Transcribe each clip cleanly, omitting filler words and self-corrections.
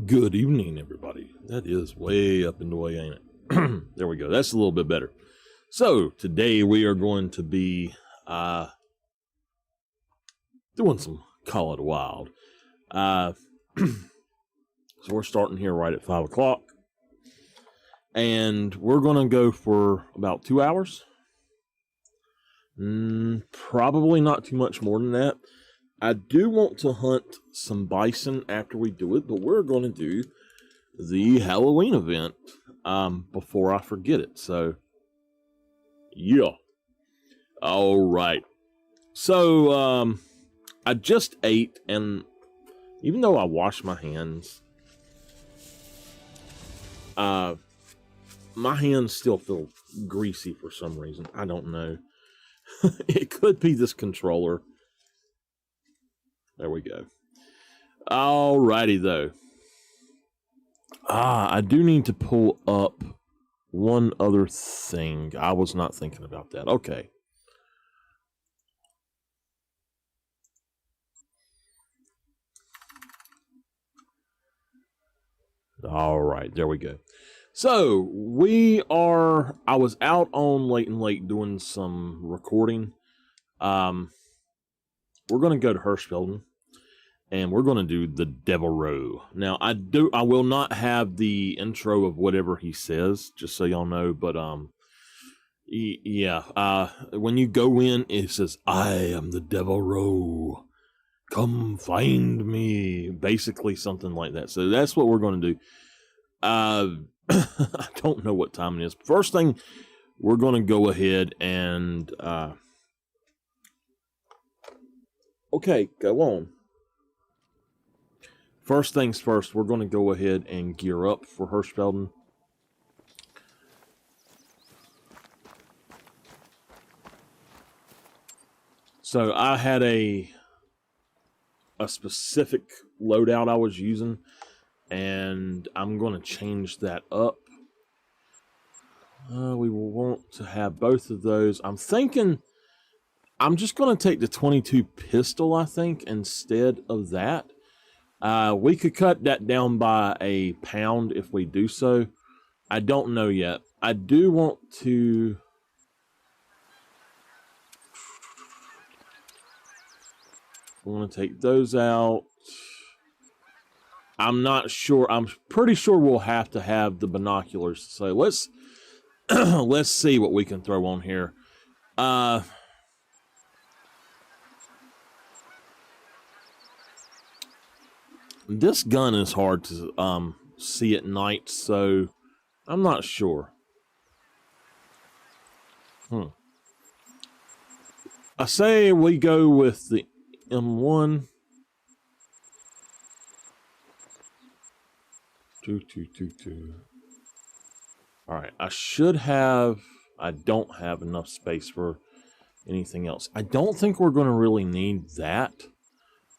Good evening, everybody. That is way up in the way, ain't it? There we go. That's a little bit better. So, today we are going to be doing some Call of the Wild. So we're starting here right at 5 o'clock. And we're going to go for about 2 hours. Probably not too much more than that. I do want to hunt some bison after we do it, but we're going to do the Halloween event before I forget it. So, yeah. All right. So, I just ate, and even though I washed my hands, my hands still feel greasy for some reason. I don't know. It could be this controller. There we go. Alrighty, though. I do need to pull up one other thing. I was not thinking about that. Okay. Alright, there we go. So, I was out on Late and Late doing some recording. We're going to go to Hirschfelden, and we're going to do the Devil Roe. Now, I will not have the intro of whatever he says, just so y'all know, but, yeah, when you go in, it says, I am the Devil Roe. Come find me. Basically, something like that. So, that's what we're going to do. I don't know what time it is. First thing, we're going to go ahead and, okay, go on. First things first, we're going to go ahead and gear up for Hirschfelden. So I had a specific loadout I was using, and I'm going to change that up. We will want to have both of those. I'm thinking I'm just going to take the 22 pistol, I think, instead of that. We could cut that down by a pound if we do so. I don't know yet. I do want to... I want to take those out. I'm not sure. I'm pretty sure we'll have to have the binoculars. So let's let's see what we can throw on here. This gun is hard to see at night, so I'm not sure. I say we go with the M1. 2. Alright, I don't have enough space for anything else. I don't think we're going to really need that.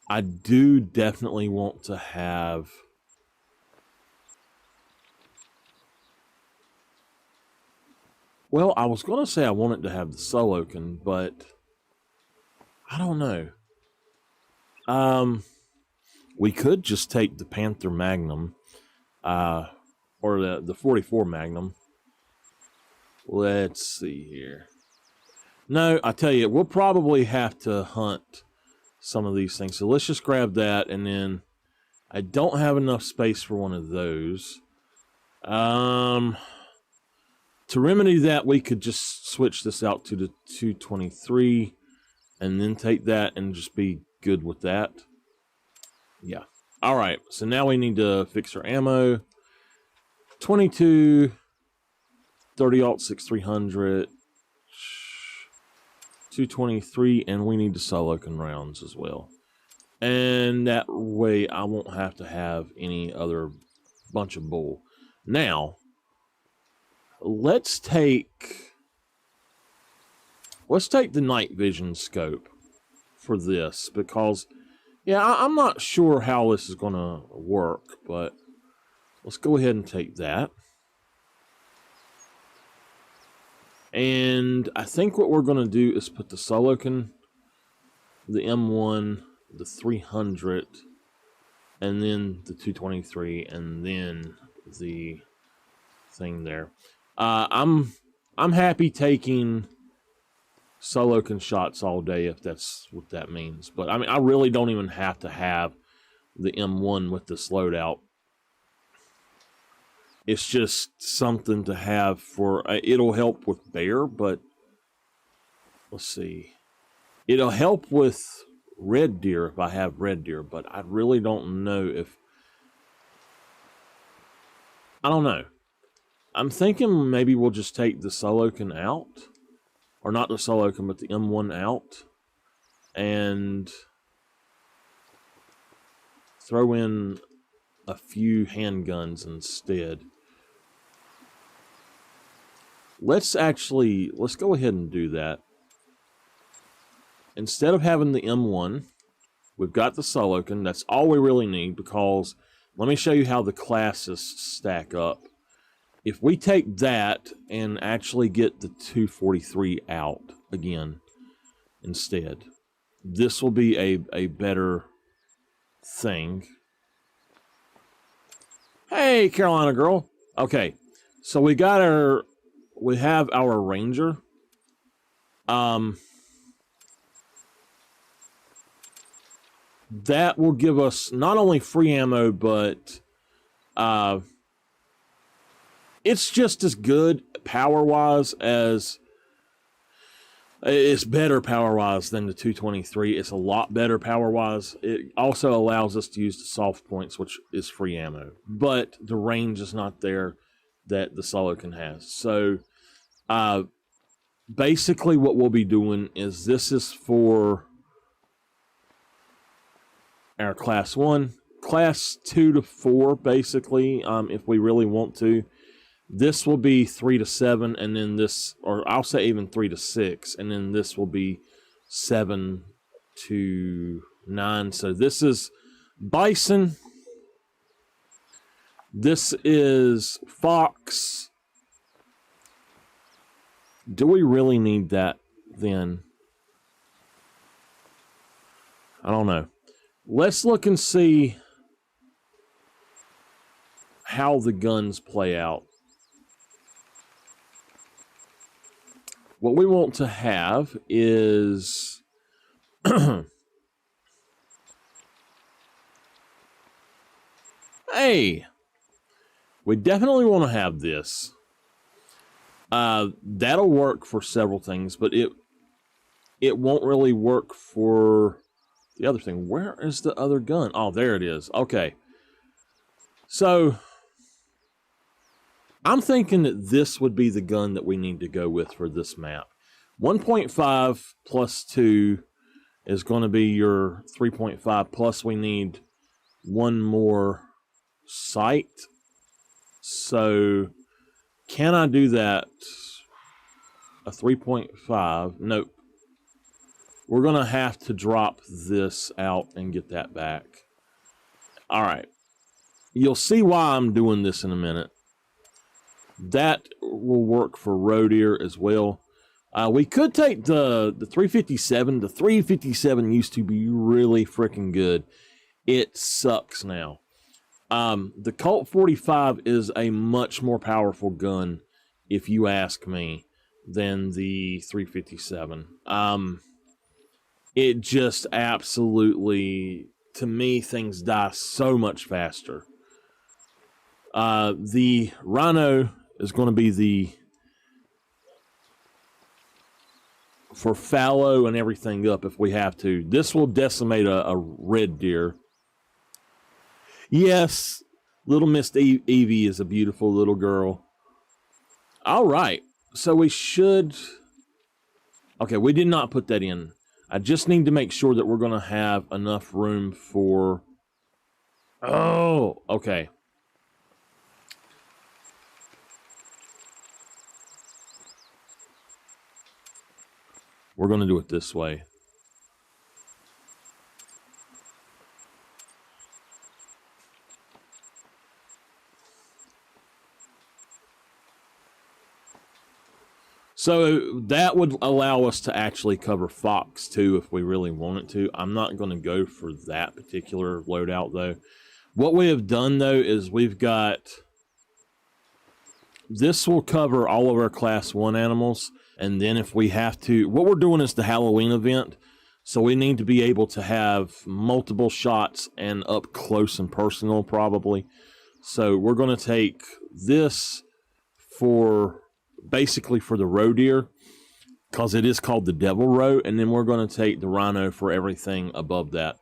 I do definitely want to have... Well, I was going to say I wanted to have the Solokin, but I don't know. We could just take the Panther Magnum, or the 44 Magnum. Let's see here. No, I tell you, we'll probably have to hunt some of these things. So let's just grab that, and then I don't have enough space for one of those. To remedy that, we could just switch this out to the 223 and then take that and just be good with that. Yeah. All right. So now we need to fix our ammo. 22, 30 6300, 223, and we need the Solokin rounds as well. And that way I won't have to have any other bunch of bull. Now, let's take the night vision scope for this, because yeah, I'm not sure how this is going to work, but let's go ahead and take that. And I think what we're going to do is put the Solokin, the M1, the 300, and then the 223, and then the thing there. I'm happy taking solo con shots all day if that's what that means. But I mean, I really don't even have to have the M1 with this loadout. It's just something to have for, it'll help with bear, but let's see. It'll help with red deer if I have red deer, but I really don't know if, I don't know. I'm thinking maybe we'll just take the Solocan out, or not the Solocan, but the M1 out, and throw in a few handguns instead. Let's go ahead and do that. Instead of having the M1, we've got the Solocan. That's all we really need, because let me show you how the classes stack up. If we take that and actually get the 243 out again instead, this will be a better thing. Hey, Carolina girl. Okay, so we have our Ranger. That will give us not only free ammo, but it's just as good power-wise as, it's better power-wise than the 223. It's a lot better power-wise. It also allows us to use the soft points, which is free ammo. But the range is not there that the Solocan has. So, basically what we'll be doing is, this is for our class 1. Class 2 to 4, basically, if we really want to. This will be 3 to 7, and then this, or I'll say even 3 to 6, and then this will be 7 to 9. So this is Bison. This is Fox. Do we really need that then? I don't know. Let's look and see how the guns play out. What we want to have is hey, we definitely want to have this. That'll work for several things, but it won't really work for the other thing. Where is the other gun? Oh, there it is. Okay. So, I'm thinking that this would be the gun that we need to go with for this map. 1.5 plus 2 is going to be your 3.5, plus we need one more sight. So, can I do that? A 3.5? Nope. We're going to have to drop this out and get that back. Alright. You'll see why I'm doing this in a minute. That will work for roe deer as well. We could take the 357. The 357 used to be really freaking good. It sucks now. The Colt 45 is a much more powerful gun, if you ask me, than the 357. It just absolutely, to me, things die so much faster. The Rhino is going to be for fallow and everything up if we have to. This will decimate a red deer. Yes, little Miss Evie is a beautiful little girl. All right, so we should... Okay, we did not put that in. I just need to make sure that we're going to have enough room for... Oh, okay. We're going to do it this way. So that would allow us to actually cover fox too if we really wanted to. I'm not going to go for that particular loadout though. What we have done though is we've got, this will cover all of our class 1 animals, and then if we have to, what we're doing is the Halloween event, so we need to be able to have multiple shots and up close and personal probably. So we're going to take this for basically for the roe deer, because it is called the Devil Roe, and then we're going to take the rhino for everything above that.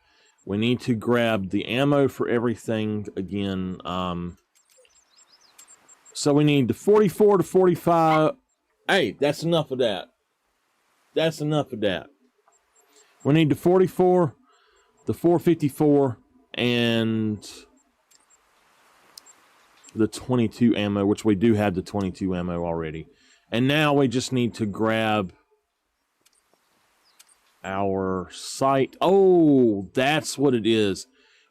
We need to grab the ammo for everything again. So we need the 44 to 45. Hey, that's enough of that. That's enough of that. We need the 44, the 454, and the 22 ammo, which we do have the 22 ammo already. And now we just need to grab our sight. Oh, that's what it is.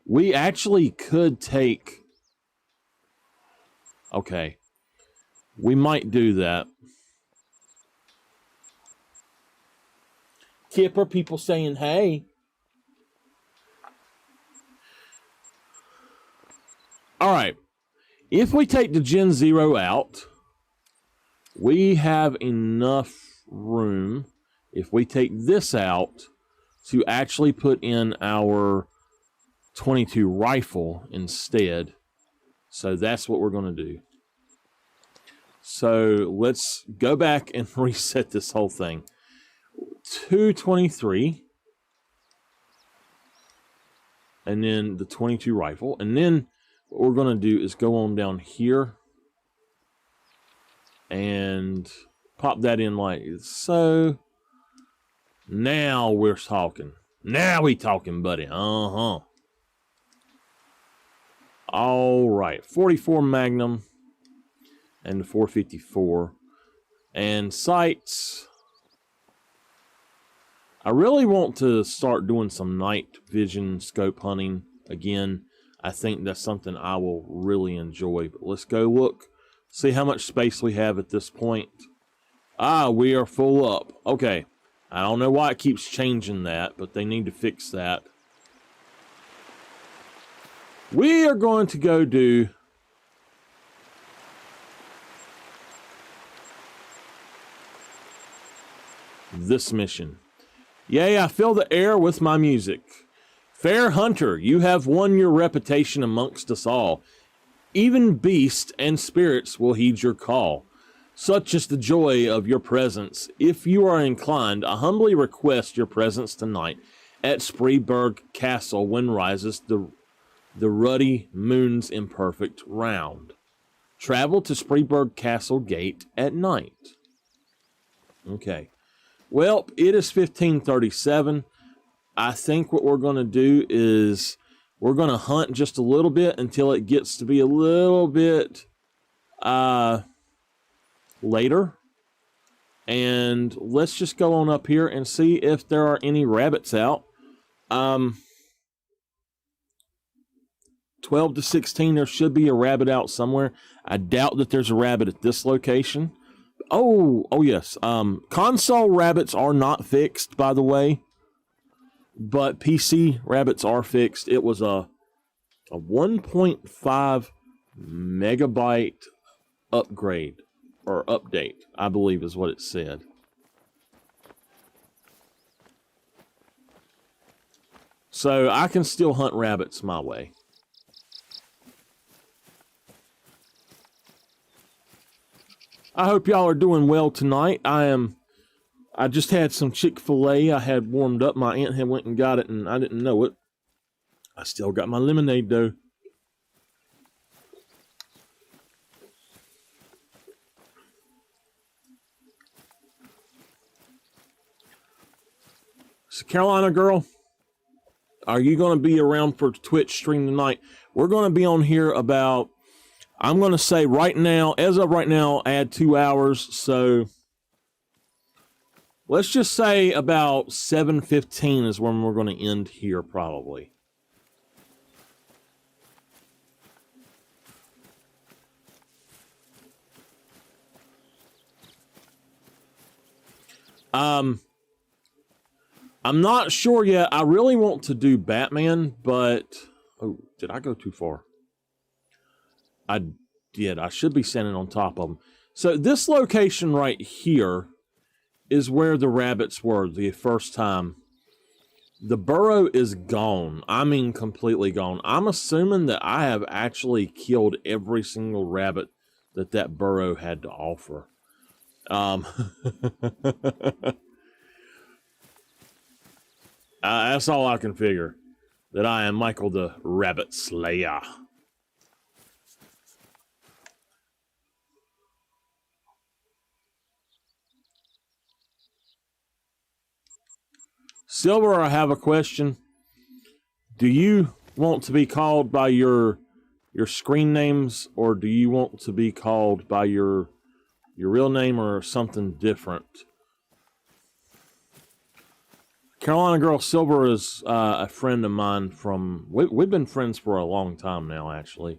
We actually could take... Okay. We might do that. Kipper, people saying hey. Alright. If we take the Gen 0 out, we have enough room, if we take this out, to actually put in our 22 rifle instead. So that's what we're going to do. So let's go back and reset this whole thing. 223. And then the 22 rifle. And then what we're going to do is go on down here and pop that in like so. Now we're talking. Now we talking, buddy. Uh-huh. All right. 44 Magnum and the 454. And sights. I really want to start doing some night vision scope hunting again. I think that's something I will really enjoy. But let's go look. See how much space we have at this point. Ah, we are full up. Okay. I don't know why it keeps changing that, but they need to fix that. We are going to go do this mission. Yea, I fill the air with my music. Fair hunter, you have won your reputation amongst us all. Even beasts and spirits will heed your call. Such is the joy of your presence. If you are inclined, I humbly request your presence tonight at Spreeburg Castle when rises the ruddy moon's imperfect round. Travel to Spreeburg Castle Gate at night. Okay. Well, it is 15:37. I think what we're going to do is we're going to hunt just a little bit until it gets to be a little bit later. And let's just go on up here and see if there are any rabbits out. 12 to 16, there should be a rabbit out somewhere. I doubt that there's a rabbit at this location. Oh yes. Console rabbits are not fixed, by the way. But PC rabbits are fixed. It was a 1.5 megabyte upgrade. Or update, I believe is what it said. So I can still hunt rabbits my way. I hope y'all are doing well tonight. I just had some Chick-fil-A I had warmed up. My aunt had went and got it and I didn't know it. I still got my lemonade though. So Carolina girl, are you going to be around for Twitch stream tonight? We're going to be on here about, I'm going to say right now, as of right now, add 2 hours. So let's just say about 7:15 is when we're going to end here probably. I'm not sure yet. I really want to do Batman, but... Oh, did I go too far? I did. I should be standing on top of them. So this location right here is where the rabbits were the first time. The burrow is gone. I mean, completely gone. I'm assuming that I have actually killed every single rabbit that that burrow had to offer. That's all I can figure. That I am Michael the Rabbit Slayer. Silver, I have a question. Do you want to be called by your screen names, or do you want to be called by your real name or something different? Carolina Girl Silver is a friend of mine from... We've been friends for a long time now, actually.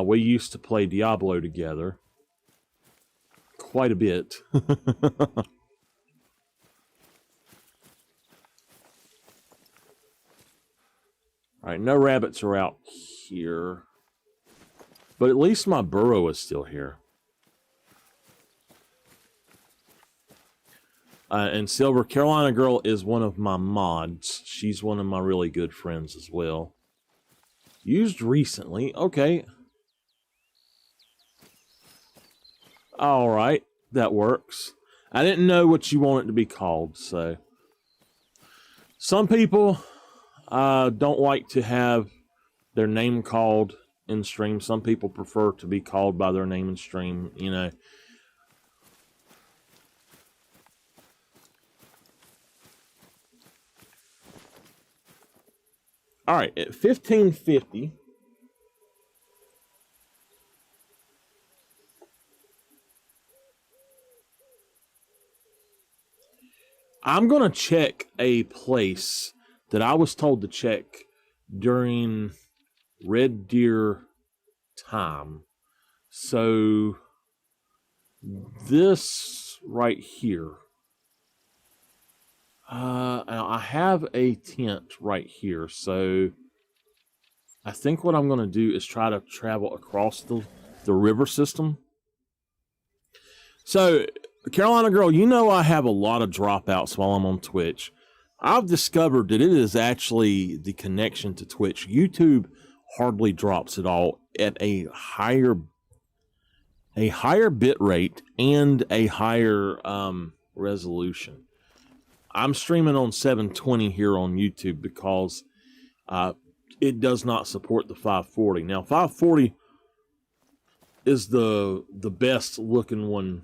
We used to play Diablo together. Quite a bit. Alright, no rabbits are out here. But at least my burrow is still here. And Silver, Carolina Girl is one of my mods. She's one of my really good friends as well. Used recently. Okay. Alright, that works. I didn't know what you want it to be called, so... Some people don't like to have their name called in stream. Some people prefer to be called by their name in stream, you know. Alright, at 1550... I'm going to check a place that I was told to check during Red Deer time. So, this right here. Now I have a tent right here, so I think what I'm going to do is try to travel across the river system. So, Carolina Girl, you know I have a lot of dropouts while I'm on Twitch. I've discovered that it is actually the connection to Twitch. YouTube hardly drops at all at a higher bit rate and a higher resolution. I'm streaming on 720 here on YouTube because it does not support the 540. Now 540 is the best looking one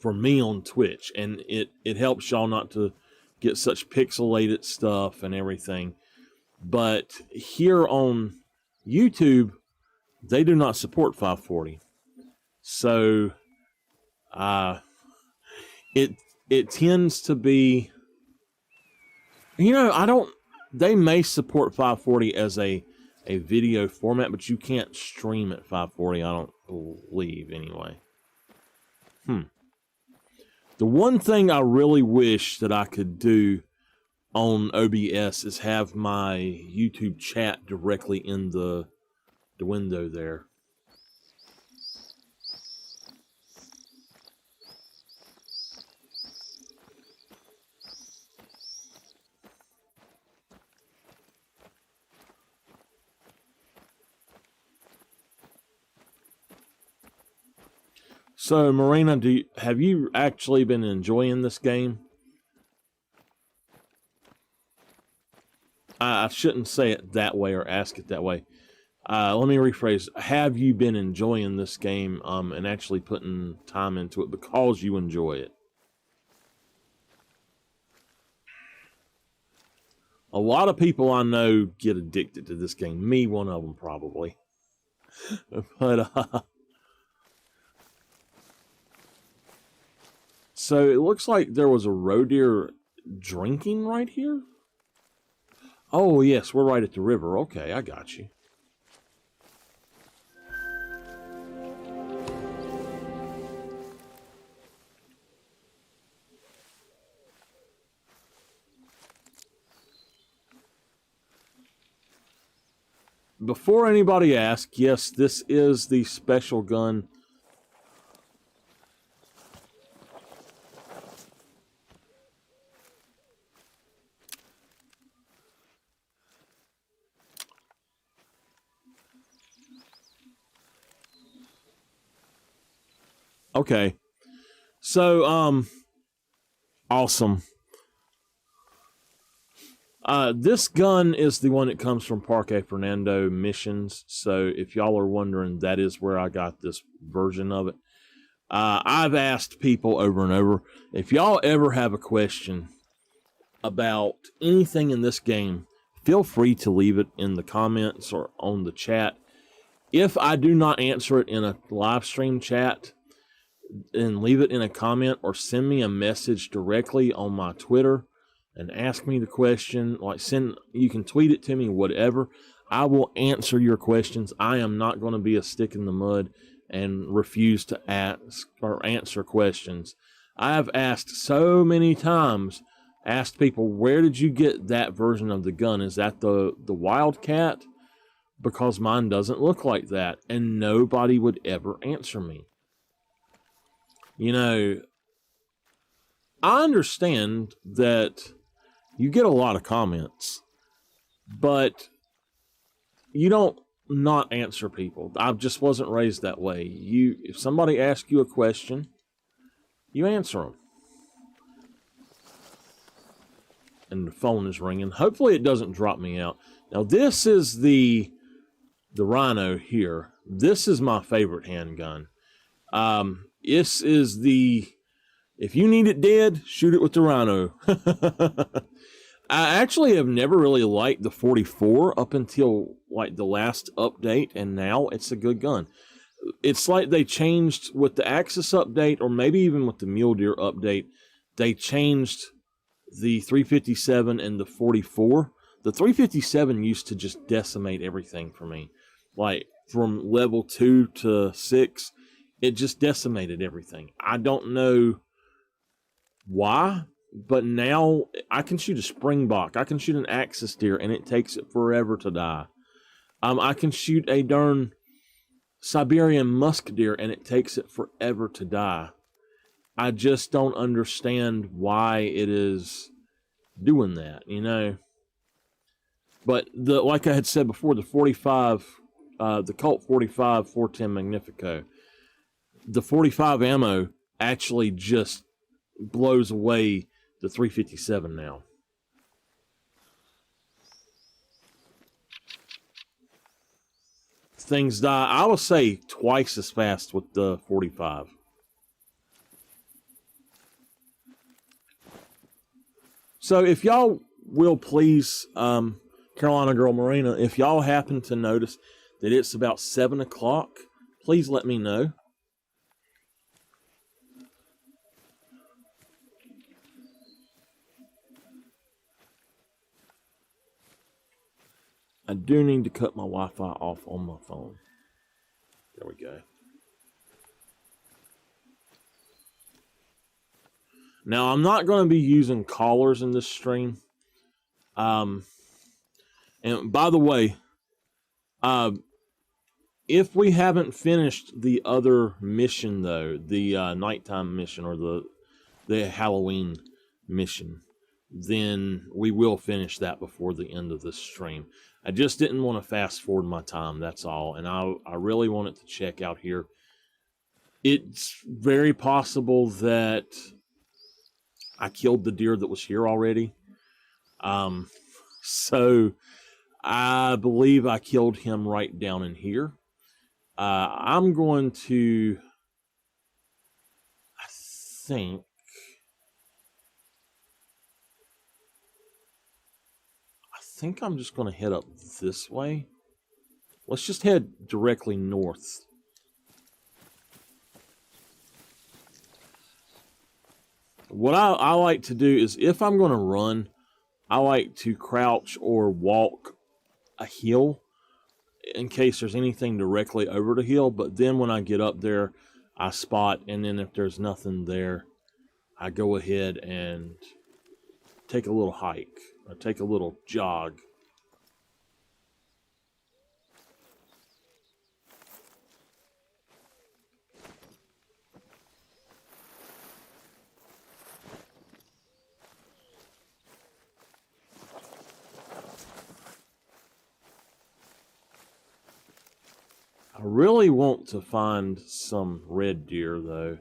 for me on Twitch, and it helps y'all not to get such pixelated stuff and everything. But here on YouTube, they do not support 540. So it tends to be, you know, they may support 540 as a video format, but you can't stream at 540, I don't believe, anyway. The one thing I really wish that I could do on OBS is have my YouTube chat directly in the window there. So, Marina, have you actually been enjoying this game? I shouldn't say it that way or ask it that way. Let me rephrase. Have you been enjoying this game and actually putting time into it because you enjoy it? A lot of people I know get addicted to this game. Me, one of them, probably. But, so, it looks like there was a roe deer drinking right here? Oh, yes, we're right at the river. Okay, I got you. before anybody asks, yes, this is the special gun. Okay. So, awesome. This gun is the one that comes from Parque Fernando missions. So if y'all are wondering, that is where I got this version of it. I've asked people over and over, if y'all ever have a question about anything in this game, feel free to leave it in the comments or on the chat. If I do not answer it in a live stream chat, then leave it in a comment or send me a message directly on my Twitter and ask me the question. Like, you can tweet it to me, whatever. I will answer your questions. I am not going to be a stick in the mud and refuse to ask or answer questions. I have asked so many times, asked people, where did you get that version of the gun? Is that the Wildcat? Because mine doesn't look like that. And nobody would ever answer me. You know, I understand that you get a lot of comments, but you don't not answer people. I just wasn't raised that way. If somebody asks you a question, you answer them. And the phone is ringing. Hopefully it doesn't drop me out. Now this is the Rhino here. This is my favorite handgun. This is if you need it dead, shoot it with the Rhino. I actually have never really liked the 44 up until like the last update, and now it's a good gun. It's like they changed with the Axis update, or maybe even with the Mule Deer update, they changed the 357 and the 44. The 357 used to just decimate everything for me. Like from level 2 to 6, it just decimated everything. I don't know why, but now I can shoot a Springbok. I can shoot an Axis deer, and it takes it forever to die. I can shoot a darn Siberian musk deer, and it takes it forever to die. I just don't understand why it is doing that, you know. But like I had said before, the 45, the Colt 45 410 Magnifico, the 45 ammo actually just blows away the 357 now. Things die, I will say, twice as fast with the 45. So if y'all will please, Carolina Girl Marina, if y'all happen to notice that it's about 7 o'clock, please let me know. I do need to cut my Wi-Fi off on my phone. There we go. Now, I'm not going to be using callers in this stream. And by the way, if we haven't finished the other mission, though, the nighttime mission or the Halloween mission, then we will finish that before the end of this stream. I just didn't want to fast forward my time, that's all. And I really wanted to check out here. It's very possible that I killed the deer that was here already. So I believe I killed him right down in here. I'm going to, I think I'm just going to head up this way. Let's just head directly north. What I like to do is, if I'm going to run, I like to crouch or walk a hill in case there's anything directly over the hill. But then when I get up there, I spot, and then if there's nothing there, I go ahead and take a little hike or take a little jog. I really want to find some red deer, though.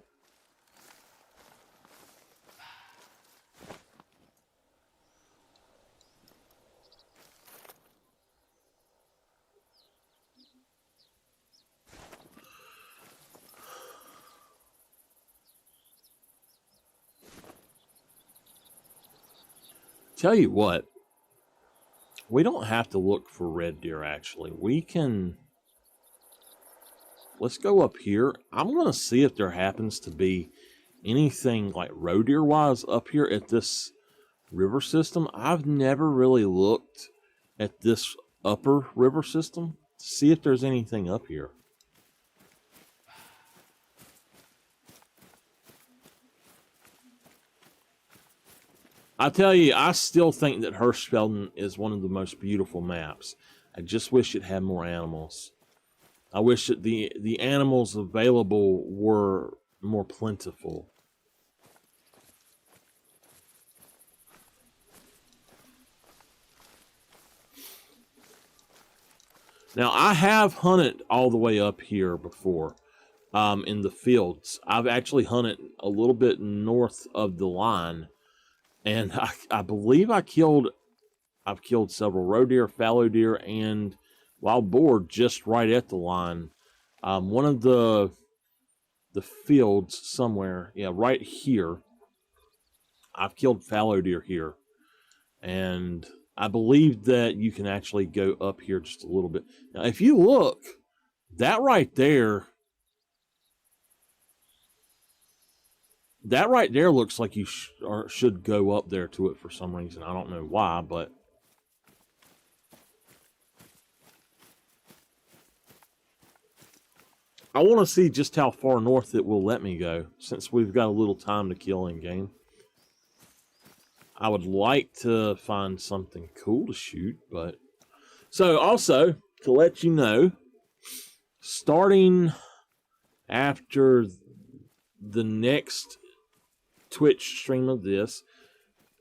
Tell you what, we don't have to look for red deer, actually. We can... Let's go up here. I'm going to see if there happens to be anything like roe deer wise up here at this river system. I've never really looked at this upper river system to see if there's anything up here. I tell you, I still think that Hirschfelden is one of the most beautiful maps. I just wish it had more animals. I wish that the animals available were more plentiful. Now, I have hunted all the way up here before, in the fields. I've actually hunted a little bit north of the line, and I believe I've killed several roe deer, fallow deer, and wild boar just right at the line. One of the fields somewhere, yeah, right here, I've killed fallow deer here. And I believe that you can actually go up here just a little bit. Now, if you look, that right there looks like you should go up there to it for some reason. I don't know why, but... I want to see just how far north it will let me go, since we've got a little time to kill in game. I would like to find something cool to shoot, but... So, also, to let you know, starting after the next Twitch stream of this,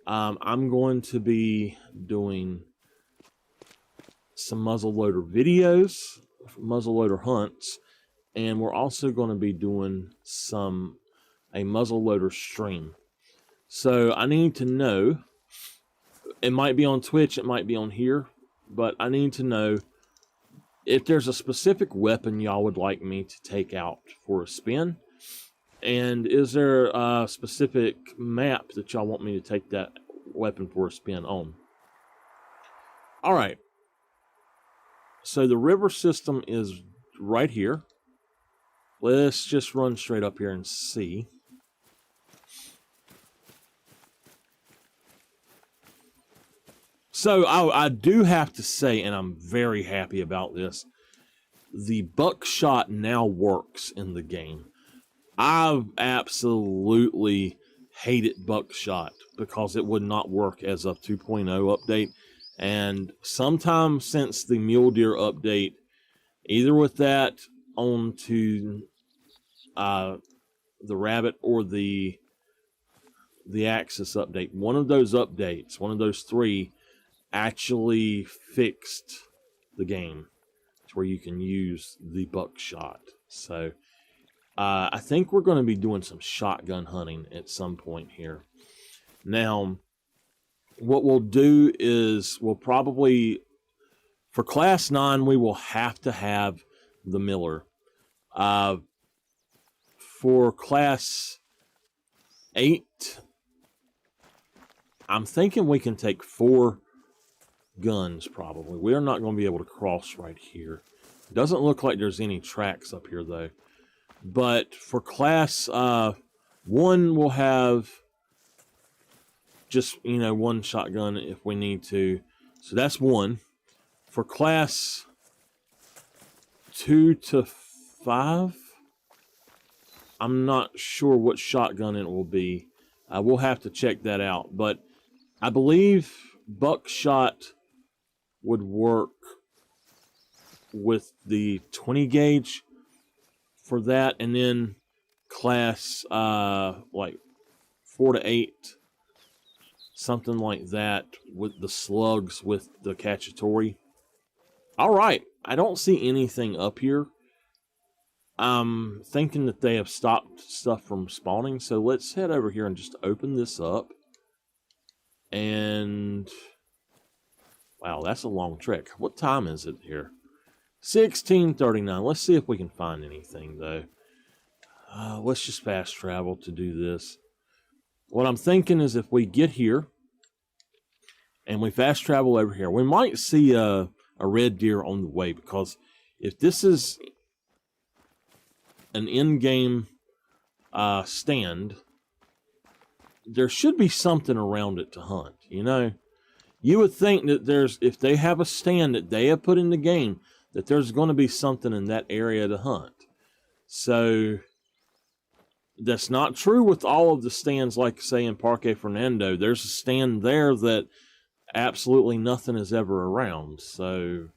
I'm going to be doing some muzzleloader videos, muzzleloader hunts, and we're also going to be doing a muzzleloader stream. So I need to know, it might be on Twitch, it might be on here, but I need to know if there's a specific weapon y'all would like me to take out for a spin, and is there a specific map that y'all want me to take that weapon for a spin on. Alright, so the river system is right here. Let's just run straight up here and see. So I do have to say, and I'm very happy about this, the buckshot now works in the game. I've absolutely hated buckshot because it would not work as a 2.0 update. And sometime since the mule deer update, either with that onto the rabbit or the axis update, one of those updates, one of those three, actually fixed the game to where you can use the buckshot. So I think we're going to be doing some shotgun hunting at some point here. Now, what we'll do is we'll probably, for Class 9, we will have to have the Miller. For Class 8, I'm thinking we can take 4 guns, probably. We're not going to be able to cross right here. Doesn't look like there's any tracks up here, though. But for Class 1, we'll have just, you know, 1 shotgun if we need to. So that's 1. For Class 2 to 5, I'm not sure what shotgun it will be. We'll have to check that out. But I believe buckshot would work with the 20 gauge for that, and then Class like 4 to 8, something like that, with the slugs with the cacciatore. All right, I don't see anything up here, I'm thinking that they have stopped stuff from spawning, so let's head over here and just open this up. And wow, that's a long trek. What time is it here? 16:39. Let's see if we can find anything, though. Let's just fast travel to do this. What I'm thinking is if we get here and we fast travel over here, we might see a red deer on the way, because if this is an in-game stand, there should be something around it to hunt, you know? You would think that if they have a stand that they have put in the game, that there's going to be something in that area to hunt. So that's not true with all of the stands, like say in Parque Fernando. There's a stand there that absolutely nothing is ever around. So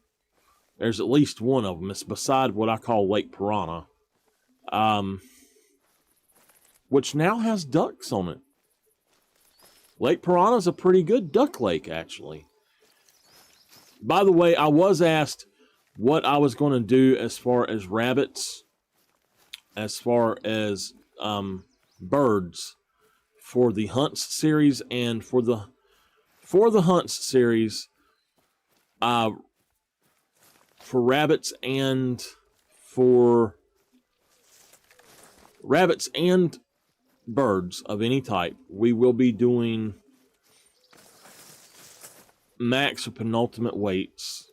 there's at least one of them. It's beside what I call Lake Piranha, which now has ducks on it. Lake Piranha is a pretty good duck lake, actually. By the way, I was asked what I was going to do as far as rabbits, as far as birds for the hunts series, and for the hunts series, for rabbits and birds of any type, we will be doing max or penultimate weights,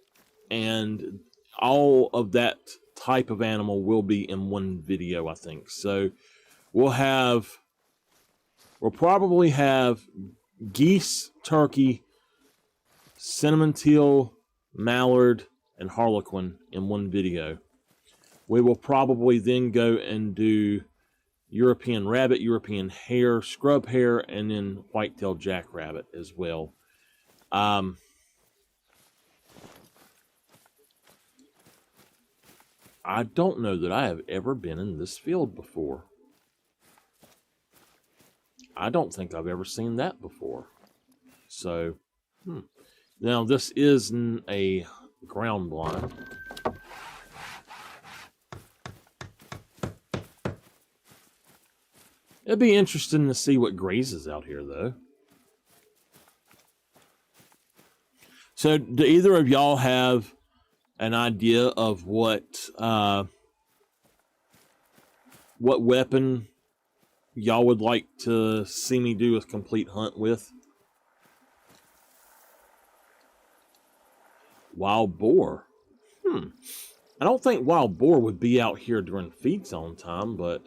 and all of that type of animal will be in one video, I think. So we'll probably have geese, turkey, cinnamon teal, mallard, and harlequin in one video. We will probably then go and do European rabbit, European hare, scrub hare, and then white-tailed jackrabbit as well. I don't know that I have ever been in this field before. I don't think I've ever seen that before. So, now this isn't a ground blind. It'd be interesting to see what grazes out here, though. So, do either of y'all have an idea of what weapon y'all would like to see me do a complete hunt with? Wild boar. I don't think wild boar would be out here during feed zone time, but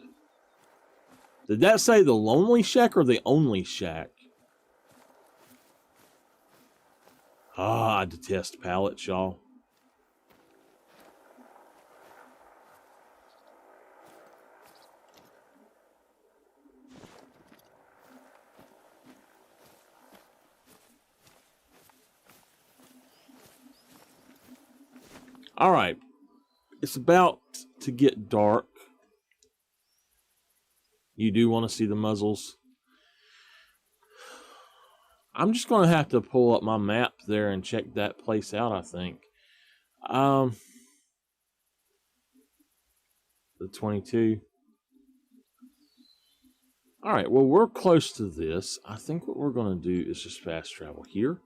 did that say the lonely shack or the only shack? I detest pallets, y'all. All right, it's about to get dark. You do want to see the muzzles. I'm just going to have to pull up my map there and check that place out, I think. The 22. All right, well, we're close to this. I think what we're going to do is just fast travel here.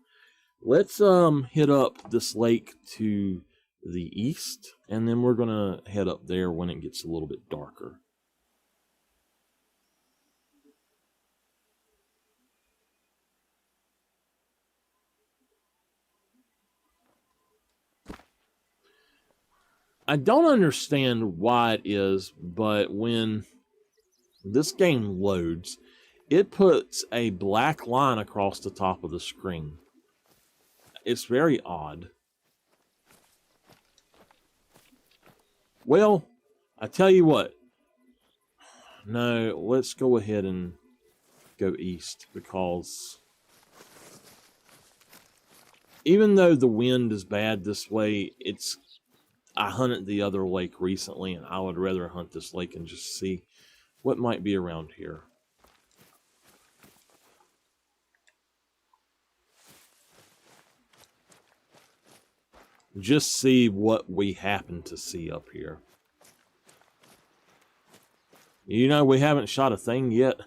Let's hit up this lake to the east, and then we're going to head up there when it gets a little bit darker. I don't understand why it is, but when this game loads, it puts a black line across the top of the screen. It's very odd. Well, I tell you what. No, let's go ahead and go east, because even though the wind is bad this way, I hunted the other lake recently, and I would rather hunt this lake and just see what might be around here. Just see what we happen to see up here. You know, we haven't shot a thing yet.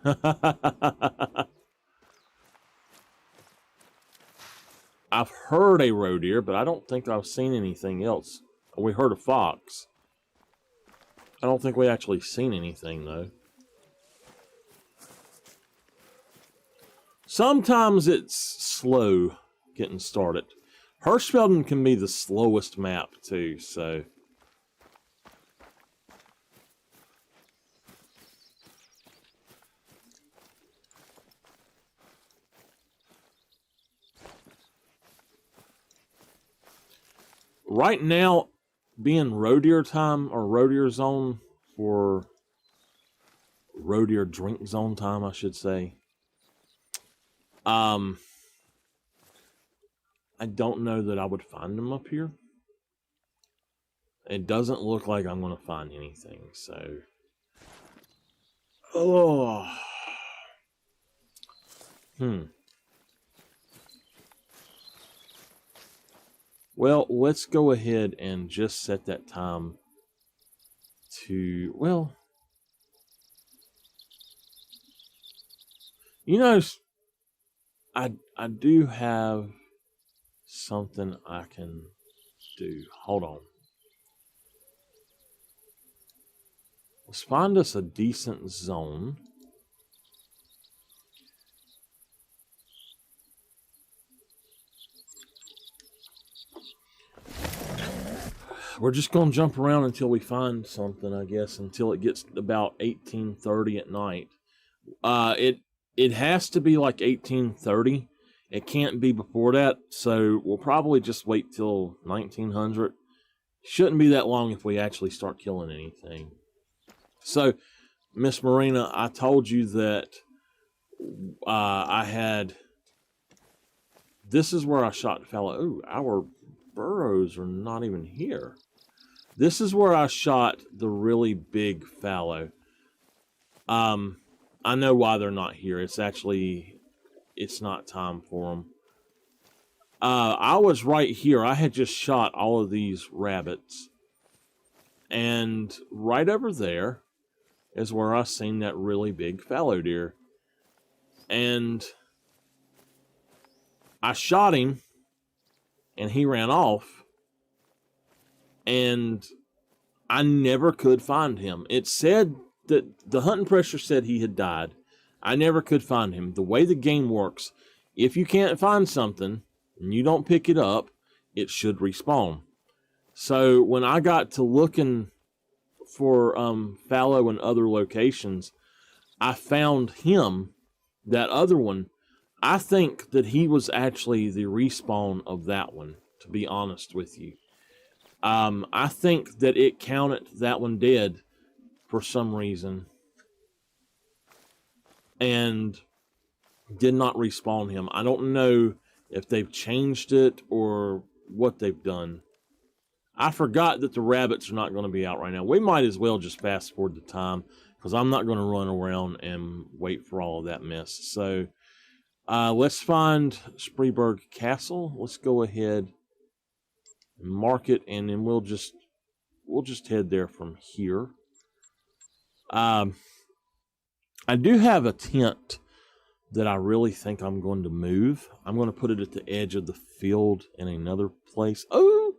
I've heard a roe deer, but I don't think I've seen anything else. We heard a fox. I don't think we actually seen anything, though. Sometimes it's slow getting started. Hirschfelden can be the slowest map, too, so... Right now, being roe deer time, or roe deer zone, for roe deer drink zone time, I should say. I don't know that I would find them up here. It doesn't look like I'm going to find anything, so... Oh. Well, let's go ahead and just set that time to, well... You know, I do have something I can do. Hold on. Let's find us a decent zone. We're just going to jump around until we find something, I guess, until it gets about 18:30 at night. It has to be like 18:30. It can't be before that, so we'll probably just wait till 1900. Shouldn't be that long if we actually start killing anything. So, Miss Marina, I told you that I had... This is where I shot fallow. Ooh, our burrows are not even here. This is where I shot the really big fallow. I know why they're not here. It's actually, it's not time for them. I was right here. I had just shot all of these rabbits. And right over there is where I seen that really big fallow deer. And I shot him, and he ran off. And I never could find him. It said that the hunting pressure said he had died. I never could find him. The way the game works, if you can't find something and you don't pick it up, it should respawn. So when I got to looking for fallow in other locations, I found him, that other one. I think that he was actually the respawn of that one, to be honest with you. I think that it counted that one dead for some reason and did not respawn him. I don't know if they've changed it or what they've done. I forgot that the rabbits are not going to be out right now. We might as well just fast forward the time, because I'm not going to run around and wait for all of that mess. So let's find Spreeberg Castle. Let's go ahead and mark it, and then we'll just head there from here. I do have a tent that I really think I'm going to move. I'm going to put it at the edge of the field in another place. Oh,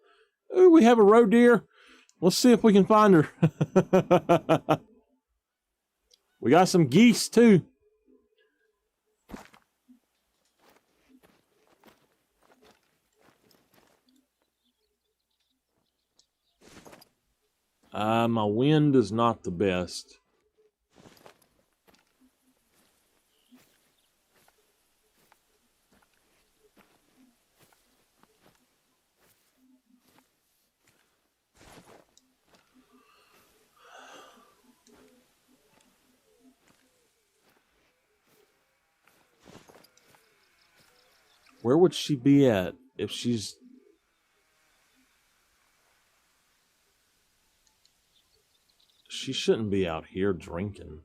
we have a roe deer. Let's see if we can find her. We got some geese too. My wind is not the best. Where would she be at if she's... She shouldn't be out here drinking.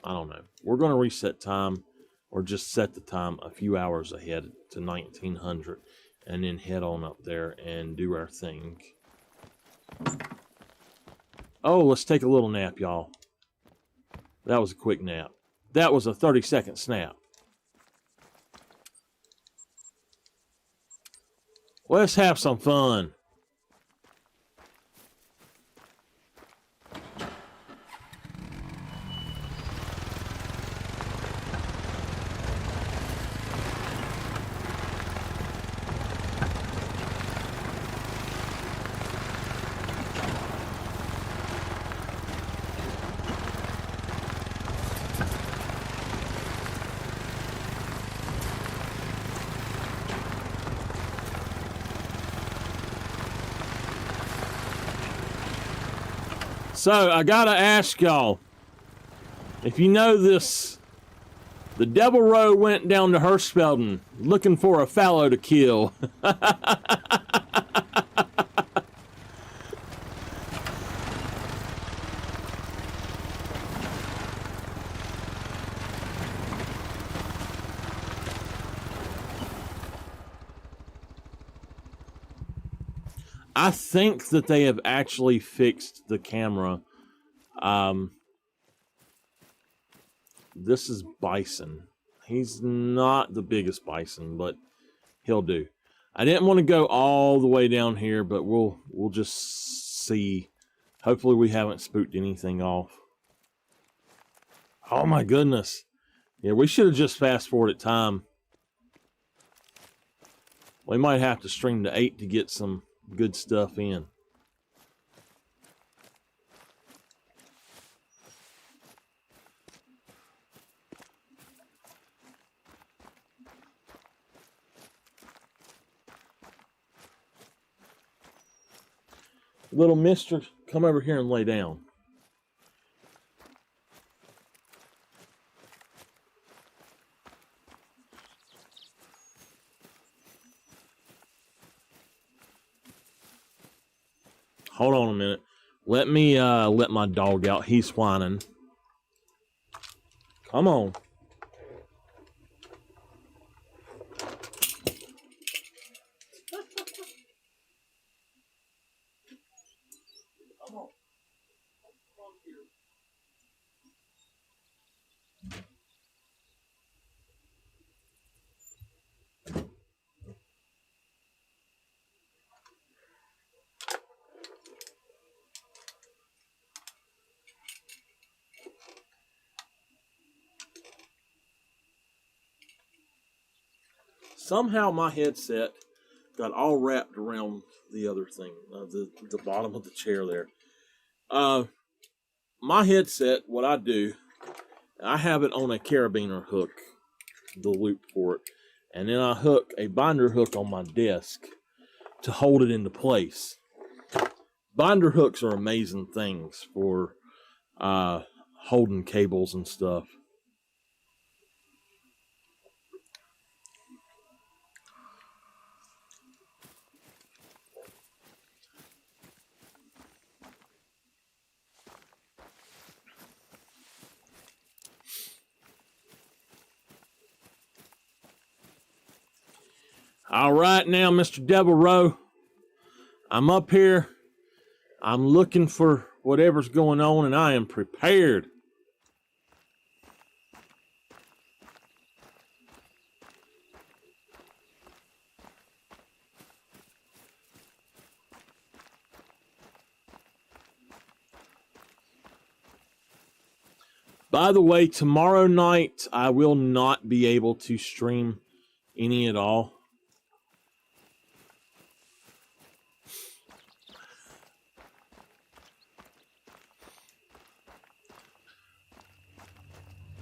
I don't know. We're going to reset time, or just set the time a few hours ahead to 1900, and then head on up there and do our thing. Oh, let's take a little nap, y'all. That was a quick nap. That was a 30-second snap. Let's have some fun. So, I gotta ask y'all, if you know this, the Devil Roe went down to Hirschfelden looking for a fallow to kill. I think that they have actually fixed the camera. This is Bison. He's not the biggest Bison, but he'll do. I didn't want to go all the way down here, but we'll just see. Hopefully we haven't spooked anything off. Oh my goodness. Yeah, we should have just fast forwarded time. We might have to stream to 8 to get some good stuff in. Little mister, come over here and lay down. Hold on a minute. Let me let my dog out. He's whining. Come on. Come on. Somehow my headset got all wrapped around the other thing, the bottom of the chair there. My headset, what I do, I have it on a carabiner hook, the loop for it, and then I hook a binder hook on my desk to hold it into place. Binder hooks are amazing things for holding cables and stuff. All right, now, Mr. Devil Roe, I'm up here. I'm looking for whatever's going on, and I am prepared. By the way, tomorrow night, I will not be able to stream any at all.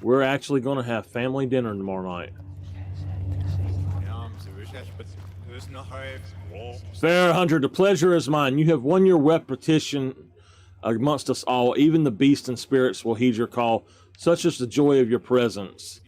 We're actually going to have family dinner tomorrow night. Fair Hunter, the pleasure is mine. You have won your repetition amongst us all. Even the beasts and spirits will heed your call. Such is the joy of your presence.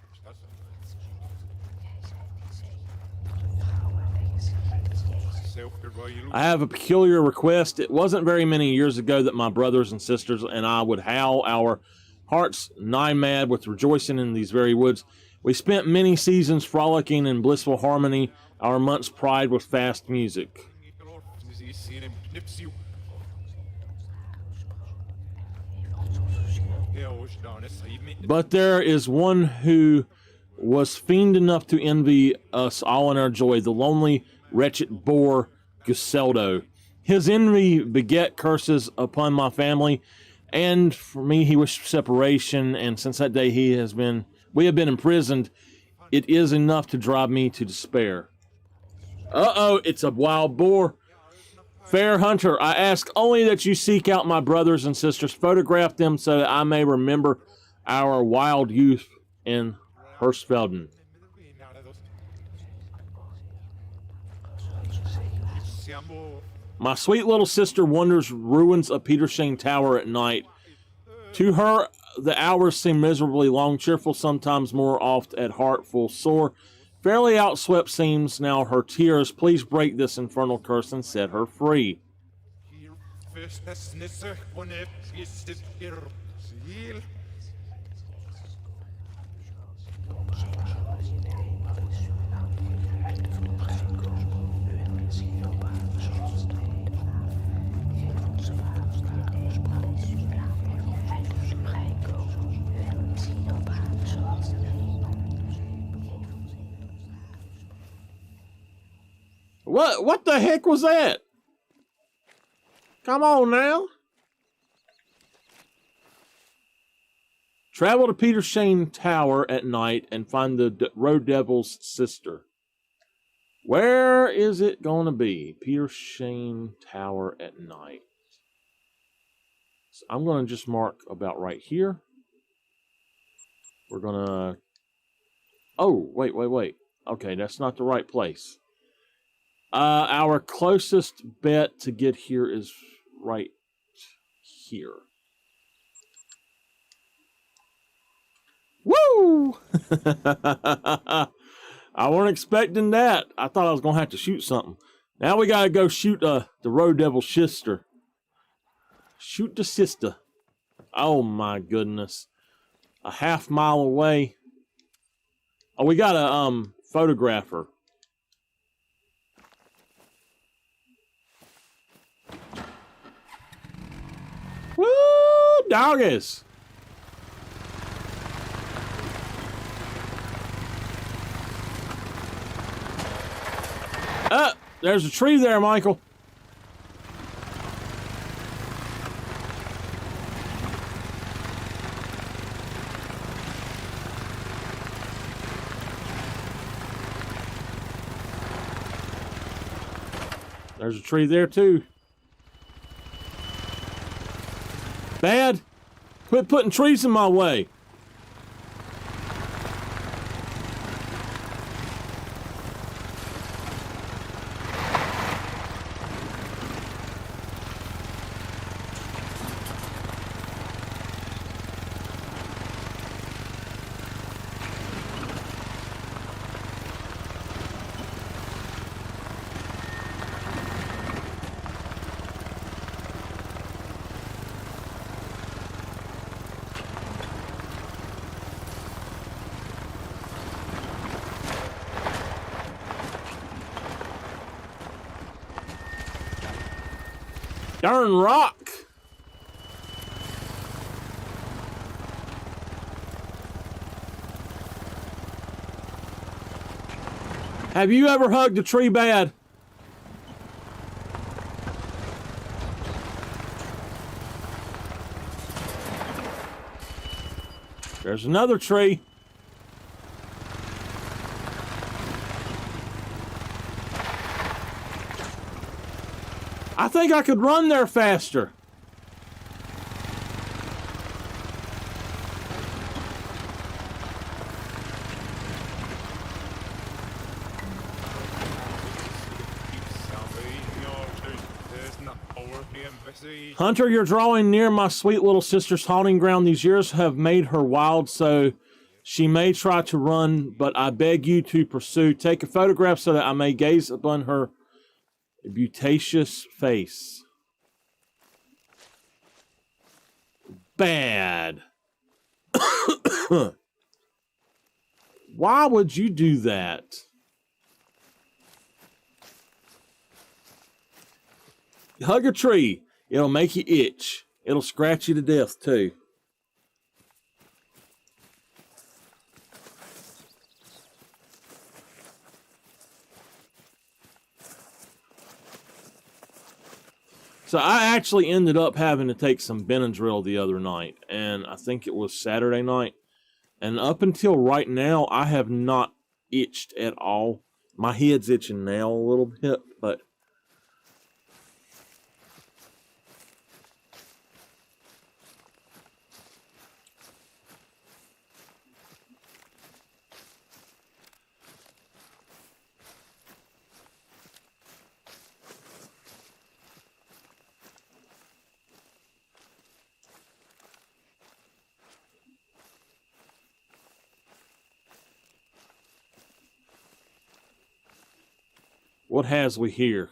I have a peculiar request. It wasn't very many years ago that my brothers and sisters and I would howl our hearts nigh mad with rejoicing in these very woods. We spent many seasons frolicking in blissful harmony, our month's pride with fast music. But there is one who was fiend enough to envy us all in our joy, the lonely, wretched boor Guseldo. His envy beget curses upon my family, and for me he wished separation, and since that day we have been imprisoned. It is enough to drive me to despair. Uh-oh, it's a wild boar. Fair hunter, I ask only that you seek out my brothers and sisters, photograph them so that I may remember our wild youth in Hirschfelden. My sweet little sister wanders ruins of Petershane Tower at night. To her, the hours seem miserably long, cheerful sometimes, more oft at heart full sore. Fairly outswept seems now her tears. Please break this infernal curse and set her free. What the heck was that? Come on now. Travel to Petershane Tower at night and find the Roe Devil's sister. Where is it going to be? Petershane Tower at night. So I'm going to just mark about right here. We're going to... Oh, wait. Okay, that's not the right place. Our closest bet to get here is right here. Woo! I wasn't expecting that. I thought I was going to have to shoot something. Now we got to go shoot the Roe Devil's sister. Shoot the sister. Oh my goodness. A half mile away. Oh, we got a photograph her. Woo, doggies. There's a tree there, Michael. There's a tree there, too. Bad. Quit putting trees in my way. Darn rock. Have you ever hugged a tree bad? There's another tree. I think I could run there faster. Hunter, you're drawing near my sweet little sister's haunting ground. These years have made her wild, so she may try to run, but I beg you to pursue. Take a photograph so that I may gaze upon her beauteous face. Bad. Why would you do that? Hug a tree. It'll make you itch. It'll scratch you to death, too. So I actually ended up having to take some Benadryl the other night, and I think it was Saturday night. And up until right now, I have not itched at all. My head's itching now a little bit, but what has we here?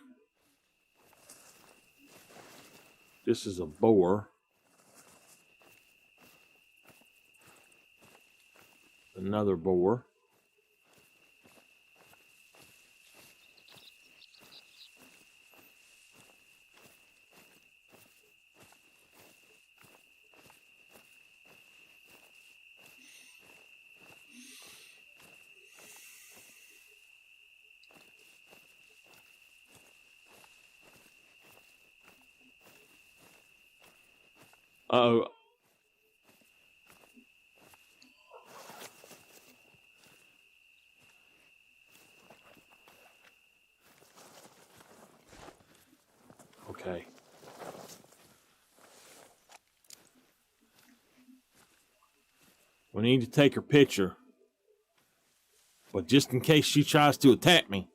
This is a boar. Another boar. Uh-oh. Okay. We need to take her picture. But just in case she tries to attack me.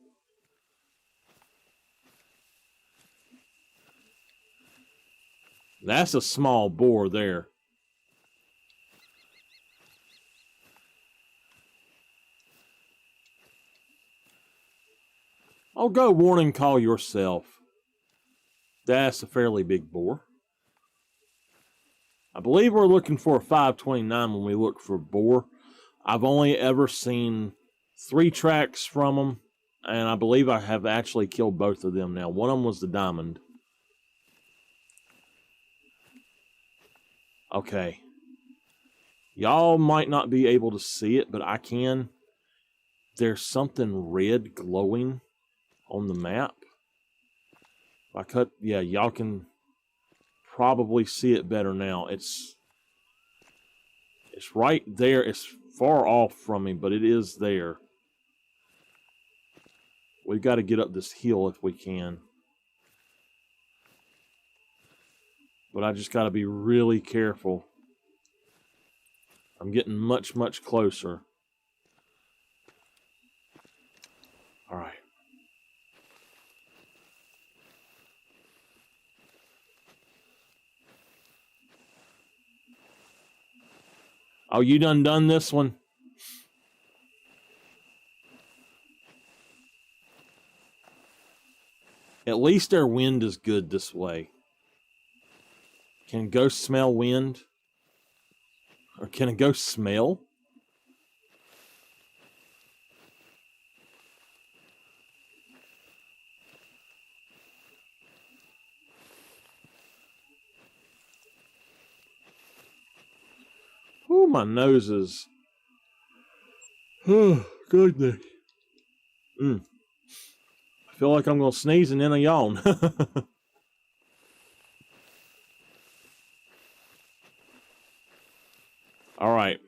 That's a small boar there. Oh, go warning call yourself. That's a fairly big boar. I believe we're looking for a 529 when we look for boar. I've only ever seen 3 tracks from them, and I believe I have actually killed both of them now. One of them was the diamond. Okay. Y'all might not be able to see it, but I can. There's something red glowing on the map. If I cut, yeah, y'all can probably see it better now. It's right there. It's far off from me, but it is there. We've got to get up this hill if we can. But I just got to be really careful. I'm getting much, much closer. All right. Oh, you done this one? At least our wind is good this way. Can a ghost smell wind? Or can a ghost smell? Oh, my nose is... Oh, goodness. I feel like I'm going to sneeze and then a yawn. All right.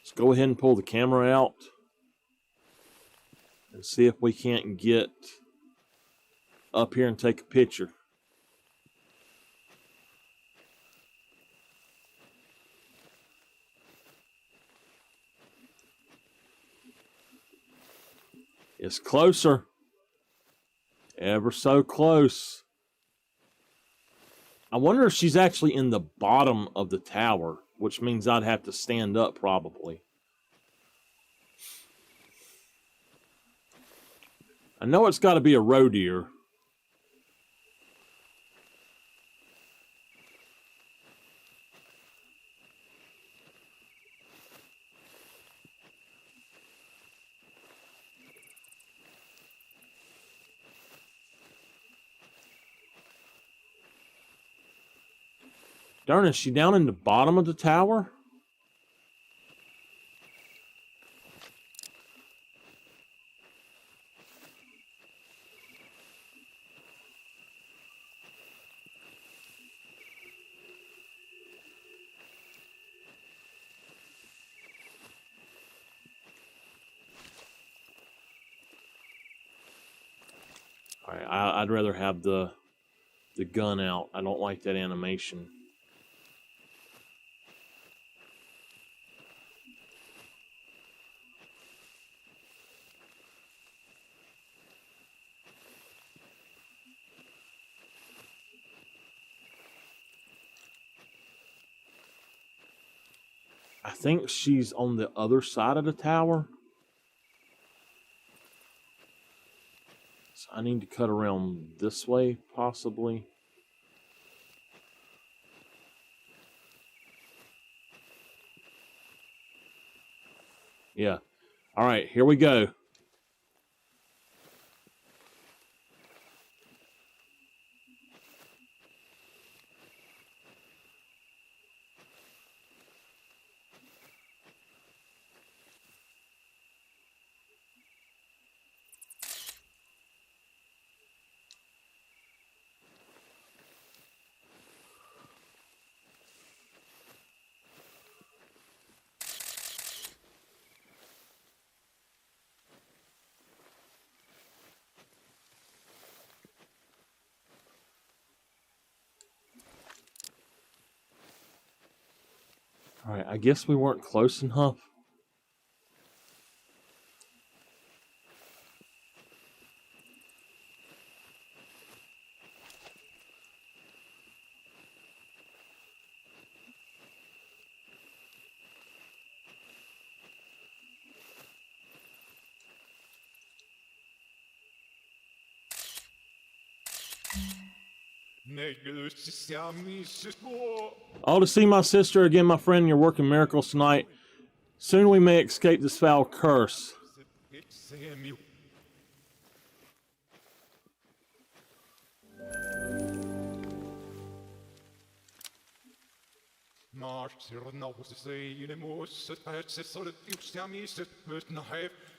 Let's go ahead and pull the camera out and see if we can't get up here and take a picture. It's closer. Ever so close. I wonder if she's actually in the bottom of the tower, which means I'd have to stand up probably. I know it's got to be a roe deer. Darn, is she down in the bottom of the tower? All right, I'd rather have the gun out. I don't like that animation. I think she's on the other side of the tower. So I need to cut around this way, possibly. Yeah. All right, here we go. All right, I guess we weren't close enough. Oh, to see my sister again, my friend. You're working miracles tonight. Soon we may escape this foul curse.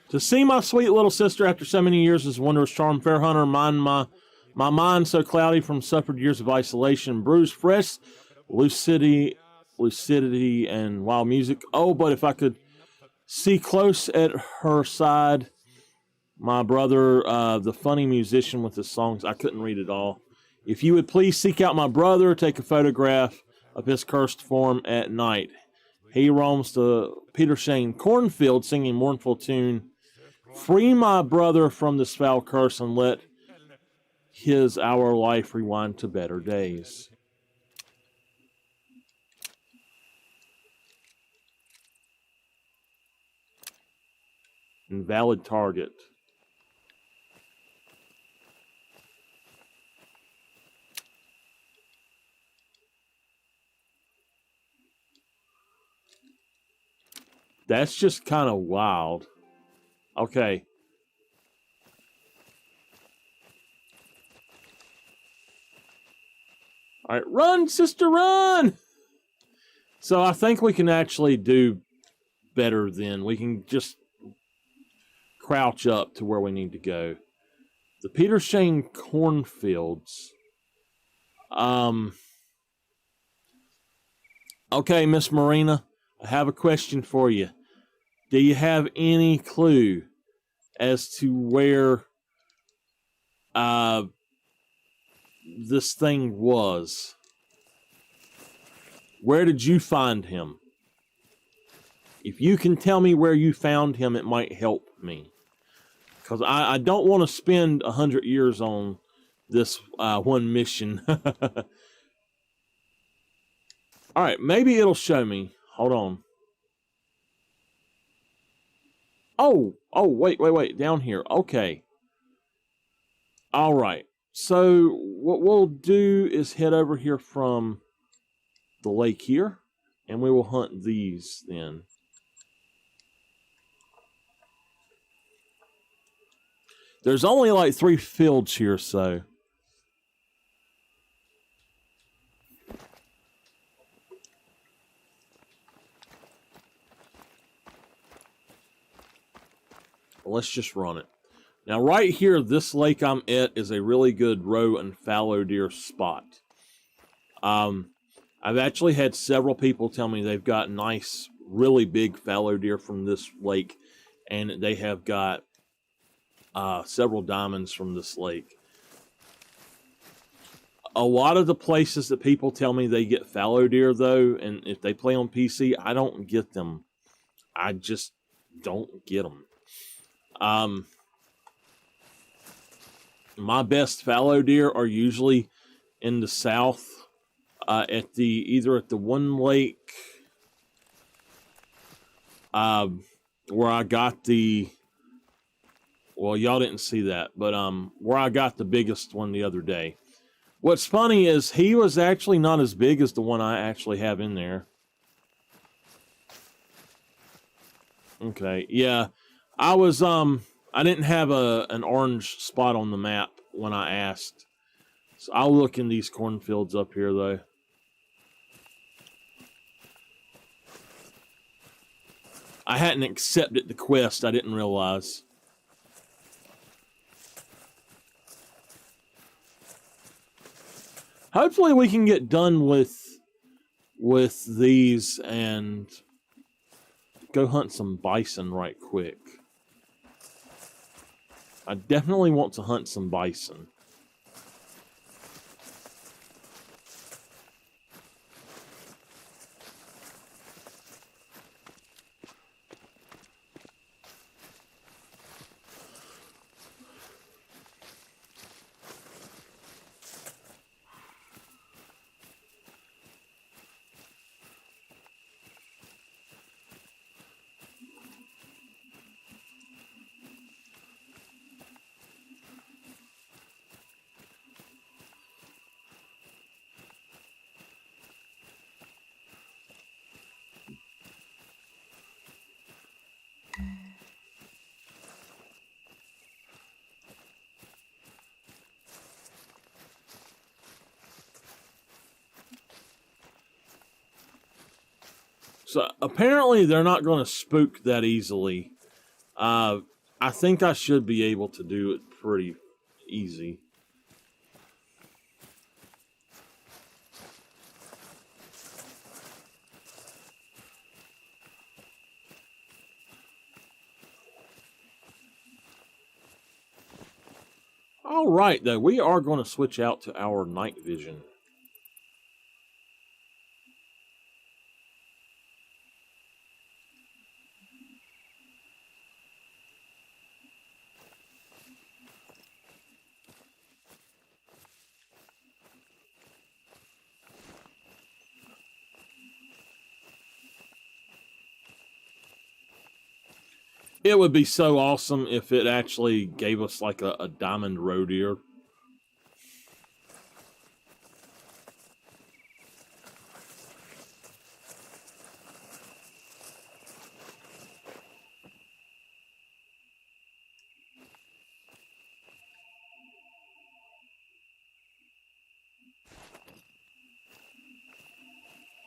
To see my sweet little sister after so many years is a wondrous charm. Fair hunter, my mind so cloudy from suffered years of isolation, bruised fresh lucidity and wild music. Oh, but if I could see close at her side my brother, the funny musician with his songs. I couldn't read it all. If you would please seek out my brother, take a photograph of his cursed form at night. He roams the Peter Shane cornfield singing mournful tune. Free my brother from this foul curse and let our life rewind to better days. Invalid target. That's just kind of wild. Okay. All right, run, sister, run! So I think we can actually do better then. We can just crouch up to where we need to go. The Peter Shane cornfields. Okay, Miss Marina, I have a question for you. Do you have any clue as to where this thing was? Where did you find him? If you can tell me where you found him, it might help me. Because I don't want to spend 100 years on this one mission. All right, maybe it'll show me. Hold on. Oh, wait, down here. Okay. All right. So what we'll do is head over here from the lake here, and we will hunt these then. There's only like 3 fields here, so. Let's just run it. Now, right here, this lake I'm at is a really good roe and fallow deer spot. I've actually had several people tell me they've got nice, really big fallow deer from this lake, and they have got several diamonds from this lake. A lot of the places that people tell me they get fallow deer, though, and if they play on PC, I don't get them. I just don't get them. My best fallow deer are usually in the south, either at the one lake, where I got the, well, y'all didn't see that, but where I got the biggest one the other day. What's funny is he was actually not as big as the one I actually have in there. Okay, yeah. I didn't have an orange spot on the map when I asked. So I'll look in these cornfields up here, though. I hadn't accepted the quest, I didn't realize. Hopefully we can get done with these and go hunt some bison right quick. I definitely want to hunt some bison. So apparently they're not going to spook that easily. I think I should be able to do it pretty easy. All right, though, we are going to switch out to our night vision. It would be so awesome if it actually gave us like a diamond roe deer.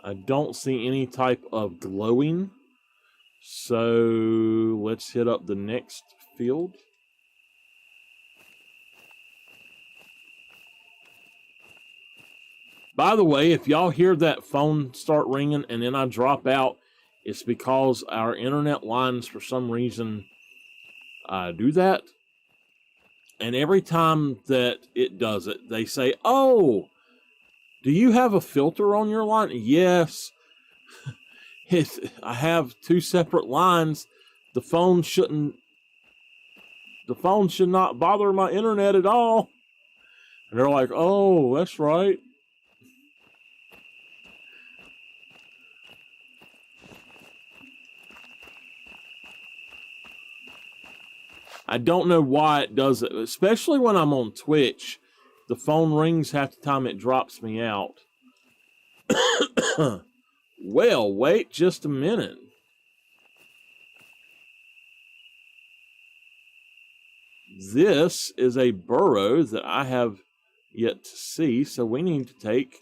I don't see any type of glowing. So let's hit up the next field. By the way, if y'all hear that phone start ringing and then I drop out, it's because our internet lines, for some reason, do that. And every time that it does it, they say, "Oh, do you have a filter on your line?" Yes. I have two separate lines. The phone should not bother my internet at all. And they're like, "Oh, that's right." I don't know why it does it, especially when I'm on Twitch. The phone rings half the time it drops me out. Well, wait just a minute. This is a burrow that I have yet to see, so we need to take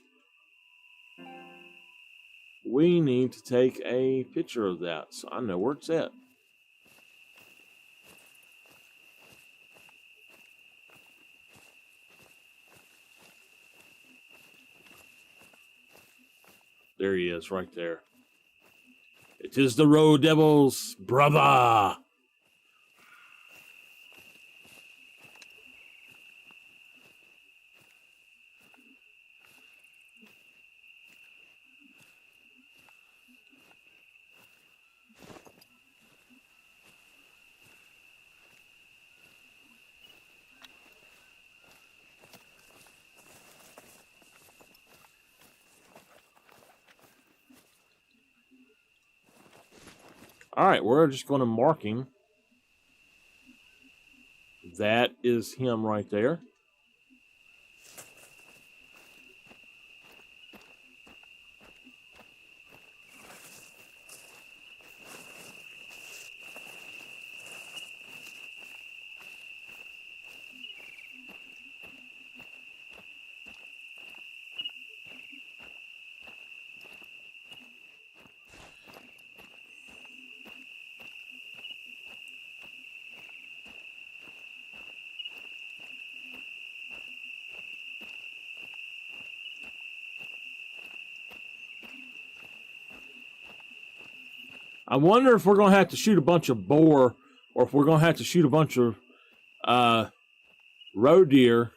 a picture of that so I know where it's at. There he is, right there. It is the Roe Devil's brother. All right, we're just going to mark him. That is him right there. I wonder if we're going to have to shoot a bunch of boar, or if we're going to have to shoot a bunch of roe deer.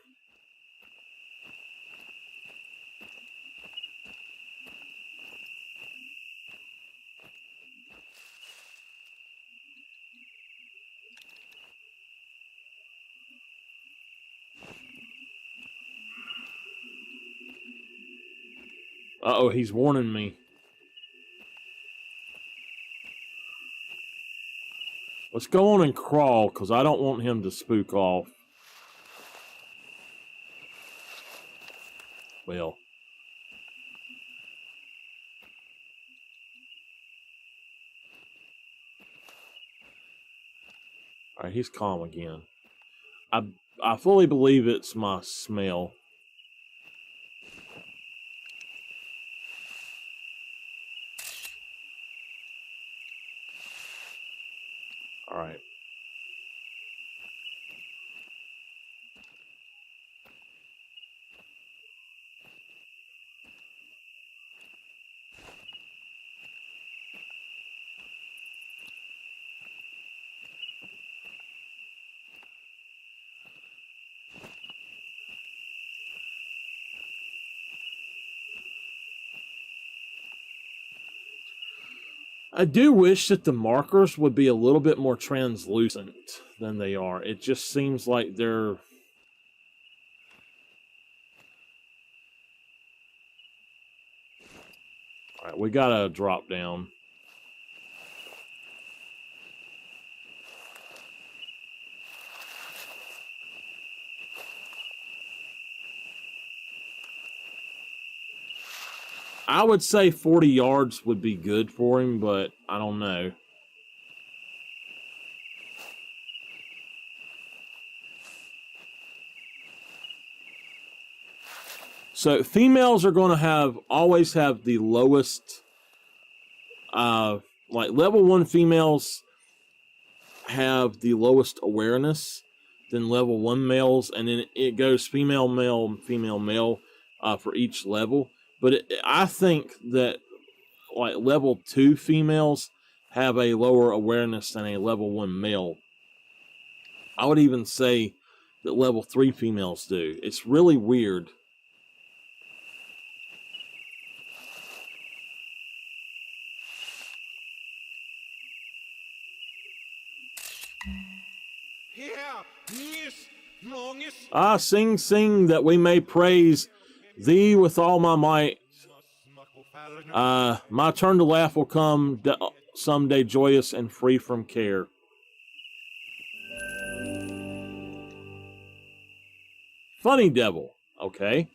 Uh-oh, he's warning me. Let's go on and crawl, because I don't want him to spook off. Well. Alright, he's calm again. I fully believe it's my smell. Alright. I do wish that the markers would be a little bit more translucent than they are. It just seems like they're... Alright, we gotta drop down. I would say 40 yards would be good for him, but I don't know. So females are going to always have the lowest, like level 1 females have the lowest awareness than level 1 males, and then it goes female, male, female, male for each level. But I think that like level 2 females have a lower awareness than a level 1 male. I would even say that level 3 females do. It's really weird. Ah, sing, sing, that we may praise thee with all my might. My turn to laugh will come someday, joyous and free from care. Funny devil, okay.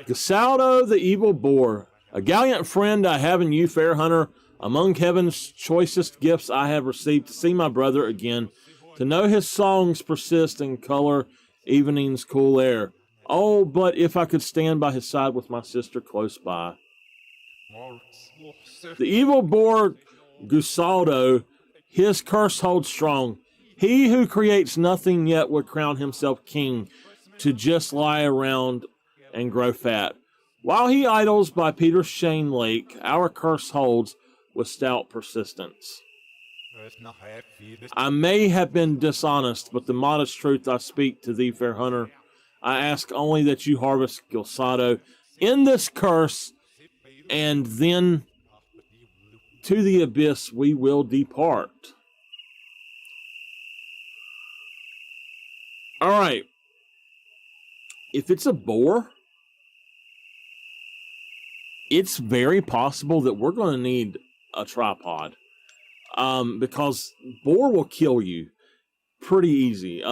Gasaldo the evil boar, a gallant friend I have in you, fair hunter. Among heaven's choicest gifts I have received to see my brother again, to know his songs persist in color, evening's cool air. Oh, but if I could stand by his side with my sister close by. The evil boar Gasaldo, his curse holds strong. He who creates nothing yet would crown himself king, to just lie around and grow fat. While he idles by Peter's Shane Lake, our curse holds with stout persistence. I may have been dishonest, but the modest truth I speak to thee, fair hunter. I ask only that you harvest Gasaldo in this curse, and then to the abyss we will depart. All right. If it's a boar, it's very possible that we're going to need a tripod. Because boar will kill you pretty easy.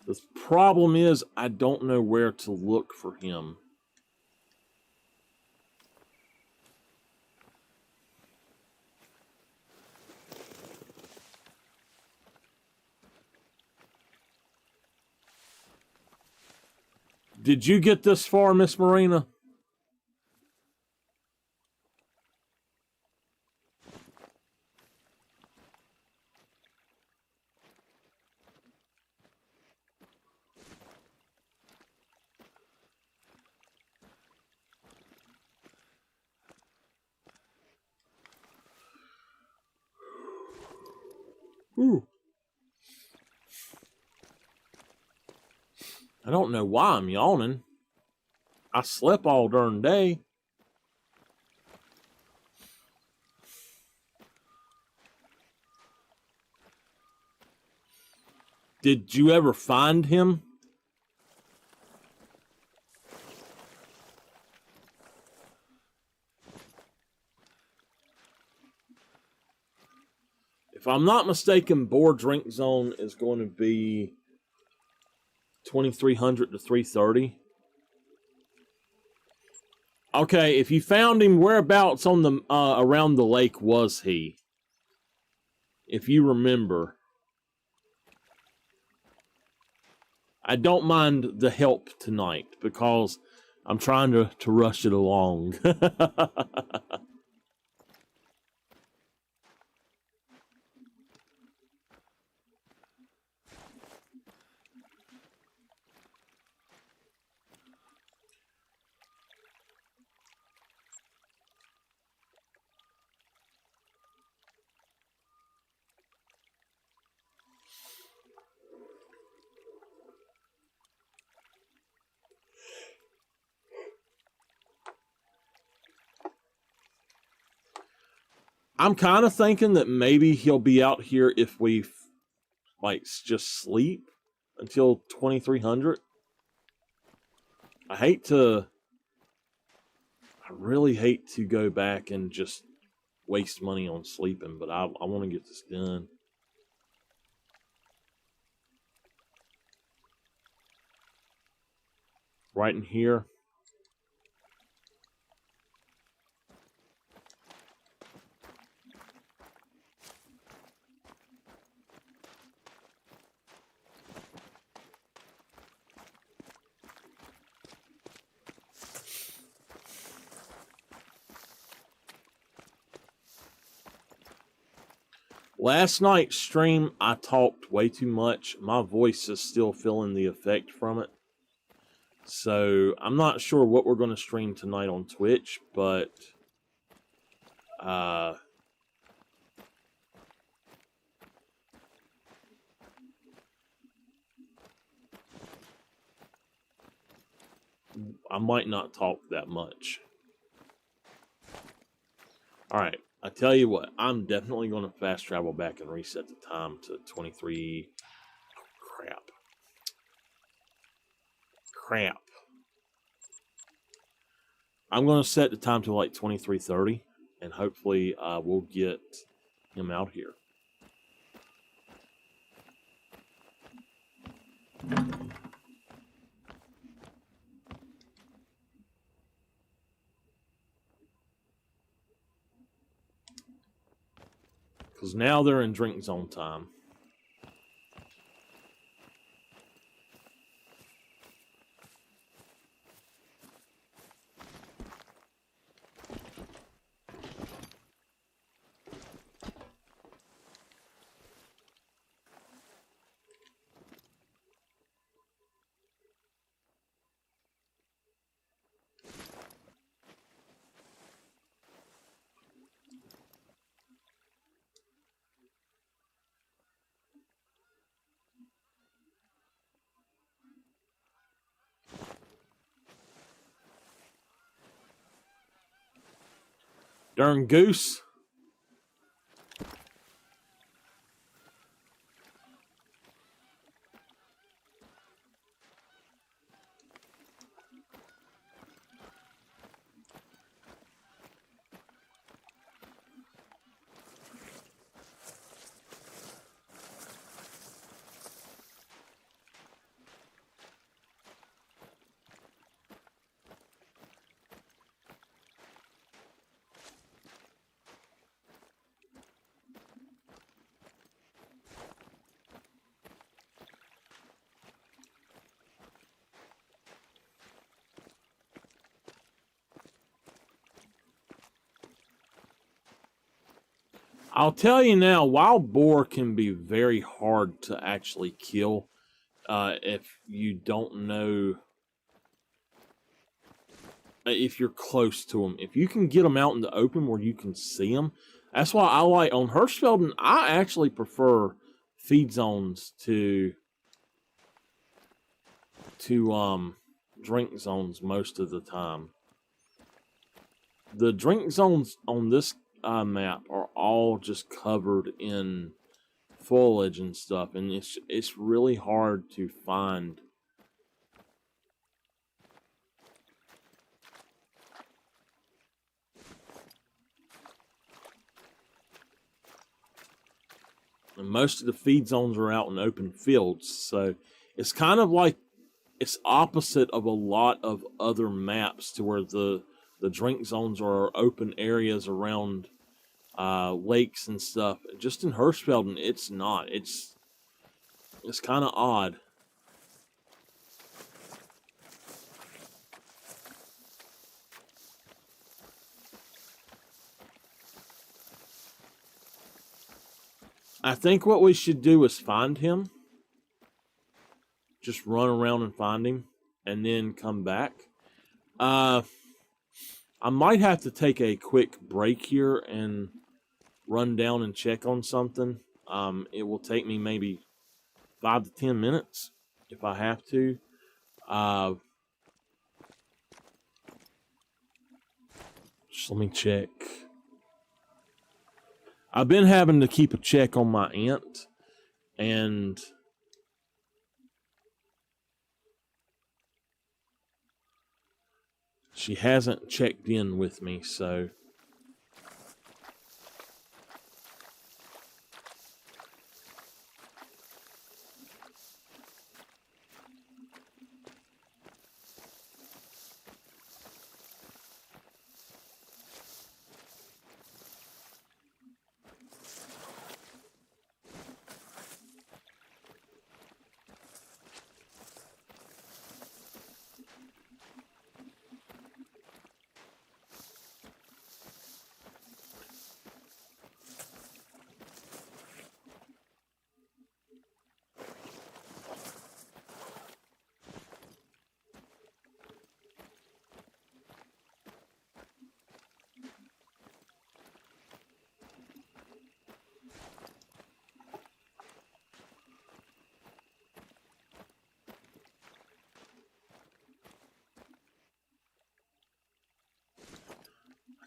The problem is I don't know where to look for him. Did you get this far, Miss Marina? Ooh. I don't know why I'm yawning. I slept all darn day. Did you ever find him? If I'm not mistaken, boar drink zone is going to be 2300 to 330. Okay, if you found him, whereabouts on the around the lake was he? If you remember. I don't mind the help tonight because I'm trying to rush it along. I'm kind of thinking that maybe he'll be out here if we like just sleep until 2300. I really hate to go back and just waste money on sleeping, but I want to get this done. Right in here. Last night's stream, I talked way too much. My voice is still feeling the effect from it. So, I'm not sure what we're going to stream tonight on Twitch, but I might not talk that much. Alright, I tell you what, I'm definitely going to fast travel back and reset the time to 23... Crap. I'm going to set the time to like 23:30, and hopefully we'll get him out here. Because now they're in drink zone time. Darn goose. I'll tell you now, wild boar can be very hard to actually kill if you don't know, if you're close to them. If you can get them out in the open where you can see them, that's why I like, on Hirschfelden, I actually prefer feed zones to drink zones most of the time. The drink zones on this map are all just covered in foliage and stuff, and it's really hard to find. And most of the feed zones are out in open fields, so it's kind of like, it's opposite of a lot of other maps to where the drink zones are open areas around lakes and stuff. Just in Hirschfelden, it's not. It's kind of odd. I think what we should do is find him. Just run around and find him, and then come back. I might have to take a quick break here and run down and check on something. It will take me maybe 5 to 10 minutes if I have to. Just let me check. I've been having to keep a check on my aunt, and she hasn't checked in with me, so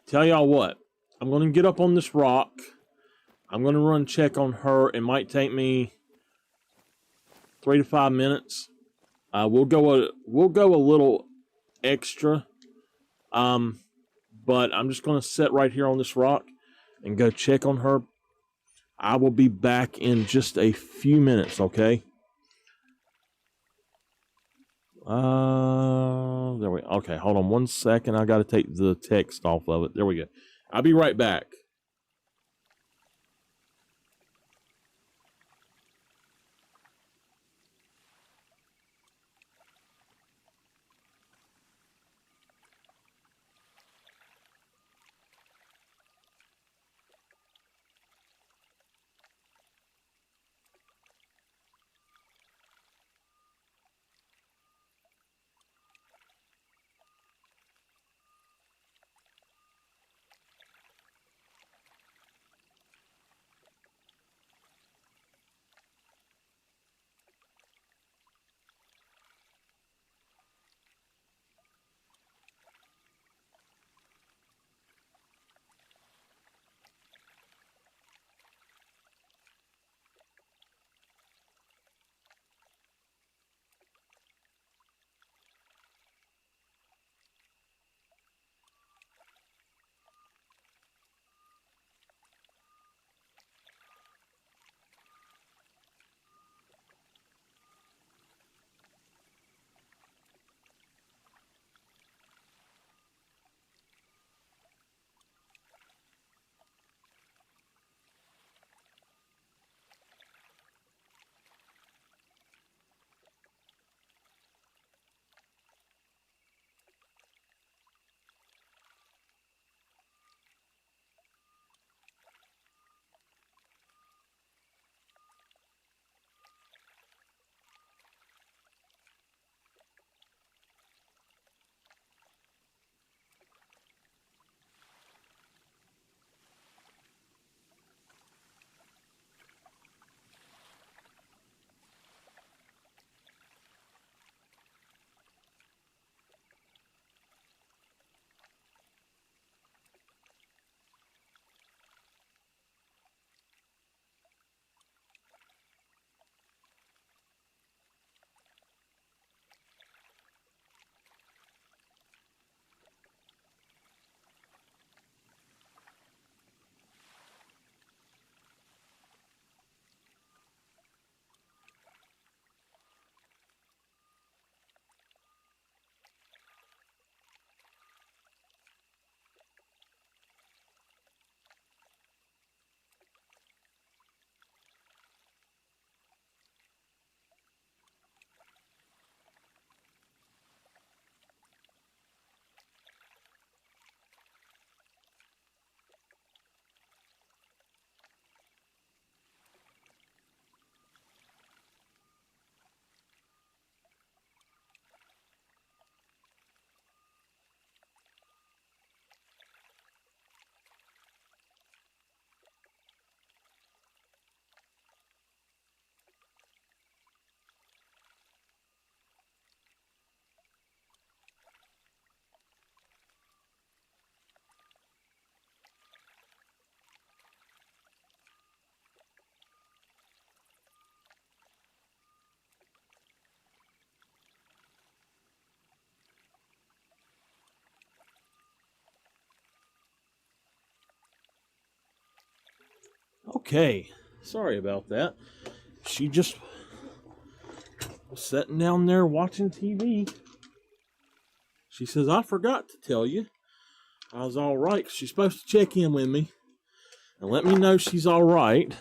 tell y'all what, I'm going to get up on this rock. I'm going to run check on her. It might take me 3 to 5 minutes. We'll go a little extra. But I'm just going to sit right here on this rock and go check on her. I will be back in just a few minutes, okay? There we go. Okay, hold on 1 second. I got to take the text off of it. There we go. I'll be right back. Okay, sorry about that. She just was sitting down there watching TV. She says, I forgot to tell you I was all right. She's supposed to check in with me and let me know she's all right.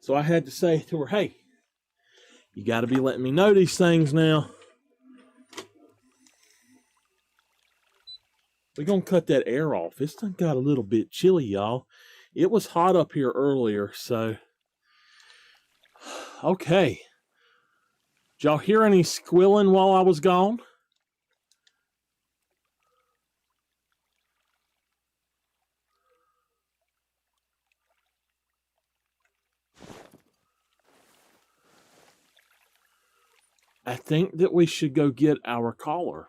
So I had to say to her, hey, you got to be letting me know these things now. We're going to cut that air off. It's done got a little bit chilly, y'all. It was hot up here earlier, so. Okay. Did y'all hear any squealing while I was gone? I think that we should go get our caller.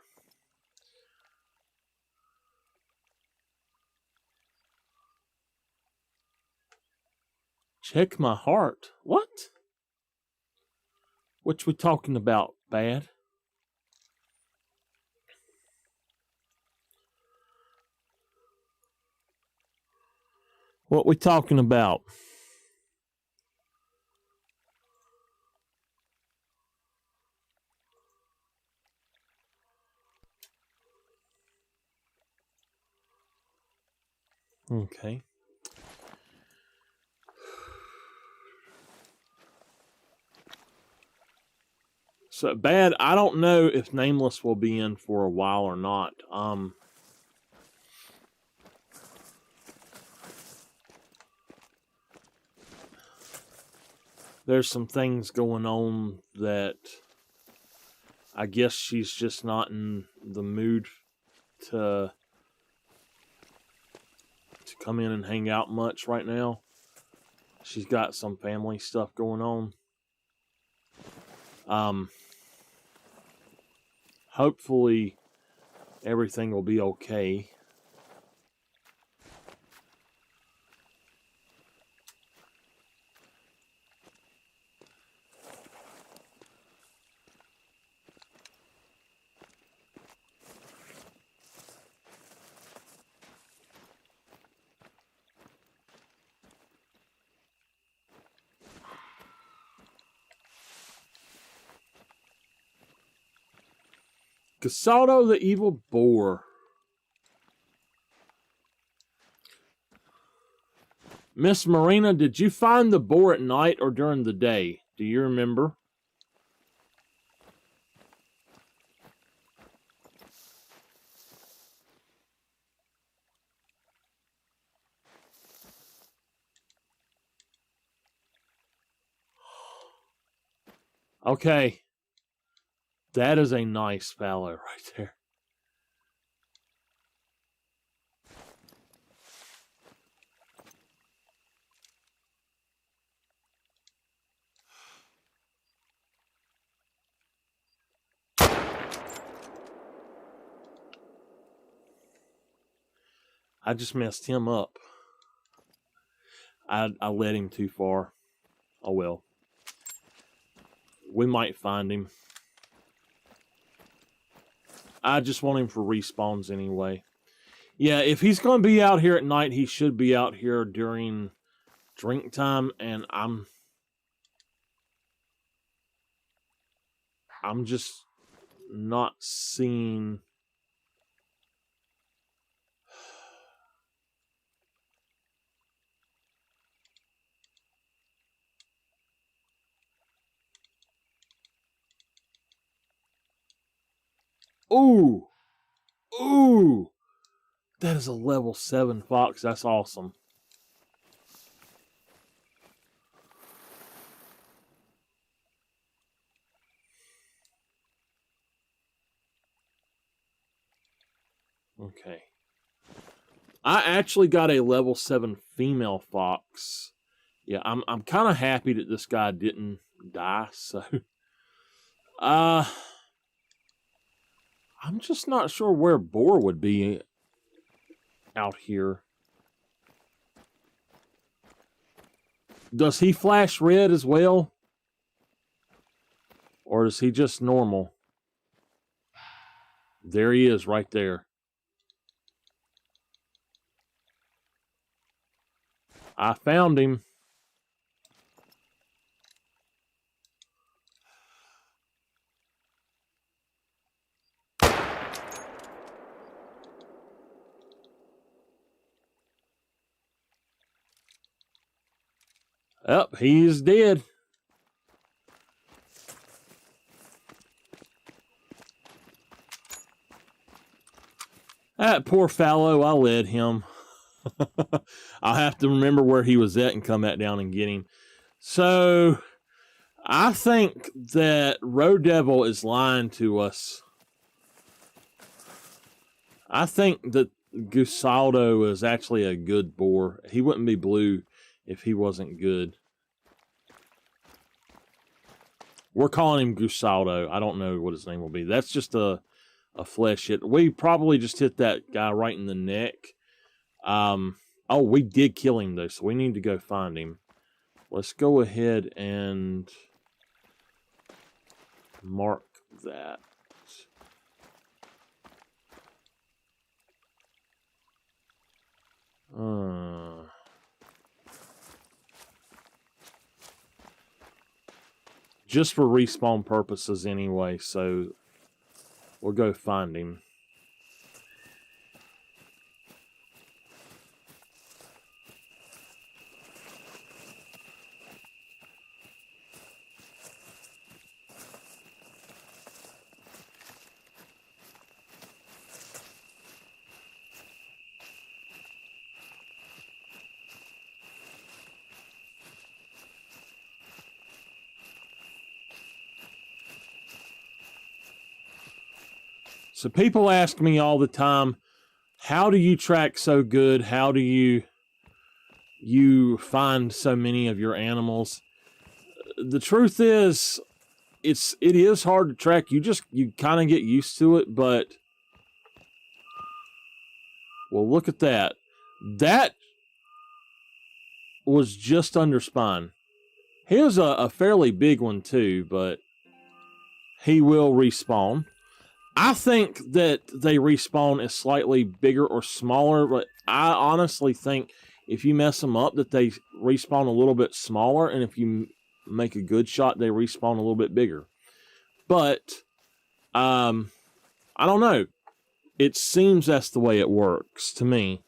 Check my heart. What? What we talking about, Bad? What we talking about? Okay. So, Bad, I don't know if Nameless will be in for a while or not. There's some things going on that I guess she's just not in the mood to come in and hang out much right now. She's got some family stuff going on. Hopefully everything will be okay. Casado the Evil Boar. Miss Marina, did you find the boar at night or during the day? Do you remember? Okay. That is a nice fallow right there. I just messed him up. I led him too far. Oh well. We might find him. I just want him for respawns anyway. Yeah, if he's going to be out here at night, he should be out here during drink time, and I'm just not seeing. Ooh! Ooh! That is a level 7 fox. That's awesome. Okay. I actually got a level 7 female fox. Yeah, I'm kind of happy that this guy didn't die, so I'm just not sure where boar would be out here. Does he flash red as well? Or is he just normal? There he is right there. I found him. Yep, he's dead. That poor fallow, I led him. I'll have to remember where he was at and come back down and get him. So, I think that Roe Devil is lying to us. I think that Gusaldo is actually a good boar. He wouldn't be blue if he wasn't good. We're calling him Gusaldo. I don't know what his name will be. That's just a flesh hit. We probably just hit that guy right in the neck. Oh, we did kill him, though, so we need to go find him. Let's go ahead and mark that. Just for respawn purposes anyway, so we'll go find him. So people ask me all the time, how do you track so good? How do you find so many of your animals? The truth is, it is hard to track. You kind of get used to it, but well, look at that. That was just under spine. Here's a fairly big one too, but he will respawn. I think that they respawn as slightly bigger or smaller, but I honestly think if you mess them up that they respawn a little bit smaller, and if you make a good shot, they respawn a little bit bigger. But, I don't know. It seems that's the way it works to me.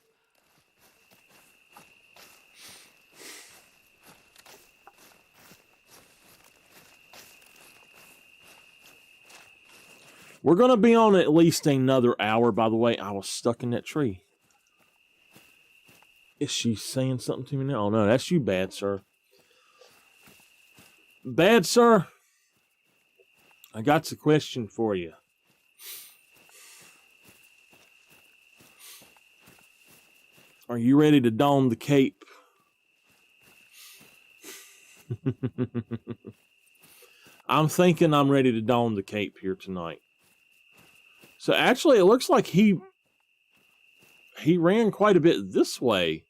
We're going to be on at least another hour, by the way. I was stuck in that tree. Is she saying something to me now? Oh, no, that's you, bad sir. Bad sir, I got a question for you. Are you ready to don the cape? I'm thinking I'm ready to don the cape here tonight. So actually, it looks like he ran quite a bit this way.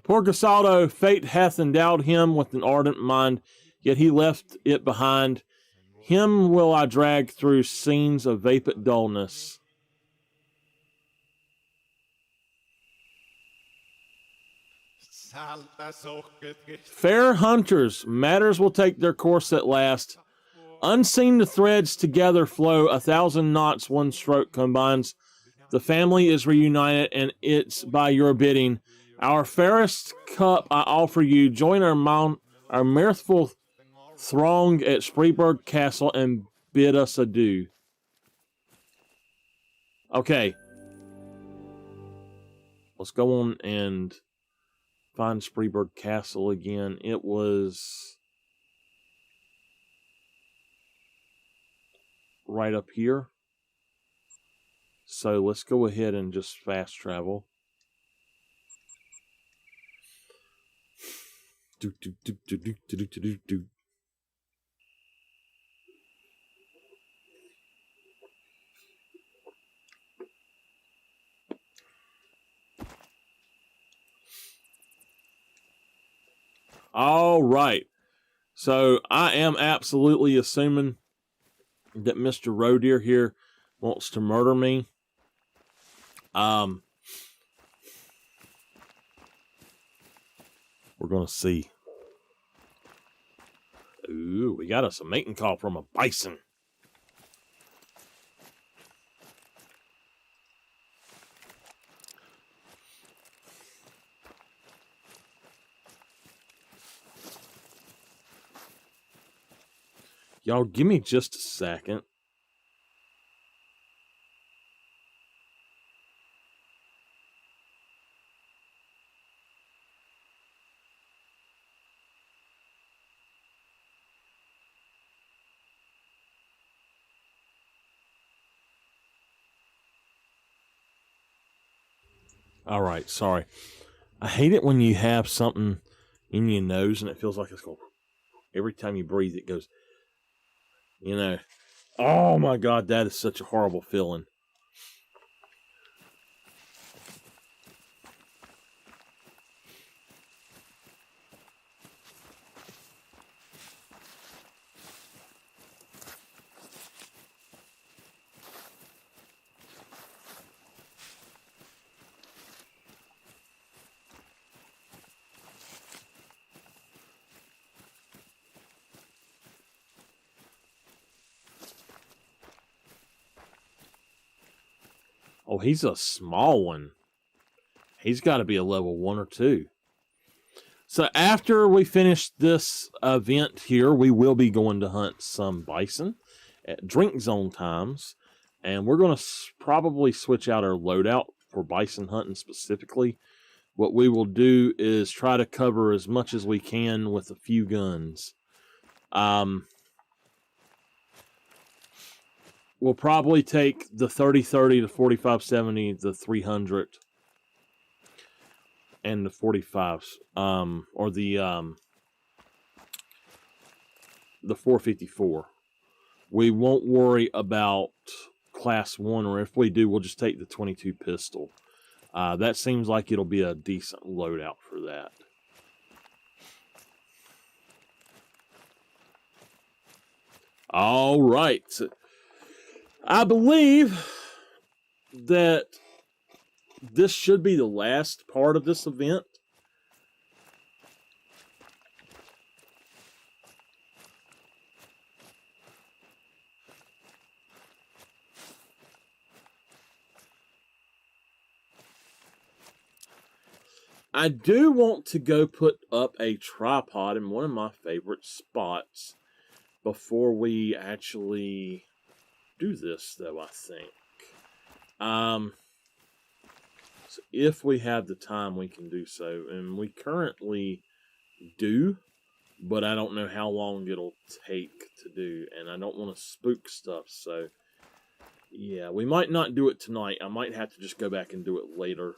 Poor Gasaldo, fate hath endowed him with an ardent mind, yet he left it behind. Him will I drag through scenes of vapid dullness. Fair hunters, matters will take their course at last. Unseen the threads together flow, 1,000 knots one stroke combines. The family is reunited, and it's by your bidding. Our fairest cup I offer you. Join our mirthful throng at Spreeburg Castle and bid us adieu. Okay. Let's go on and find Spreeburg Castle again. It was right up here. So let's go ahead and just fast travel. All right. So I am absolutely assuming that Mr. Roe Deer here wants to murder me. We're going to see. Ooh, we got us a mating call from a bison. Y'all, give me just a second. All right, sorry. I hate it when you have something in your nose and it feels like it's going. Every time you breathe, it goes. You know. Oh my God, that is such a horrible feeling. Oh, he's a small one. He's got to be a level 1 or 2. So after we finish this event here, we will be going to hunt some bison at drink zone times. And we're going to probably switch out our loadout for bison hunting specifically. What we will do is try to cover as much as we can with a few guns. We'll probably take the 30-30, the 45-70, the 300, and the 45s, or the 454. We won't worry about class 1, or if we do, we'll just take the 22 pistol. That seems like it'll be a decent loadout for that. All right. I believe that this should be the last part of this event. I do want to go put up a tripod in one of my favorite spots before we actually do this, though, I think. So if we have the time, we can do so. And we currently do, but I don't know how long it'll take to do. And I don't want to spook stuff, so yeah, we might not do it tonight. I might have to just go back and do it later.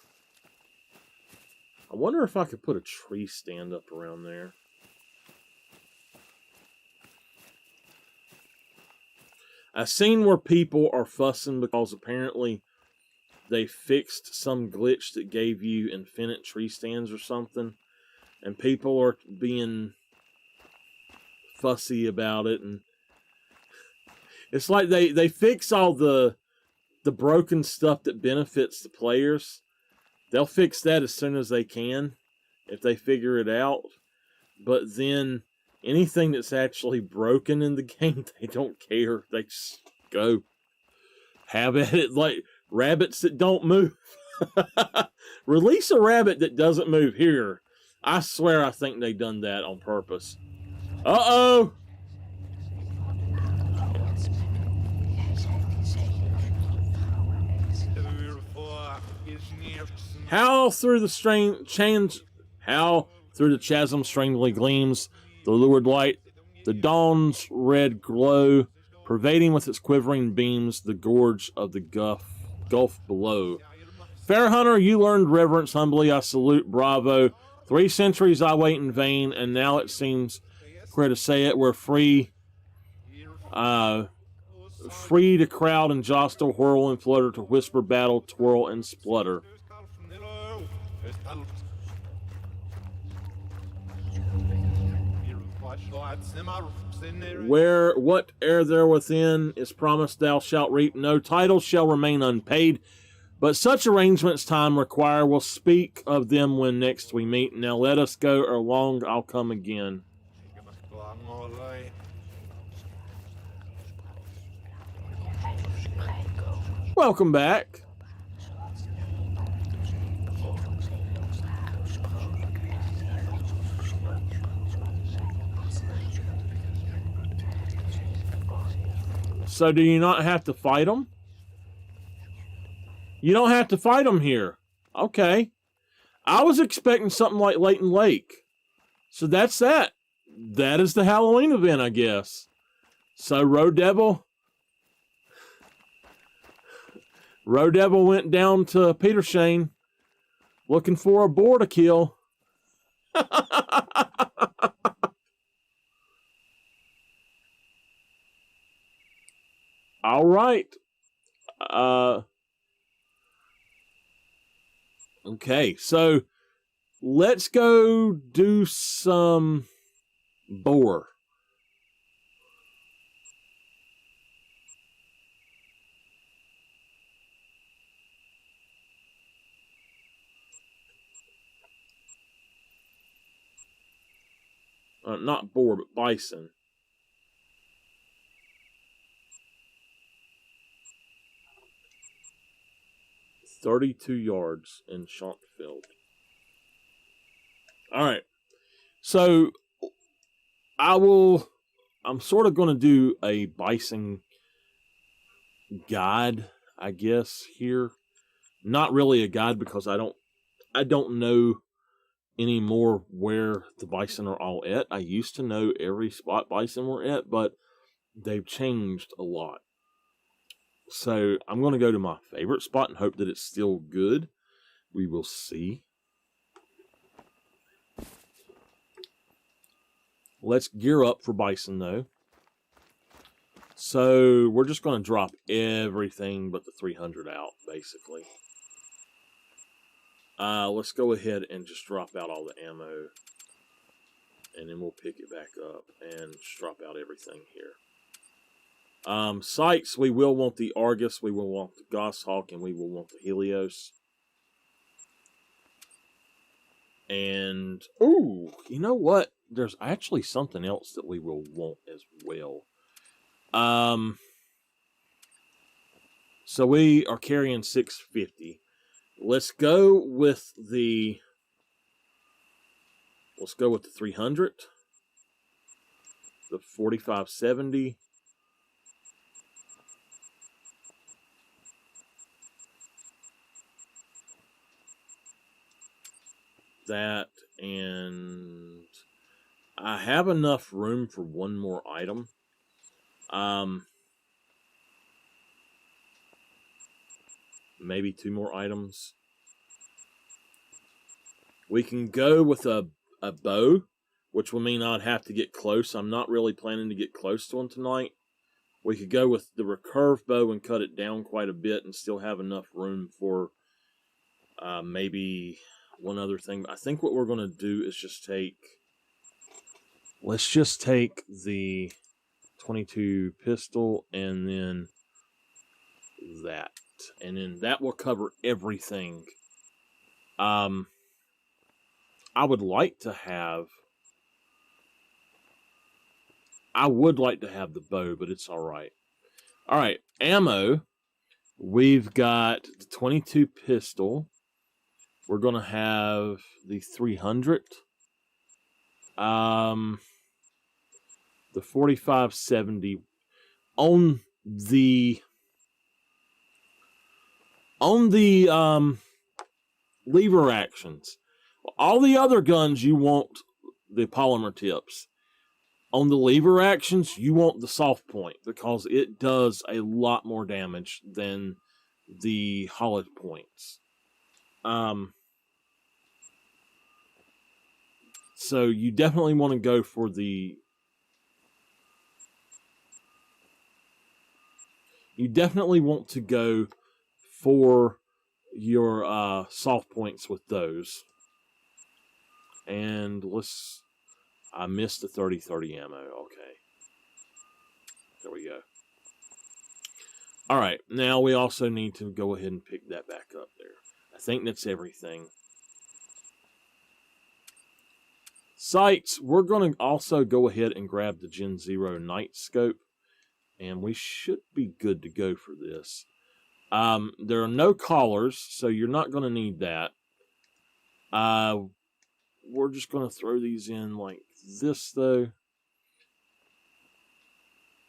I wonder if I could put a tree stand up around there. I've seen where people are fussing because apparently they fixed some glitch that gave you infinite tree stands or something. And people are being fussy about it. And it's like they fix all the broken stuff that benefits the players. They'll fix that as soon as they can if they figure it out. But then anything that's actually broken in the game, they don't care. They just go have at it like rabbits that don't move. Release a rabbit that doesn't move here. I swear I think they done that on purpose. Uh-oh! How through the chasm strangely gleams the lurid light, the dawn's red glow, pervading with its quivering beams the gorge of the gulf below. Fair hunter, you learned reverence humbly, I salute, bravo. 3 centuries I wait in vain, and now it seems queer to say it, we're free. Free to crowd and jostle, whirl and flutter, to whisper, battle, twirl, and splutter. Whate'er there within is promised thou shalt reap, no title shall remain unpaid, but such arrangements time require, we'll speak of them when next we meet. Now let us go, ere long I'll come again. Welcome back. So do you not have to fight them? You don't have to fight them here. Okay. I was expecting something like Leighton Lake. So that's that. That is the Halloween event, I guess. So Roe Devil went down to Peter Shane looking for a boar to kill. All right. Okay, so let's go do some boar. Not boar, but bison. $32 yards in Hirschfelden. All right. So I'm sort of going to do a bison guide, I guess, here. Not really a guide because I don't know anymore where the bison are all at. I used to know every spot bison were at, but they've changed a lot. So I'm going to go to my favorite spot and hope that it's still good. We will see. Let's gear up for bison, though. So we're just going to drop everything but the 300 out, basically. Let's go ahead and just drop out all the ammo. And then we'll pick it back up and just drop out everything here. Sights, we will want the Argus, we will want the Goshawk, and we will want the Helios. And, ooh, you know what? There's actually something else that we will want as well. So we are carrying 650. Let's go with the 300, the 4570. That, and I have enough room for one more item. Maybe two more items. We can go with a bow, which will mean I'd have to get close. I'm not really planning to get close to one tonight. We could go with the recurve bow and cut it down quite a bit and still have enough room for maybe one other thing. I think what we're going to do is just take... Let's just take the 22 pistol and then that. And then that will cover everything. I would like to have the bow, but it's alright. Alright, ammo. We've got the 22 pistol. We're going to have the 300. The 4570 on the lever actions. All the other guns you want the polymer tips. On the lever actions, you want the soft point because it does a lot more damage than the hollow points. So you definitely want to go for the... You definitely want to go for your soft points with those. And let's... I missed the 30-30 ammo. Okay. There we go. Alright, now we also need to go ahead and pick that back up there. I think that's everything. Sights, we're going to also go ahead and grab the Gen 0 night scope. And we should be good to go for this. There are no collars, so you're not going to need that. We're just going to throw these in like this, though.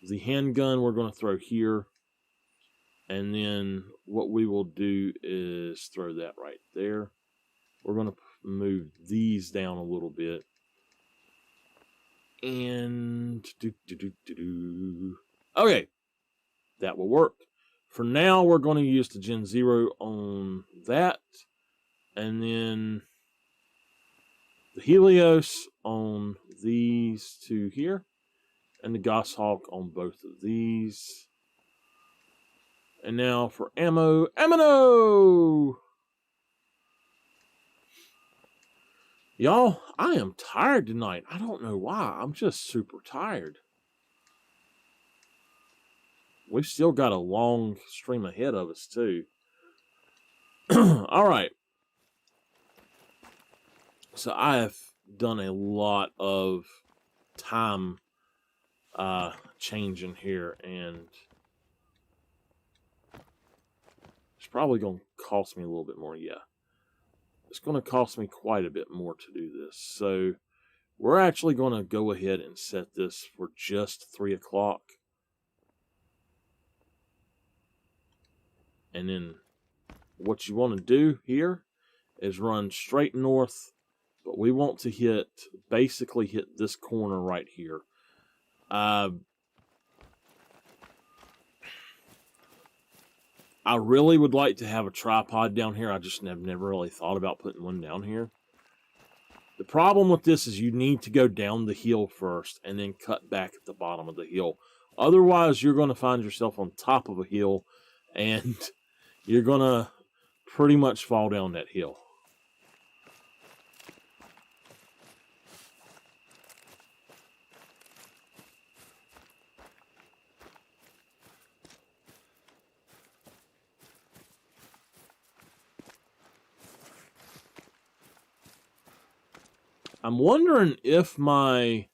The handgun we're going to throw here. And then what we will do is throw that right there. We're going to move these down a little bit. And okay, that will work. For now, we're going to use the Gen 0 on that. And then the Helios on these two here. And the Goshawk on both of these. And now for ammo. Ammo! Y'all, I am tired tonight. I don't know why. I'm just super tired. We've still got a long stream ahead of us, too. All right. So I have done a lot of time changing here, and it's probably going to cost me a little bit more. Yeah. It's going to cost me quite a bit more to do this. So we're actually going to go ahead and set this for just 3 o'clock. And then what you want to do here is run straight north. But we want to basically hit this corner right here. I really would like to have a tripod down here. I just have never really thought about putting one down here. The problem with this is you need to go down the hill first and then cut back at the bottom of the hill. Otherwise, you're going to find yourself on top of a hill and you're going to pretty much fall down that hill. I'm wondering if my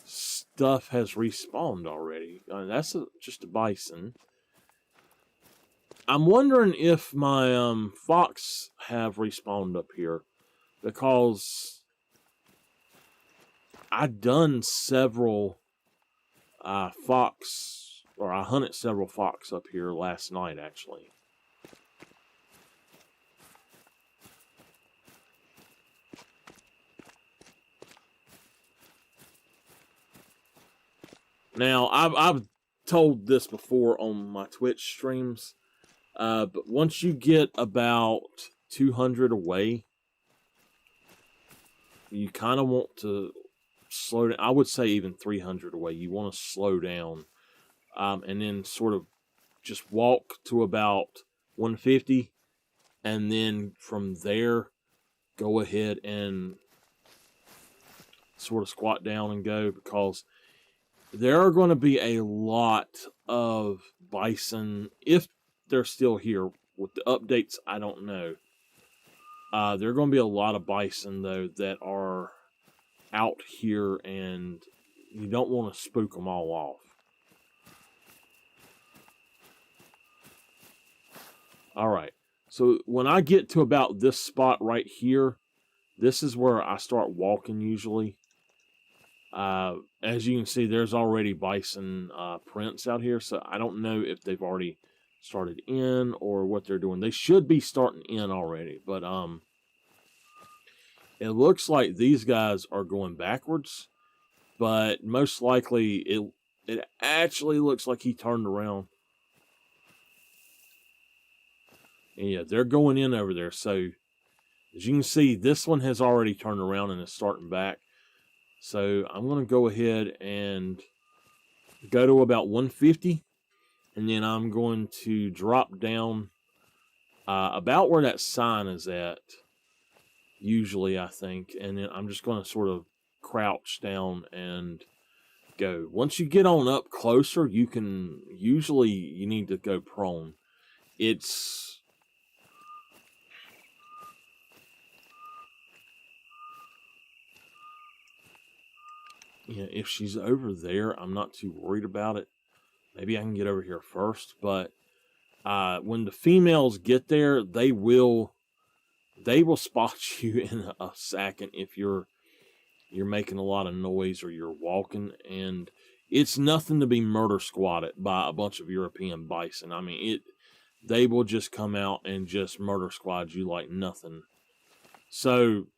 stuff has respawned already. That's just a bison. I'm wondering if my fox have respawned up here, because I've done several fox, or I hunted several fox up here last night, actually. Now, I've told this before on my Twitch streams, but once you get about 200 away, you kind of want to slow down. I would say even 300 away. You want to slow down, and then sort of just walk to about 150, and then from there, go ahead and sort of squat down and go, because there are going to be a lot of bison, if they're still here. With the updates, I don't know. There are going to be a lot of bison, though, that are out here, and you don't want to spook them all off. Alright, so when I get to about this spot right here, this is where I start walking usually. As you can see, there's already bison prints out here, so I don't know if they've already started in or what they're doing. They should be starting in already, but it looks like these guys are going backwards, but most likely it actually looks like he turned around. And yeah, they're going in over there. So as you can see, this one has already turned around and is starting back. So I'm going to go ahead and go to about 150. And then I'm going to drop down about where that sign is at. Usually, I think. And then I'm just going to sort of crouch down and go. Once you get on up closer, you need to go prone. Yeah, if she's over there, I'm not too worried about it. Maybe I can get over here first, but When the females get there, they will spot you in a second if you're making a lot of noise or you're walking, and it's nothing to be murder squatted by a bunch of European bison. I mean, they will just come out and just murder squad you like nothing. So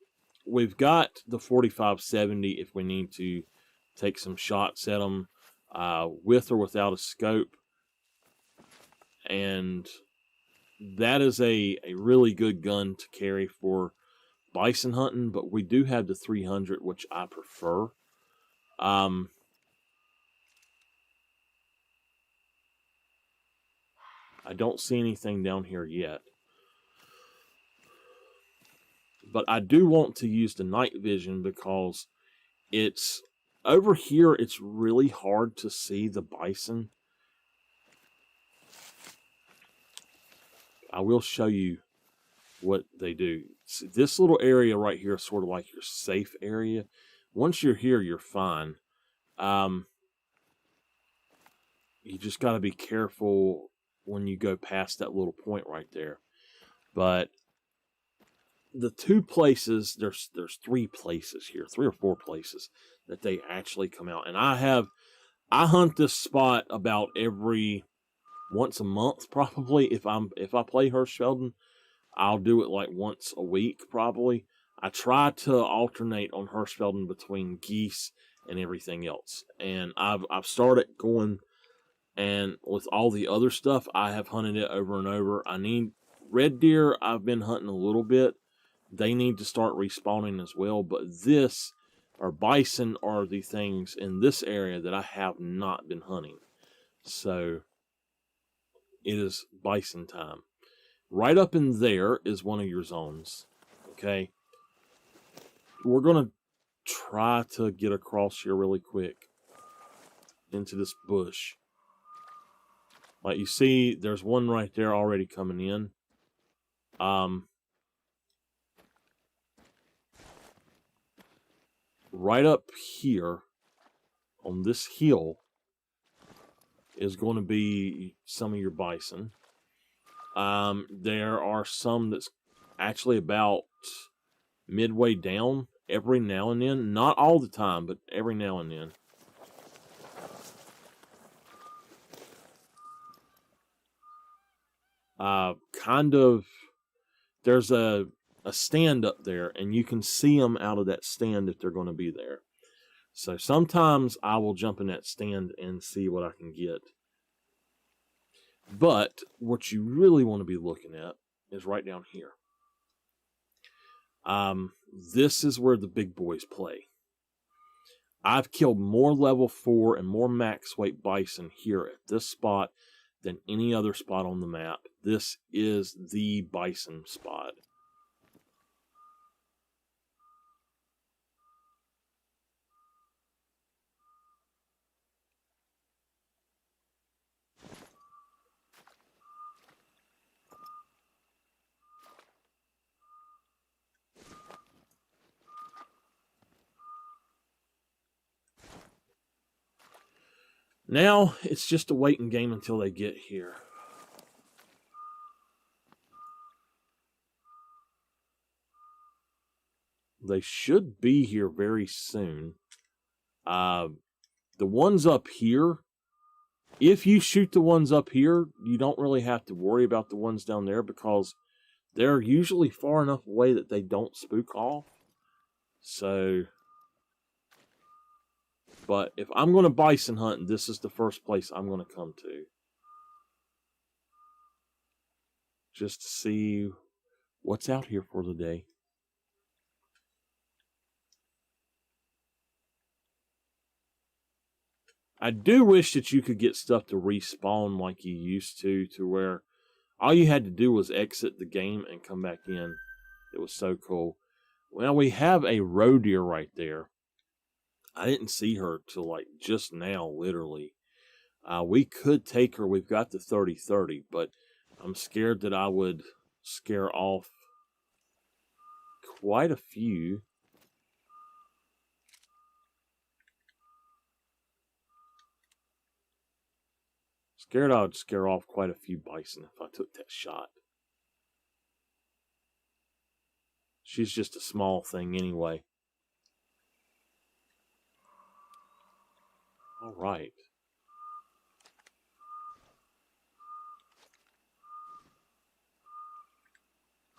we've got the 45-70 if we need to take some shots at them with or without a scope. And that is a really good gun to carry for bison hunting, but we do have the 300, which I prefer. I don't see anything down here yet. But I do want to use the night vision because it's over here, it's really hard to see the bison. I will show you what they do. See, this little area right here is sort of like your safe area. Once you're here, you're fine. You just got to be careful when you go past that little point right there. But the two places, there's 3 places here, 3 or 4 places that they actually come out. And I hunt this spot about once a month probably. If I play Hirschfelden, I'll do it like once a week probably. I try to alternate on Hirschfelden between geese and everything else. And I've started going, and with all the other stuff, I have hunted it over and over. I need red deer. I've been hunting a little bit. They need to start respawning as well. But bison are the things in this area that I have not been hunting. So it is bison time. Right up in there is one of your zones. Okay. We're going to try to get across here really quick into this bush. Like you see, there's one right there already coming in. Right up here on this hill is going to be some of your bison. There are some that's actually about midway down every now and then. Not all the time, but every now and then. There's a stand up there, and you can see them out of that stand if they're going to be there. So sometimes I will jump in that stand and see what I can get. But what you really want to be looking at is right down here. This is where the big boys play. I've killed more level 4 and more max weight bison here at this spot than any other spot on the map. This is the bison spot. Now, it's just a waiting game until they get here. They should be here very soon. The ones up here, if you shoot the ones up here, you don't really have to worry about the ones down there because they're usually far enough away that they don't spook off. So, but if I'm going to bison hunt, this is the first place I'm going to come to. Just to see what's out here for the day. I do wish that you could get stuff to respawn like you used to where all you had to do was exit the game and come back in. It was so cool. Well, we have a roe deer right there. I didn't see her till like just now, literally. We could take her. We've got the 30-30, but I'm scared that I would scare off quite a few. It's scared I would scare off quite a few bison if I took that shot. She's just a small thing anyway. All right.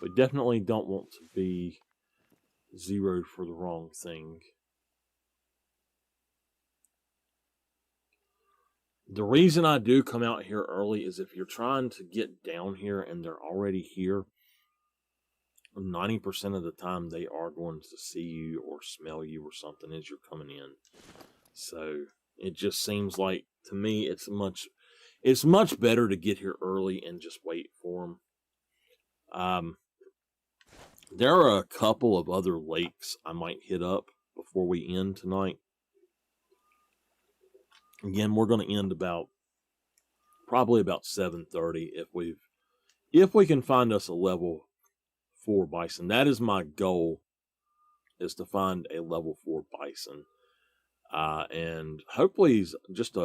We definitely don't want to be zeroed for the wrong thing. The reason I do come out here early is if you're trying to get down here and they're already here, 90% of the time they are going to see you or smell you or something as you're coming in. So it just seems like, to me, it's much better to get here early and just wait for them. There are a couple of other lakes I might hit up before we end tonight. Again, we're going to end probably about 7:30 if we can find us a level 4 bison. That is my goal, is to find a level 4 bison. And hopefully he's just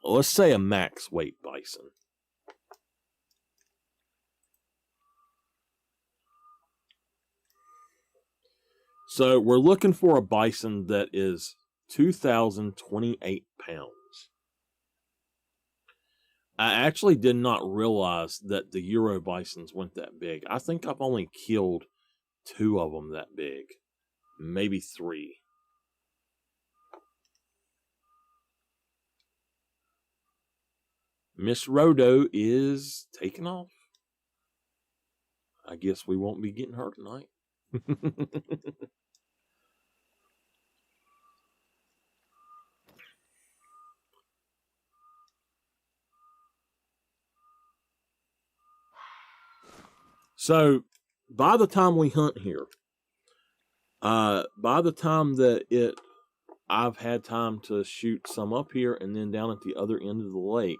let's say a max weight bison. So we're looking for a bison that is 2,028 pounds. I actually did not realize that the Euro bisons went that big. I think I've only killed 2 of them that big. Maybe 3. Miss Rodo is taking off. I guess we won't be getting her tonight. So, by the time we hunt here, by the time that I've had time to shoot some up here and then down at the other end of the lake,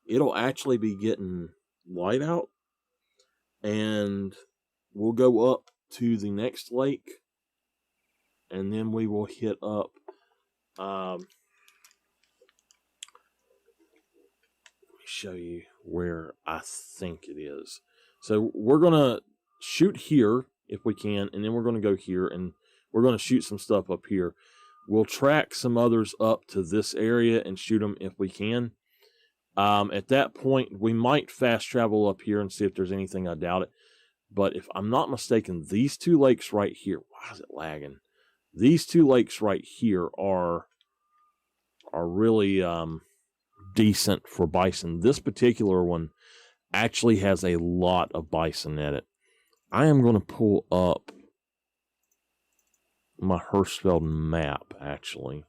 it'll actually be getting light out, and we'll go up to the next lake, and then we will hit up, let me show you where I think it is. So we're going to shoot here if we can, and then we're going to go here, and we're going to shoot some stuff up here. We'll track some others up to this area and shoot them if we can. At that point, we might fast travel up here and see if there's anything. I doubt it. But if I'm not mistaken, these 2 lakes right here, why is it lagging? These 2 lakes right here are really decent for bison. This particular one actually has a lot of bison at it. I am going to pull up my Hirschfelden map, actually.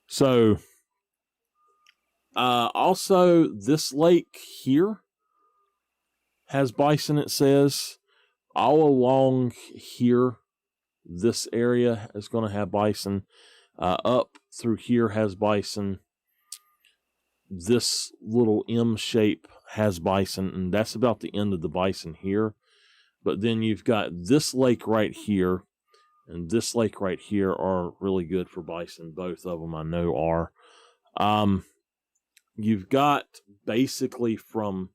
So, also, this lake here has bison, it says. All along here, this area is going to have bison. Up through here has bison. This little M shape has bison, and that's about the end of the bison here. But then you've got this lake right here, and this lake right here are really good for bison. Both of them I know are. You've got basically from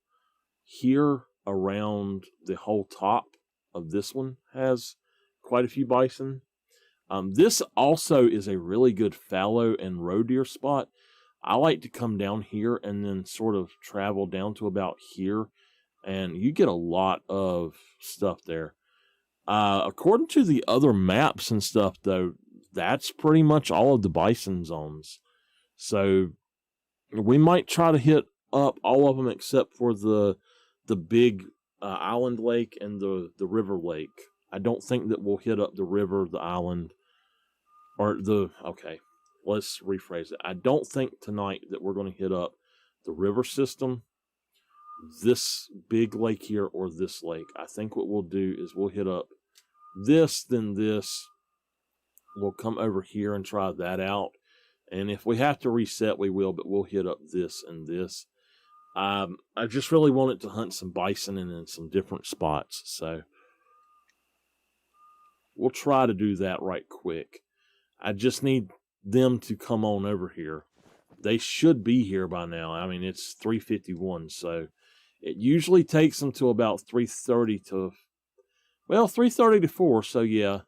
here around the whole top of this one has quite a few bison. This also is a really good fallow and roe deer spot. I like to come down here and then sort of travel down to about here, and you get a lot of stuff there. According to the other maps and stuff, though, that's pretty much all of the bison zones. So we might try to hit up all of them except for the big island lake and the river lake. I don't think that we'll hit up the river, the island, or okay, let's rephrase it. I don't think tonight that we're going to hit up the river system, this big lake here, or this lake. I think what we'll do is we'll hit up this, then this. We'll come over here and try that out. And if we have to reset, we will, but we'll hit up this and this. I just really wanted to hunt some bison and in some different spots, so we'll try to do that right quick. I just need them to come on over here. They should be here by now. I mean, it's 3:51, so it usually takes them to about 3:30 to, well, 3:30 to 4, so yeah.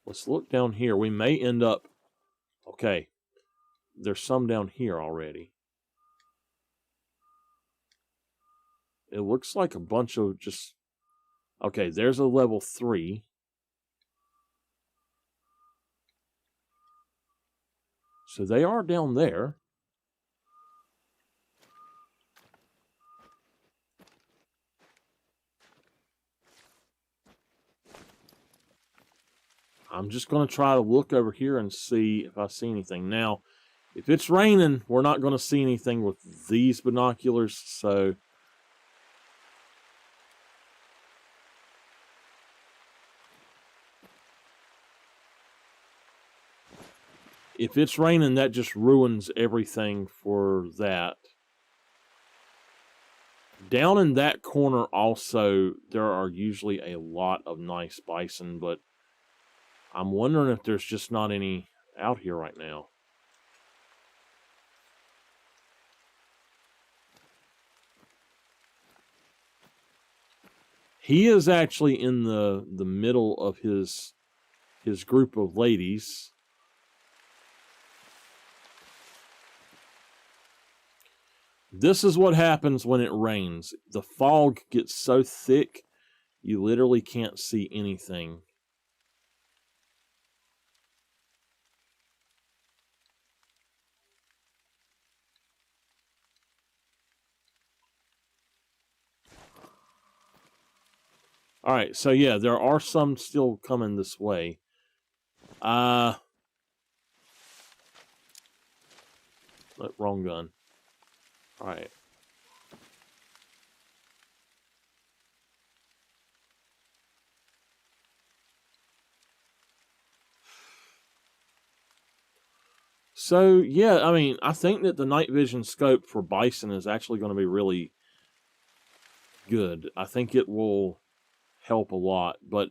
Let's look down here. We may end up, okay, there's some down here already. It looks like a bunch of just, okay, there's a level 3. So they are down there. I'm just going to try to look over here and see if I see anything. Now, if it's raining, we're not going to see anything with these binoculars, so if it's raining, that just ruins everything for that. Down in that corner also, there are usually a lot of nice bison, but I'm wondering if there's just not any out here right now. He is actually in the middle of his group of ladies. This is what happens when it rains. The fog gets so thick, you literally can't see anything. All right, so yeah, there are some still coming this way. Wrong gun. All right. So, yeah, I mean, I think that the night vision scope for bison is actually going to be really good. I think it will help a lot, but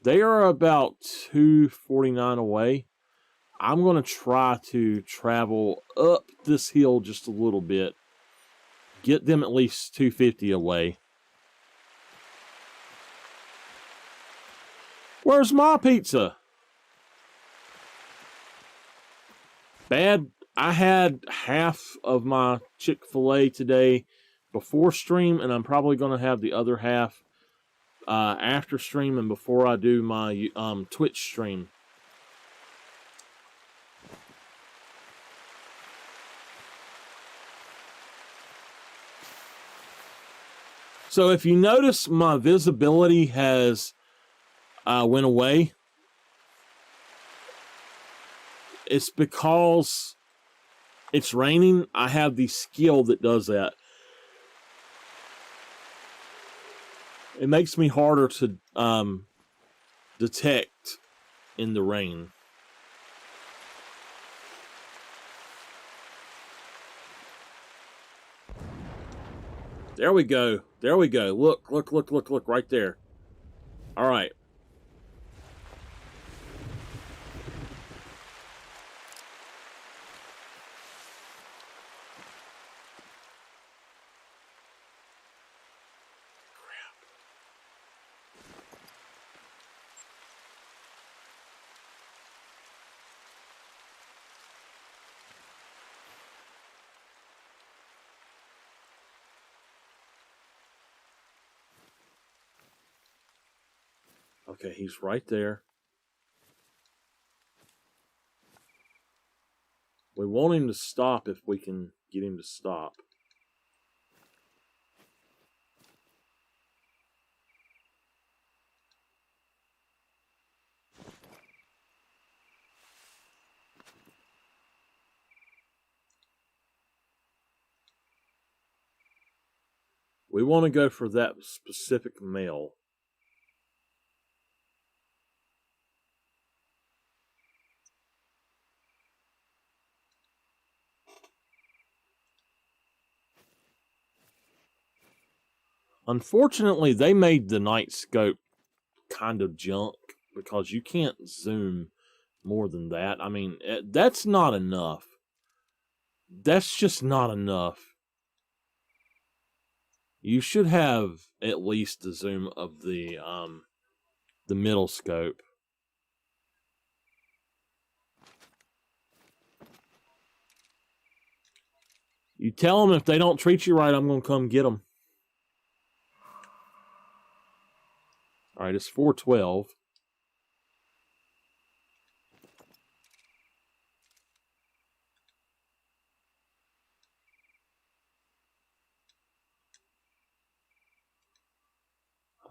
they are about 249 away. I'm going to try to travel up this hill just a little bit, get them at least 250 away. Where's my pizza? Bad. I had half of my Chick-fil-A today before stream, and I'm probably going to have the other half after stream and before I do my Twitch stream. So if you notice, my visibility has went away. It's because it's raining. I have the skill that does that. It makes me harder to detect in the rain. There we go. There we go. Look, look, look, look, look, right there. All right. Okay, he's right there. We want him to stop if we can get him to stop. We want to go for that specific male. Unfortunately, they made the night scope kind of junk because you can't zoom more than that. I mean, that's not enough. That's just not enough. You should have at least the zoom of the middle scope. You tell them if they don't treat you right, I'm going to come get them. All right, it's 412.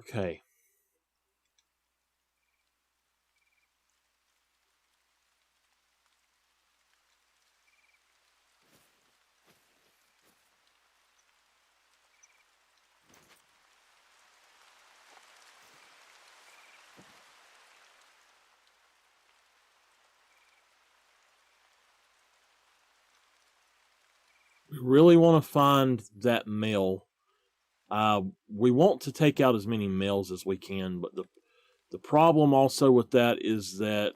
Okay. We really want to find that male. We want to take out as many males as we can, but the problem also with that is that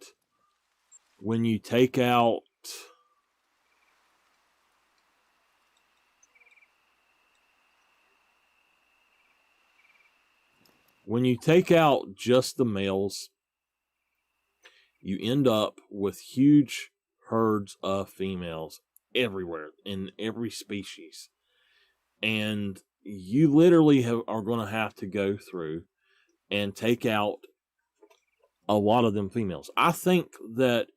when you take out just the males, you end up with huge herds of females everywhere in every species. And you literally are going to have to go through and take out a lot of them females. I think that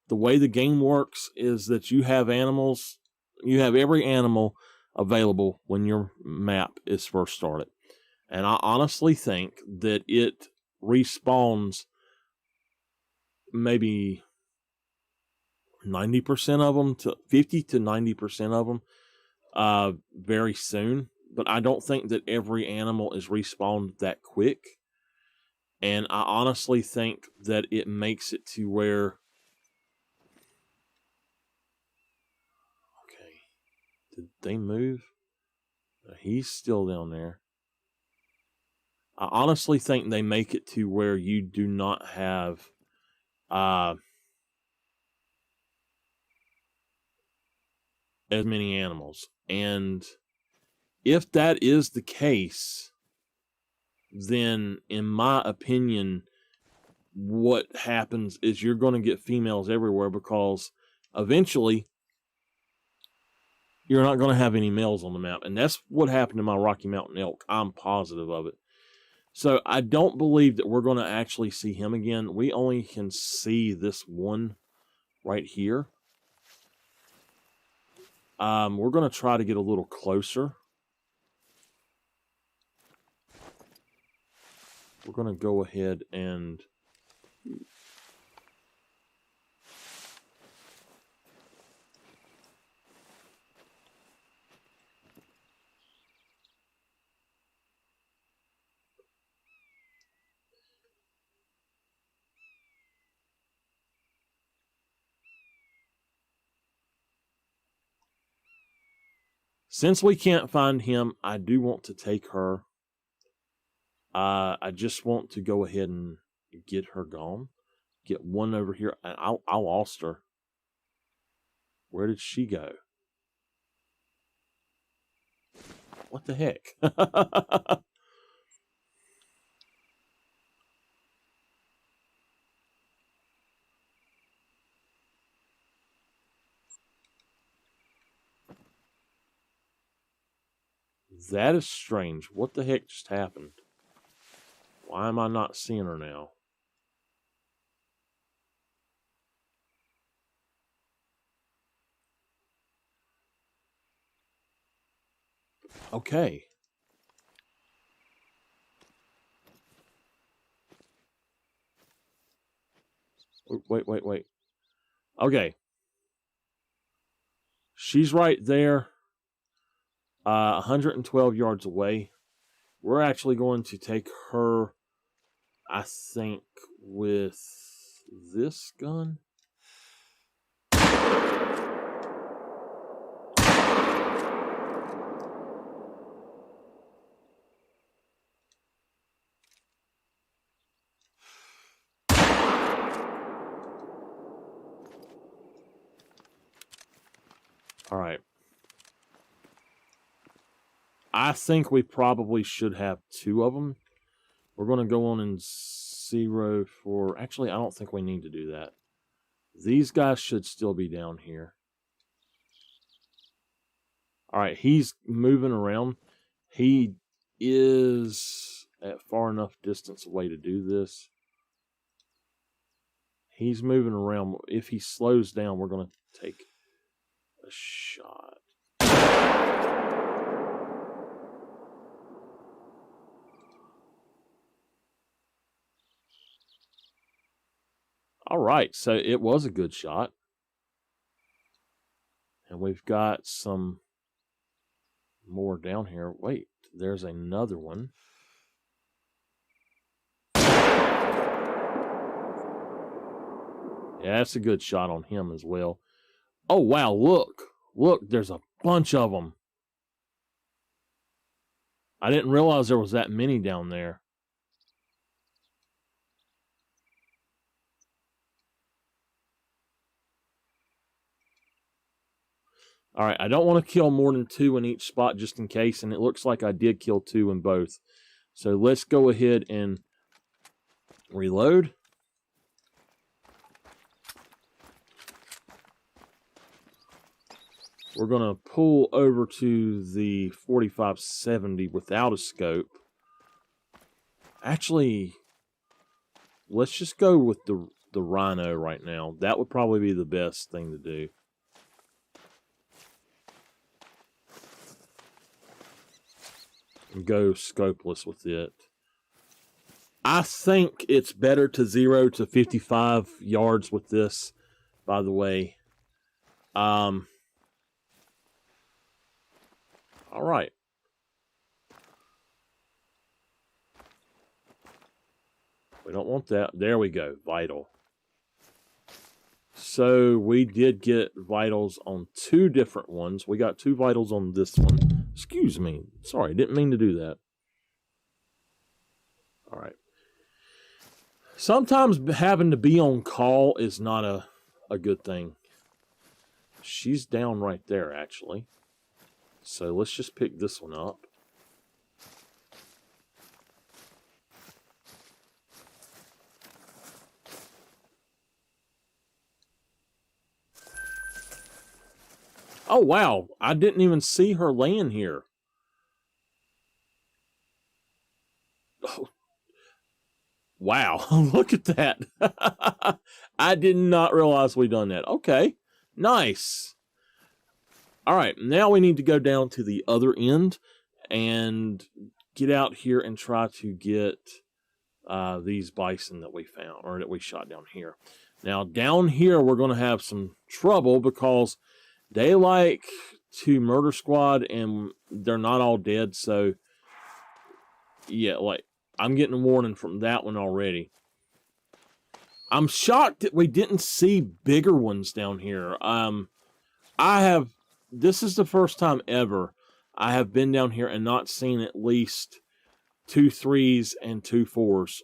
the way the game works is that you have every animal available when your map is first started. And I honestly think that it respawns maybe 90% of them, to 50 to 90% of them very soon. But I don't think that every animal is respawned that quick. And I honestly think that it makes it to where... Okay. Did they move? He's still down there. I honestly think they make it to where you do not have... as many animals. And if that is the case, then in my opinion, what happens is you're going to get females everywhere, because eventually you're not going to have any males on the map. And that's what happened to my Rocky Mountain elk. I'm positive of it. So I don't believe that we're going to actually see him again. We only can see this one right here. We're going to try to get a little closer. We're going to go ahead and... Since we can't find him, I do want to take her. I just want to go ahead and get her gone. Get one over here. I lost her. Where did she go? What the heck? That is strange. What the heck just happened? Why am I not seeing her now? Okay. Wait. Okay. She's right there. 112 yards away. We're actually going to take her, I think, with this gun. All right. I think we probably should have 2 of them. We're going to go on and 0 for... Actually, I don't think we need to do that. These guys should still be down here. All right, he's moving around. He is at far enough distance away to do this. He's moving around. If he slows down, we're going to take a shot. All right, so it was a good shot. And we've got some more down here. Wait, there's another one. Yeah, that's a good shot on him as well. Oh, wow, look. Look, there's a bunch of them. I didn't realize there was that many down there. All right, I don't want to kill more than 2 in each spot just in case, and it looks like I did kill 2 in both. So let's go ahead and reload. We're going to pull over to the 4570 without a scope. Actually, let's just go with the Rhino right now. That would probably be the best thing to do. And go scopeless with it. I think it's better to 0 to 55 yards with this, by the way. All right. We don't want that. There we go. Vital. So we did get vitals on 2 different ones. We got 2 vitals on this one. Excuse me. Sorry, didn't mean to do that. All right. Sometimes having to be on call is not a good thing. She's down right there, actually. So let's just pick this one up. Oh, wow. I didn't even see her laying here. Oh. Wow. Look at that. I did not realize we done that. Okay. Nice. All right. Now we need to go down to the other end and get out here and try to get these bison that we found, or that we shot down here. Now, down here, we're going to have some trouble because they like to murder squad, and they're not all dead. So, yeah, like, I'm getting a warning from that one already. I'm shocked that we didn't see bigger ones down here. This is the first time ever I have been down here and not seen at least 2 3s and 2 4s,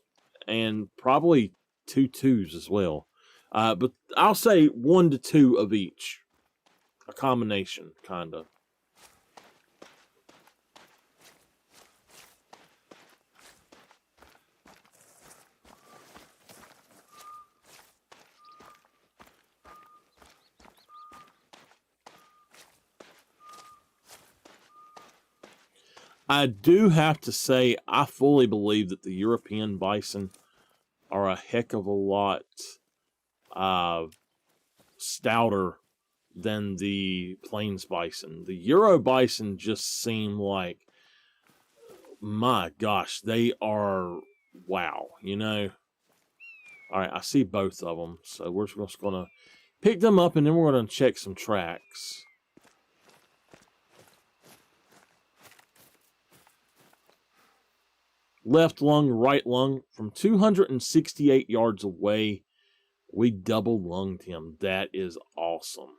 and probably 2 2s as well. But I'll say 1 to 2 of each. A combination, kind of. I do have to say, I fully believe that the European bison are a heck of a lot stouter than the plains bison. The Euro bison just seem like, my gosh, they are, wow, you know. All right, I see both of them, so we're just going to pick them up, and then we're going to check some tracks. Left lung, right lung. From 268 yards away, we double lunged him. That is awesome.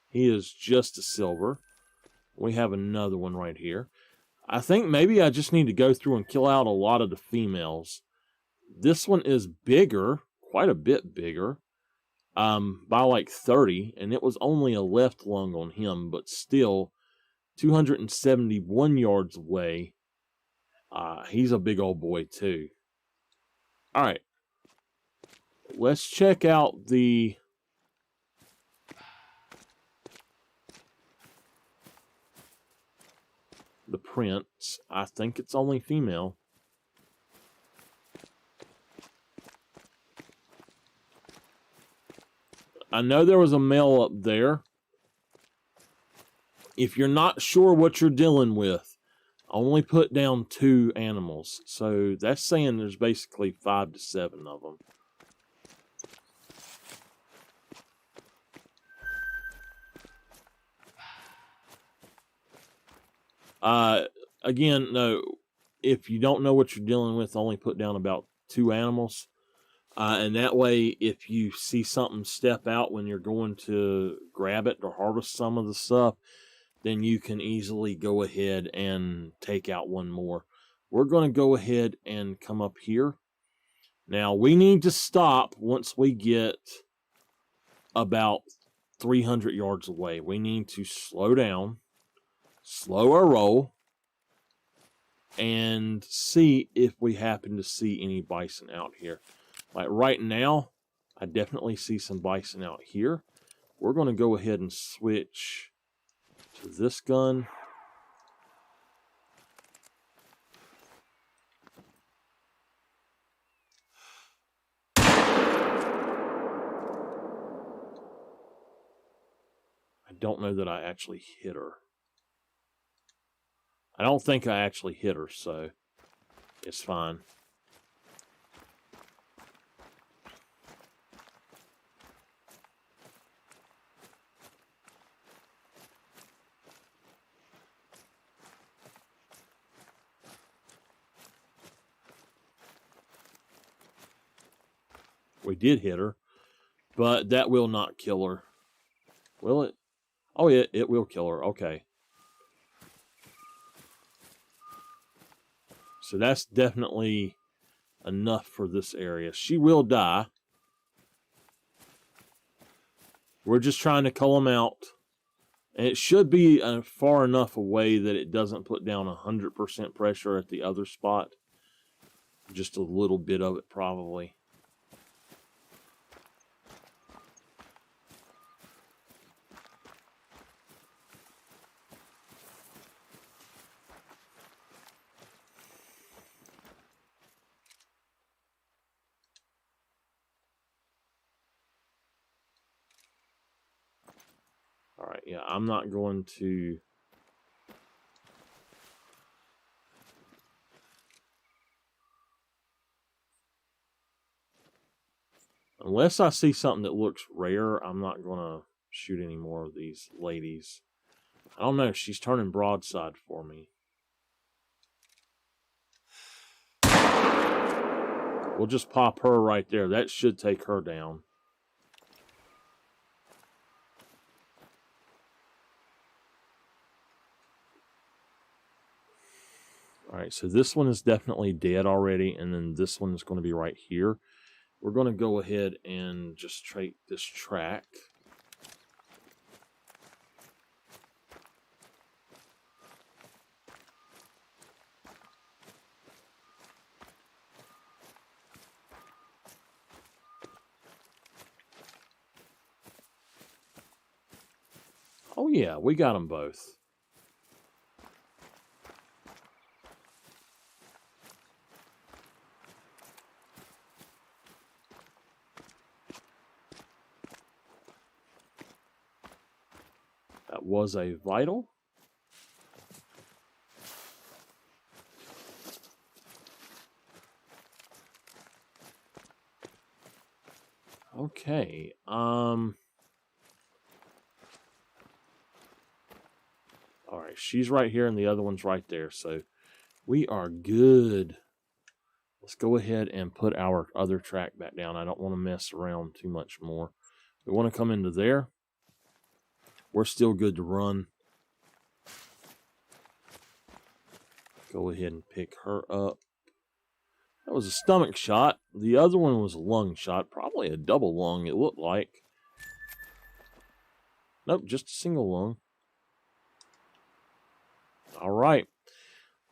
He is just a silver. We have another one right here. I think maybe I just need to go through and kill out a lot of the females. This one is bigger, quite a bit bigger. by like 30, and it was only a left lung on him, but still 271 yards away. He's a big old boy too. All right, let's check out the prints. I think it's only female. I know there was a male up there. If you're not sure what you're dealing with, only put down 2 animals. So that's saying there's basically 5 to 7 of them. Again, no, if you don't know what you're dealing with, only put down about 2 animals. And that way, if you see something step out when you're going to grab it or harvest some of the stuff, then you can easily go ahead and take out 1 more. We're going to go ahead and come up here. Now, we need to stop once we get about 300 yards away. We need to slow down, slow our roll, and see if we happen to see any bison out here. Like right now, I definitely see some bison out here. We're going to go ahead and switch to this gun. I don't know that I actually hit her. I don't think I actually hit her, so it's fine. We did hit her, but that will not kill her. Will it? Oh, yeah, it will kill her. Okay. So that's definitely enough for this area. She will die. We're just trying to cull them out. And it should be far enough away that it doesn't put down 100% pressure at the other spot. Just a little bit of it, probably. All right, yeah, I'm not going to... Unless I see something that looks rare, I'm not going to shoot any more of these ladies. I don't know, she's turning broadside for me. We'll just pop her right there. That should take her down. All right, so this one is definitely dead already, and then this one is going to be right here. We're going to go ahead and just take this track. Oh yeah, we got them both. That was a vital. Okay, all right, she's right here and the other one's right there, so we are good. Let's go ahead and put our other track back down. I don't want to mess around too much more. We want to come into there. We're still good to run. Go ahead and pick her up. That was a stomach shot. The other one was a lung shot. Probably a double lung, it looked like. Nope, just a single lung. All right.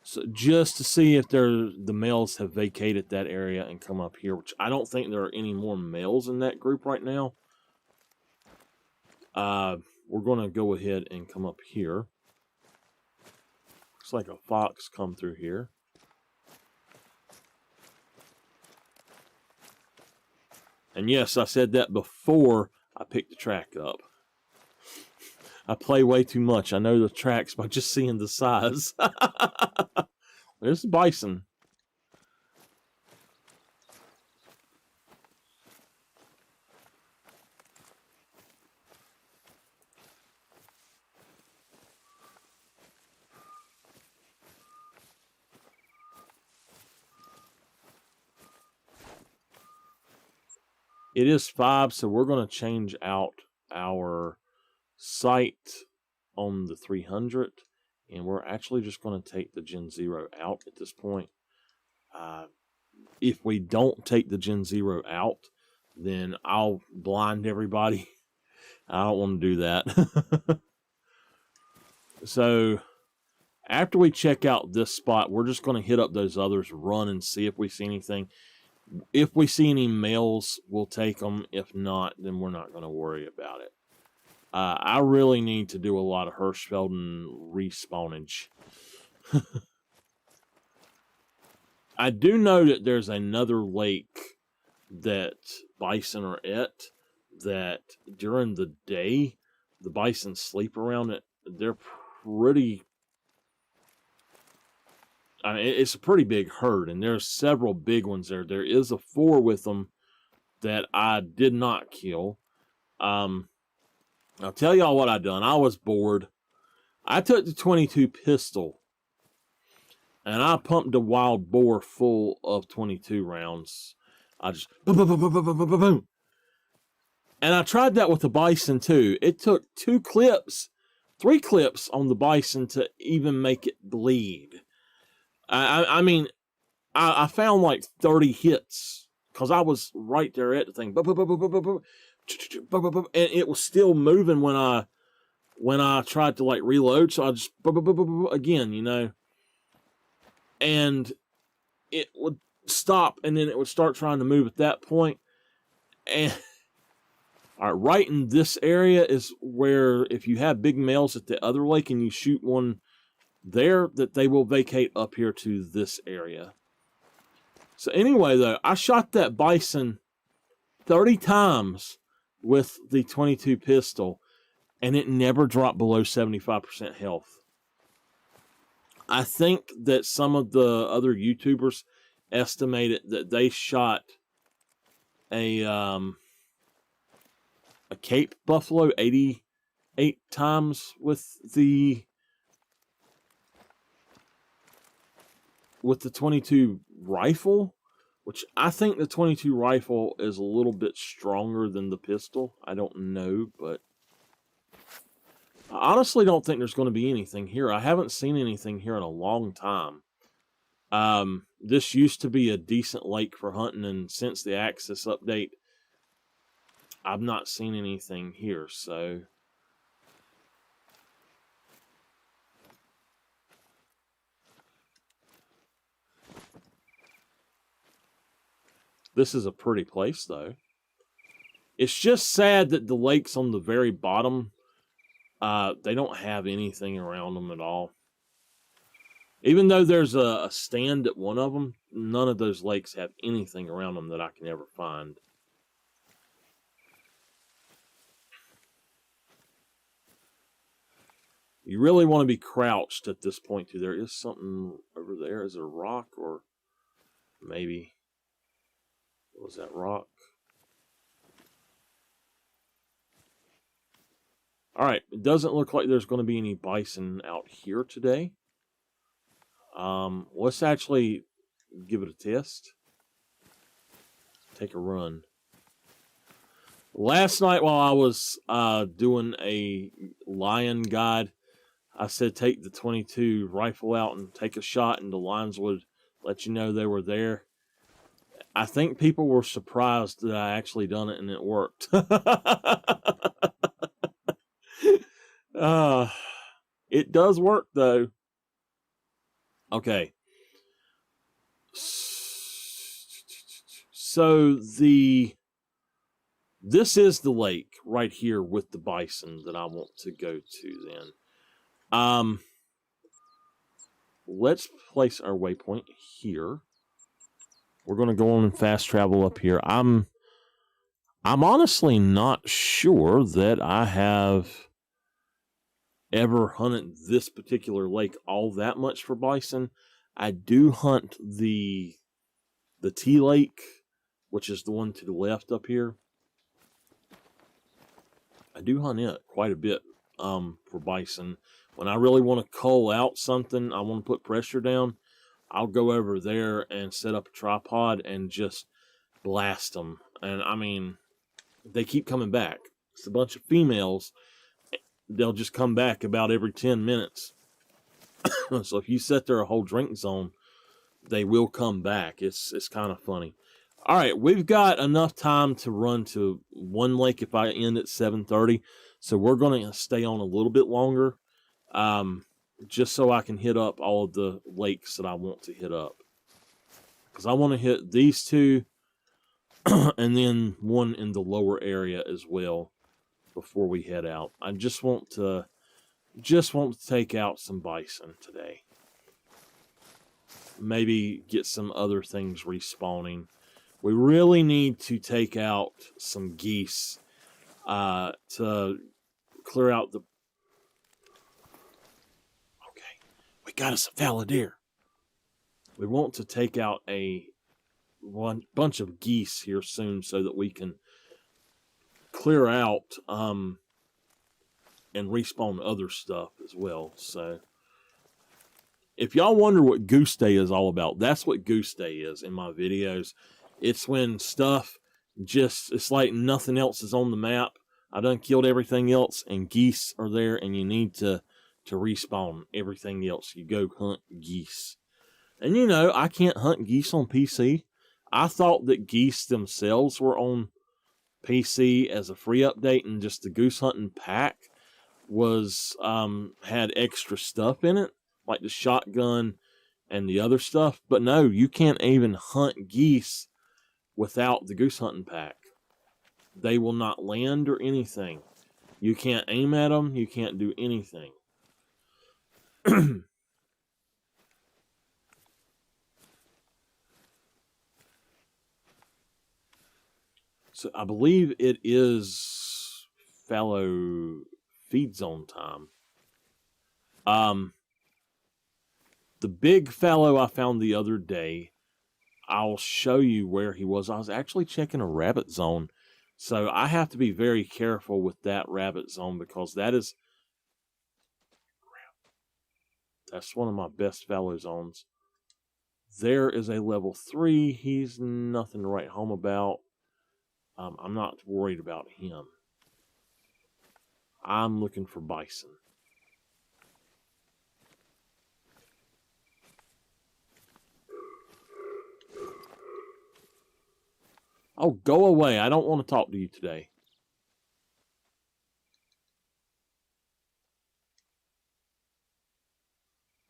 So just to see if the males have vacated that area and come up here, which I don't think there are any more males in that group right now. We're going to go ahead and come up here. Looks like a fox come through here. And yes, I said that before I picked the track up. I play way too much. I know the tracks by just seeing the size. There's the bison. It is 5, so we're going to change out our sight on the 300, and we're actually just going to take the Gen 0 out at this point. If we don't take the Gen 0 out, then I'll blind everybody. I don't want to do that. So after we check out this spot, we're just going to hit up those others, run and see if we see anything. If we see any males, we'll take them. If not, then we're not going to worry about it. I really need to do a lot of Hirschfelden respawnage. I do know that there's another lake that bison are at, that during the day, the bison sleep around it. They're pretty... I mean, it's a pretty big herd, and there's several big ones there. There is a 4 with them that I did not kill. I'll tell y'all what I done. I was bored. I took the 22 pistol, and I pumped a wild boar full of 22 rounds. I just boom, boom, boom, boom, boom, boom, boom, boom. And I tried that with the bison too. It took 3 clips on the bison to even make it bleed. I mean, I found like 30 hits because I was right there at the thing. And it was still moving when I tried to like reload. So I just again, you know, and it would stop and then it would start trying to move at that point. And all right, right in this area is where if you have big males at the other lake and you shoot one there, that they will vacate up here to this area. So anyway, though, I shot that bison 30 times with the 22 pistol, and it never dropped below 75% health. I think that some of the other YouTubers estimated that they shot a Cape Buffalo 88 times with the 22 rifle, which I think the 22 rifle is a little bit stronger than the pistol. I don't know, but I honestly don't think there's going to be anything here. I haven't seen anything here in a long time. This used to be a decent lake for hunting, and since the Axis update, I've not seen anything here, so... This is a pretty place, though. It's just sad that the lakes on the very bottom, they don't have anything around them at all. Even though there's a stand at one of them, none of those lakes have anything around them that I can ever find. You really want to be crouched at this point, too. There is something over there. Is it a rock or maybe... What was that rock? Alright, it doesn't look like there's going to be any bison out here today. Let's actually give it a test. Take a run. Last night while I was doing a lion guide, I said take the 22 rifle out and take a shot, and the lions would let you know they were there. I think people were surprised that I actually done it and it worked. It does work though. Okay. So this is the lake right here with the bison that I want to go to then. Let's place our waypoint here. We're going to go on and fast travel up here. I'm honestly not sure that I have ever hunted this particular lake all that much for bison. I do hunt the T Lake, which is the one to the left up here. I do hunt it quite a bit for bison. When I really want to cull out something, I want to put pressure down, I'll go over there and set up a tripod and just blast them. And I mean, they keep coming back. It's a bunch of females. They'll just come back about every 10 minutes. So if you set there a whole drink zone, they will come back. It's kind of funny. All right, we've got enough time to run to one lake if I end at 7:30. So we're going to stay on a little bit longer, just so I can hit up all of the lakes that I want to hit up. Because I want to hit these two and then one in the lower area as well before we head out. I just want to take out some bison today. Maybe get some other things respawning. We really need to take out some geese to clear out the... Okay, we got us a fallow deer. We want to take out one bunch of geese here soon so that we can clear out and respawn other stuff as well. So if y'all wonder what Goose Day is all about, that's what Goose Day is in my videos. It's when stuff just, it's like nothing else is on the map. I done killed everything else and geese are there and you need to respawn everything else. You go hunt geese. And you know, I can't hunt geese on PC. I thought that geese themselves were on PC as a free update and just the goose hunting pack was had extra stuff in it, like the shotgun and the other stuff. But no, you can't even hunt geese without the goose hunting pack. They will not land or anything. You can't aim at them. You can't do anything. So I believe it is fallow feed zone time. The big fallow I found the other day, I'll show you where he was. I was actually checking a rabbit zone. So I have to be very careful with that rabbit zone because that's one of my best fallow zones. There is a level 3. He's nothing to write home about. I'm not worried about him. I'm looking for bison. Oh, go away. I don't want to talk to you today.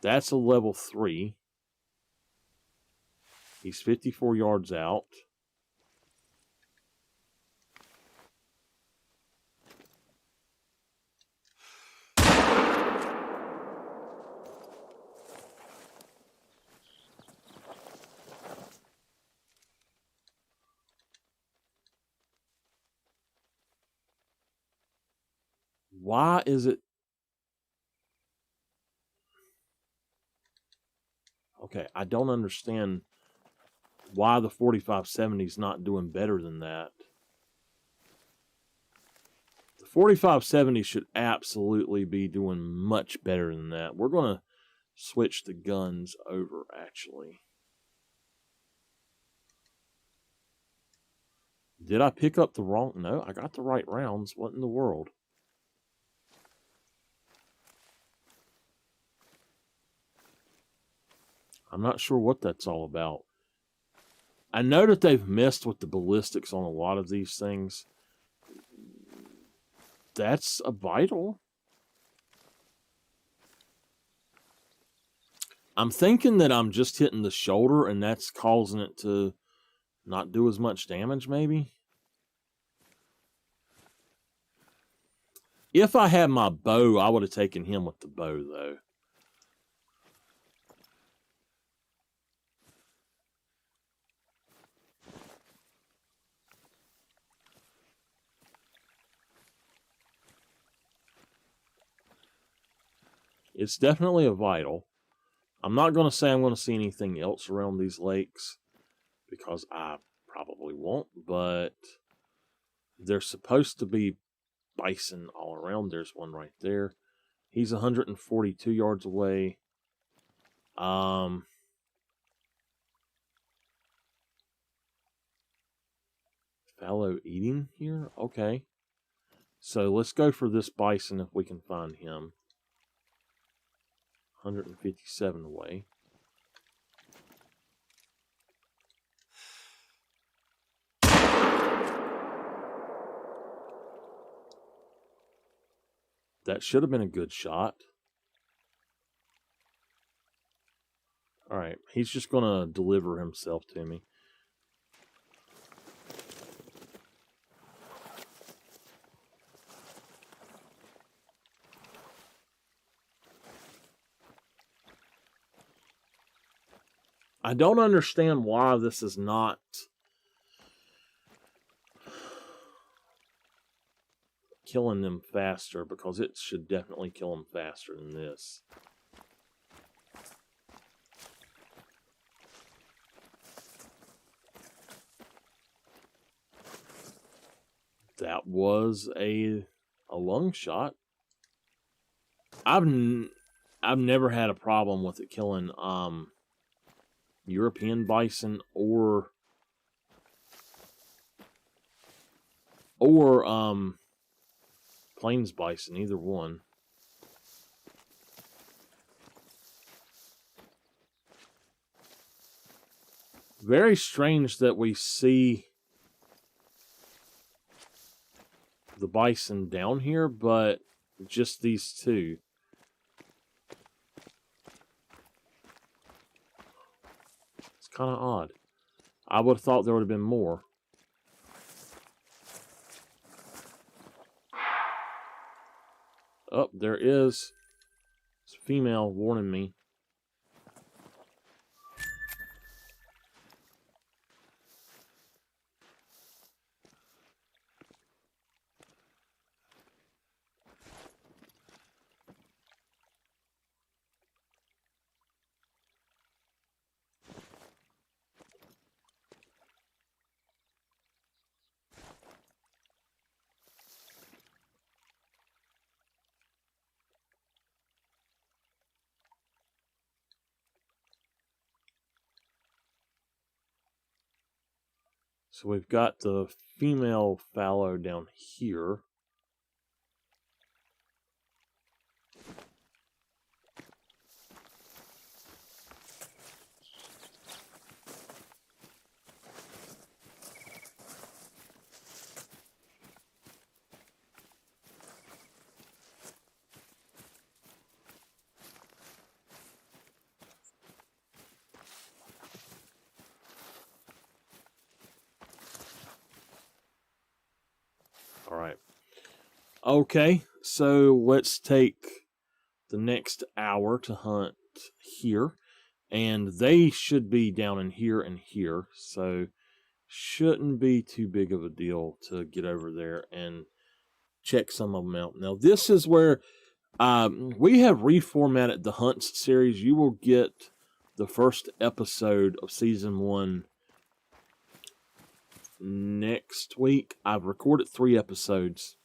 That's a level 3. He's 54 yards out. Why is it? Okay, I don't understand why the 4570 is not doing better than that. The 4570 should absolutely be doing much better than that. We're going to switch the guns over, actually. Did I pick up the wrong? No, I got the right rounds. What in the world? I'm not sure what that's all about. I know that they've messed with the ballistics on a lot of these things. That's a vital. I'm thinking that I'm just hitting the shoulder and that's causing it to not do as much damage, maybe. If I had my bow, I would have taken him with the bow, though. It's definitely a vital. I'm not going to say I'm going to see anything else around these lakes, because I probably won't, but there's supposed to be bison all around. There's one right there. He's 142 yards away. Fallow eating here? Okay. So let's go for this bison if we can find him. 157 away. That should have been a good shot. Alright, he's just going to deliver himself to me. I don't understand why this is not killing them faster, because it should definitely kill them faster than this. That was a lung shot. I've never had a problem with it killing European bison or plains bison, either one. Very strange that we see the bison down here, but just these two. It's kind of odd. I would have thought there would have been more. Oh, there is. It's a female warning me. So we've got the female fallow down here. All right. Okay, so let's take the next hour to hunt here. And they should be down in here and here. So shouldn't be too big of a deal to get over there and check some of them out. Now, this is where we have reformatted the Hunts series. You will get the first episode of Season 1 next week. I've recorded 3 episodes.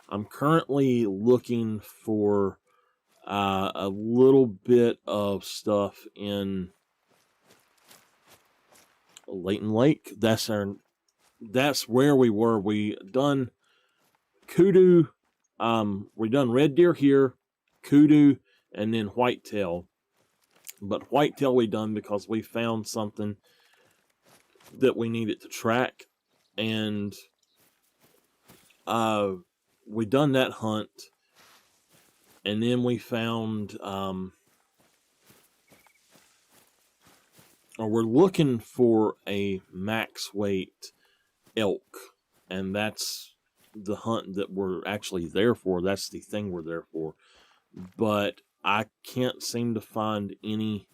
I'm currently looking for a little bit of stuff in Layton Lake. That's where we were. We done kudu. We done red deer here, kudu, and then whitetail. But whitetail we done because we found something that we needed to track, and we done that hunt, and then we found or we're looking for a max weight elk, and that's the hunt that we're actually there for. That's the thing we're there for. But I can't seem to find any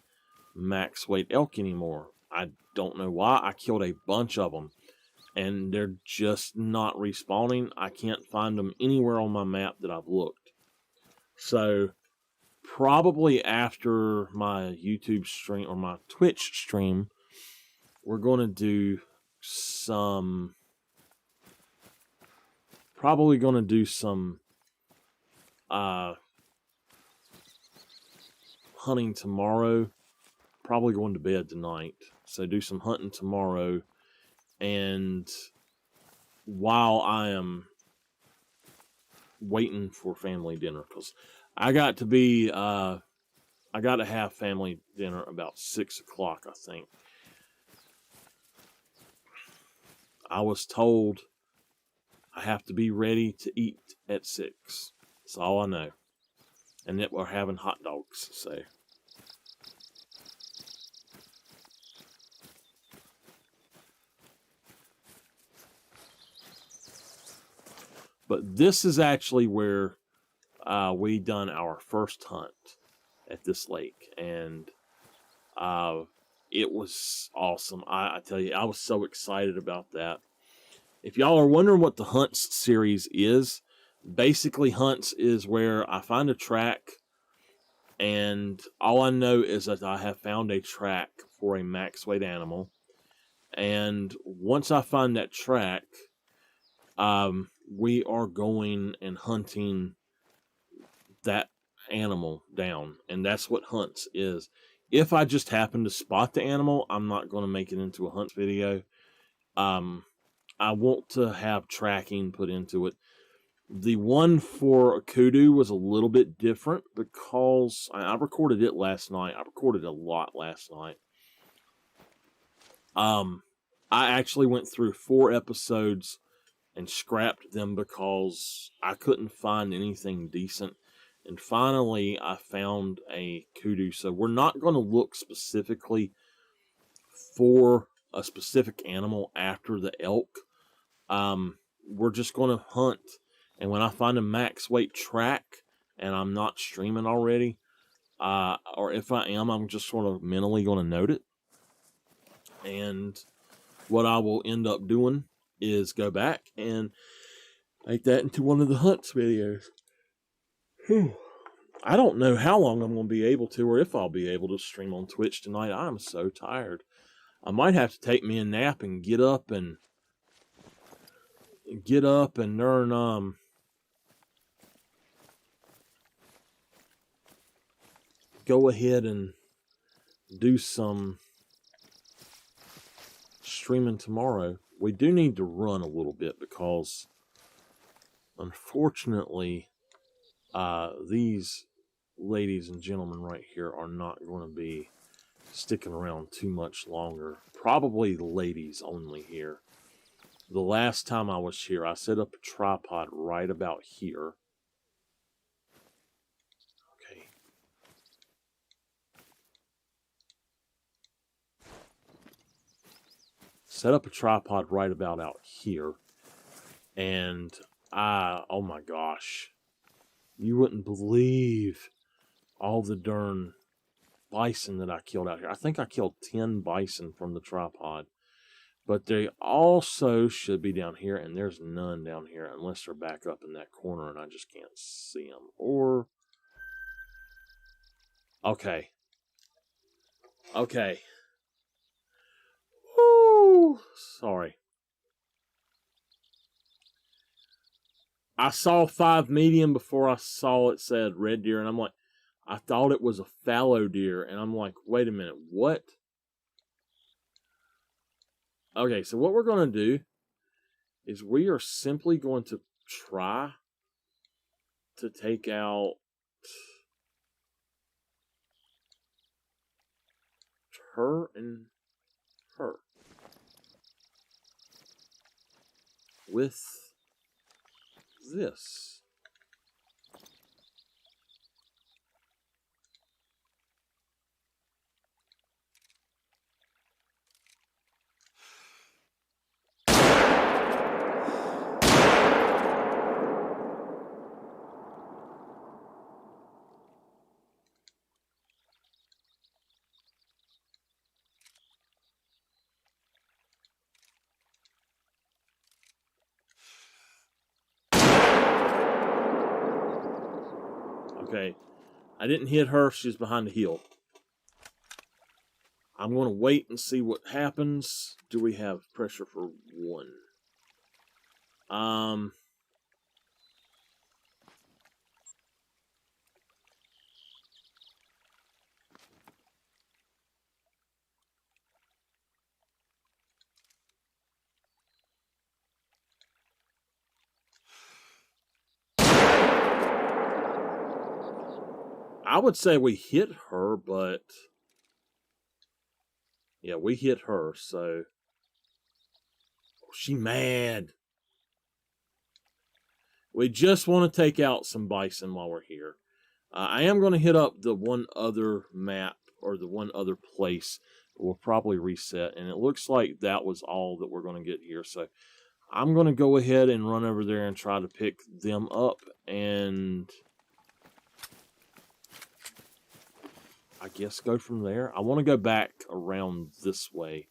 max weight elk anymore. I don't know why. I killed a bunch of them, and they're just not respawning. I can't find them anywhere on my map that I've looked. So probably after my YouTube stream or my Twitch stream, we're going to do some, probably going to do some hunting tomorrow. Probably going to bed tonight. So do some hunting tomorrow. And while I am waiting for family dinner, because I got to have family dinner about 6 o'clock, I think. I was told I have to be ready to eat at 6. That's all I know. And that we're having hot dogs, so. But this is actually where we done our first hunt at this lake, and it was awesome. I tell you, I was so excited about that. If y'all are wondering what the Hunts series is, basically Hunts is where I find a track, and all I know is that I have found a track for a max weight animal. And once I find that track, we are going and hunting that animal down. And that's what Hunts is. If I just happen to spot the animal, I'm not going to make it into a hunt video. I want to have tracking put into it. The one for a kudu was a little bit different because I recorded it last night. I recorded a lot last night. I actually went through 4 episodes and scrapped them because I couldn't find anything decent. And finally, I found a kudu. So we're not going to look specifically for a specific animal after the elk. We're just going to hunt. And when I find a max weight track and I'm not streaming already, or if I am, I'm just sort of mentally going to note it. And what I will end up doing is go back and make that into one of the hunts videos. I don't know how long I'm going to be able to, or if I'll be able to stream on Twitch tonight. I'm so tired. I might have to take me a nap and get up and learn go ahead and do some streaming tomorrow. We do need to run a little bit because unfortunately these ladies and gentlemen right here are not going to be sticking around too much longer. Probably the ladies only here. The last time I was here, I set up a tripod right about here. Okay. Set up a tripod right about out here. And oh my gosh. You wouldn't believe all the darn bison that I killed out here. I think I killed 10 bison from the tripod. But they also should be down here, and there's none down here unless they're back up in that corner and I just can't see them. Or, okay. Okay. Woo! Sorry. I saw 5 medium before I saw it said red deer, and I'm like, I thought it was a fallow deer, and I'm like, wait a minute, what? Okay, so what we're going to do is we are simply going to try to take out her and her with this. Okay. I didn't hit her. She's behind the hill. I'm going to wait and see what happens. Do we have pressure for 1? I would say we hit her, but yeah, we hit her, so she mad. We just want to take out some bison while we're here. I am going to hit up the one other map or the one other place. We'll probably reset, and it looks like that was all that we're going to get here. So I'm going to go ahead and run over there and try to pick them up, and I guess go from there. I want to go back around this way,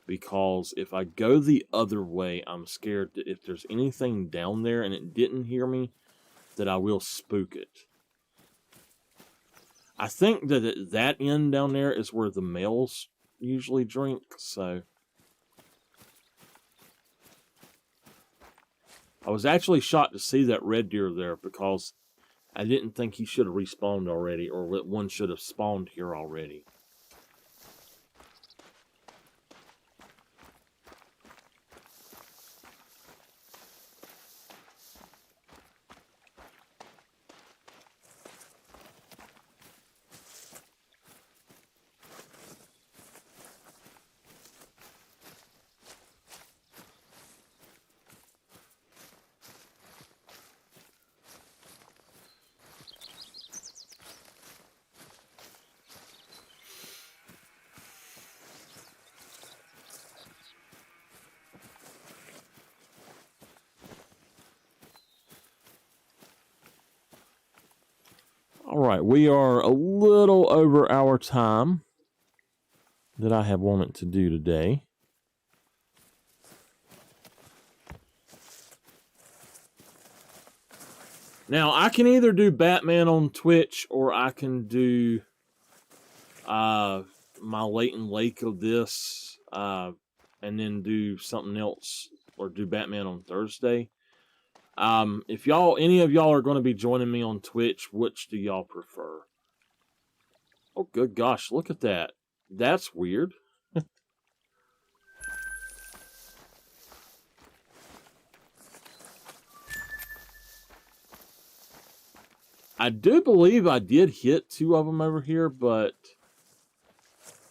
because if I go the other way, I'm scared that if there's anything down there and it didn't hear me, that I will spook it. I think that at that end down there is where the males usually drink, so I was actually shocked to see that red deer there, because I didn't think he should have respawned already, or that one should have spawned here already. All right, we are a little over our time that I have wanted to do today. Now, I can either do Batman on Twitch, or I can do my Leighton Lake of this, and then do something else, or do Batman on Thursday. If any of y'all are going to be joining me on Twitch, which do y'all prefer? Oh, good gosh, look at that. That's weird. I do believe I did hit 2 of them over here, but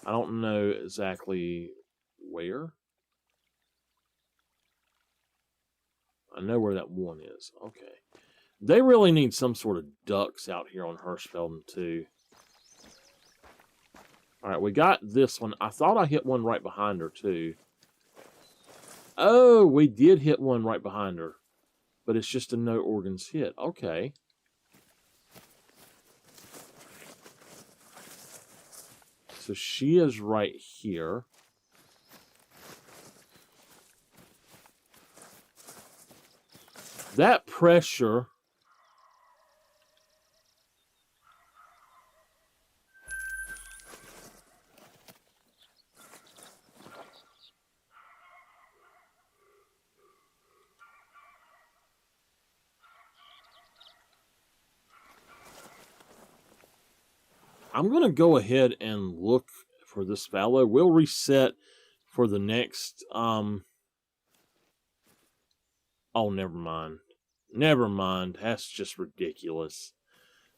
I don't know exactly where. I know where that one is. Okay. They really need some sort of ducks out here on Hirschfelden, too. Alright, we got this one. I thought I hit one right behind her, too. Oh, we did hit one right behind her. But it's just a no organs hit. Okay. So she is right here. That pressure... I'm going to go ahead and look for this fallow. We'll reset for the next... Oh, never mind. Never mind. That's just ridiculous.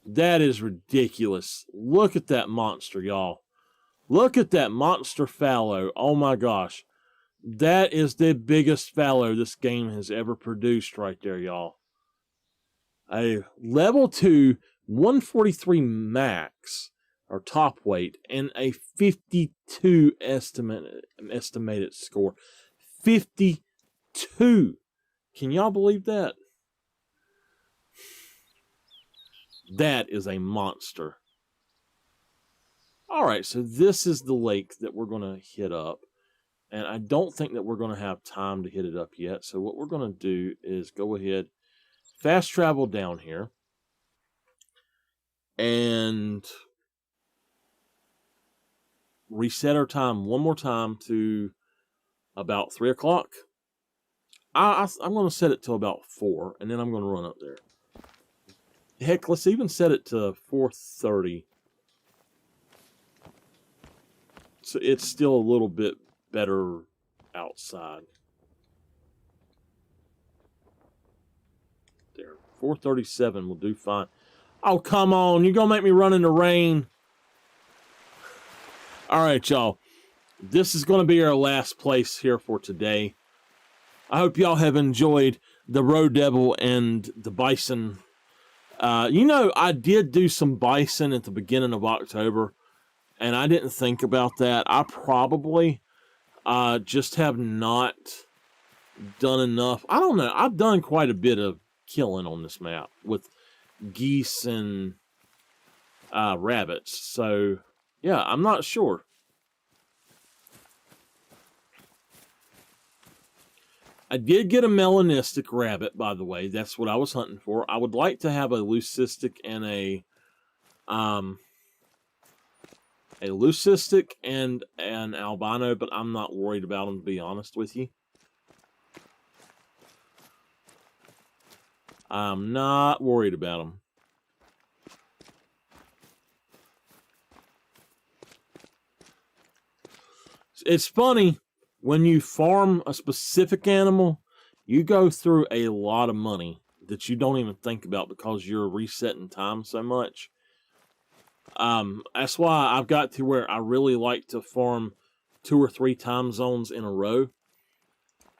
That is ridiculous. Look at that monster, y'all. Look at that monster fallow. Oh my gosh. That is the biggest fallow this game has ever produced right there, y'all. A level 2, 143 max, or top weight, and a 52 estimated score. 52. Can y'all believe that? That is a monster. Alright, so this is the lake that we're going to hit up. And I don't think that we're going to have time to hit it up yet. So what we're going to do is go ahead, fast travel down here. and reset our time one more time to about 3 o'clock. I'm going to set it to about 4, and then I'm going to run up there. Heck, let's even set it to 4:30. So it's still a little bit better outside. There, 4:37 will do fine. Oh, come on. You're going to make me run in the rain. All right, y'all. This is going to be our last place here for today. I hope y'all have enjoyed the Roe Devil and the Bison. You know, I did do some Bison at the beginning of October, and I didn't think about that. I probably just have not done enough. I don't know. I've done quite a bit of killing on this map with geese and rabbits. So, yeah, I'm not sure. I did get a melanistic rabbit, by the way. That's what I was hunting for. I would like to have a leucistic and an albino, but I'm not worried about them, to be honest with you. I'm not worried about them. It's funny, when you farm a specific animal, you go through a lot of money that you don't even think about because you're resetting time so much. That's why I've got to where I really like to farm 2 or 3 time zones in a row.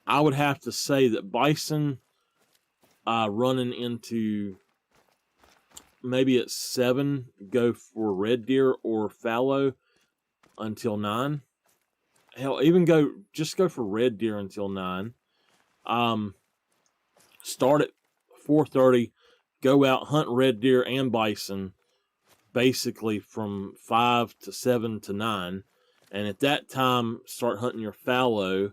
I would have to say that Bison running into maybe at 7, go for red deer or fallow until 9. Hell, even just go for red deer until 9. Start at 4:30, go out, hunt red deer and bison, basically from 5 to 7 to 9. And at that time, start hunting your fallow.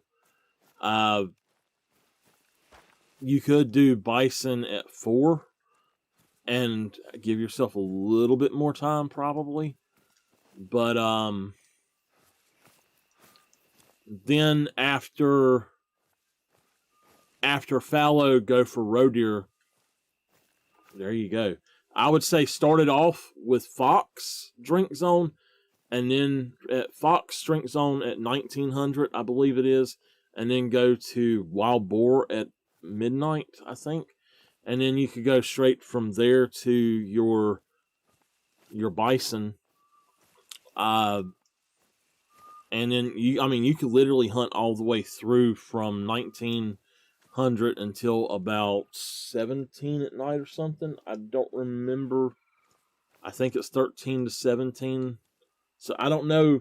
You could do bison at 4 and give yourself a little bit more time, probably. But, then after fallow, go for roe deer. There you go. I would say start it off with Fox drink zone, and then at Fox drink zone at 1900, I believe it is, and then go to wild boar at midnight, I think, and then you could go straight from there to your bison. And then you could literally hunt all the way through from 1900 until about 17 at night or something. I don't remember. I think it's 13 to 17. So I don't know.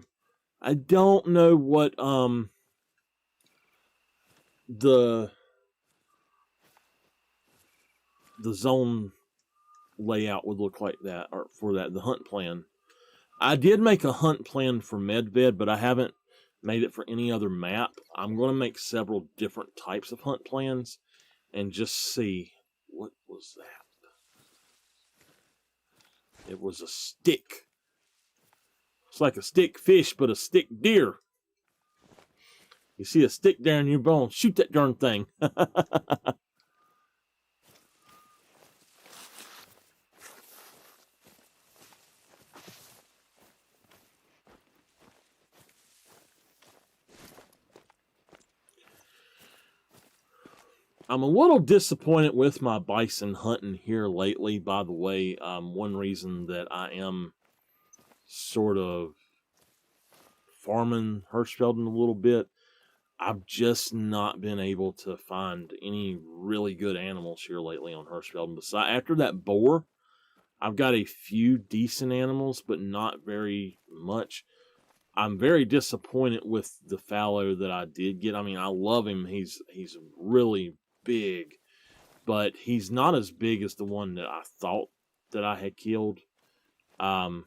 I don't know what the zone layout would look like that, or for that, the hunt plan. I did make a hunt plan for Medved, but I haven't made it for any other map. I'm going to make several different types of hunt plans and just see. What was that? It was a stick. It's like a stick fish, but a stick deer. You see a stick there in your bone, shoot that darn thing. I'm a little disappointed with my bison hunting here lately, by the way. One reason that I am sort of farming Hirschfelden a little bit, I've just not been able to find any really good animals here lately on Hirschfelden. Besides, after that boar, I've got a few decent animals, but not very much. I'm very disappointed with the fallow that I did get. I mean, I love him. He's really big, but he's not as big as the one that I thought that I had killed, or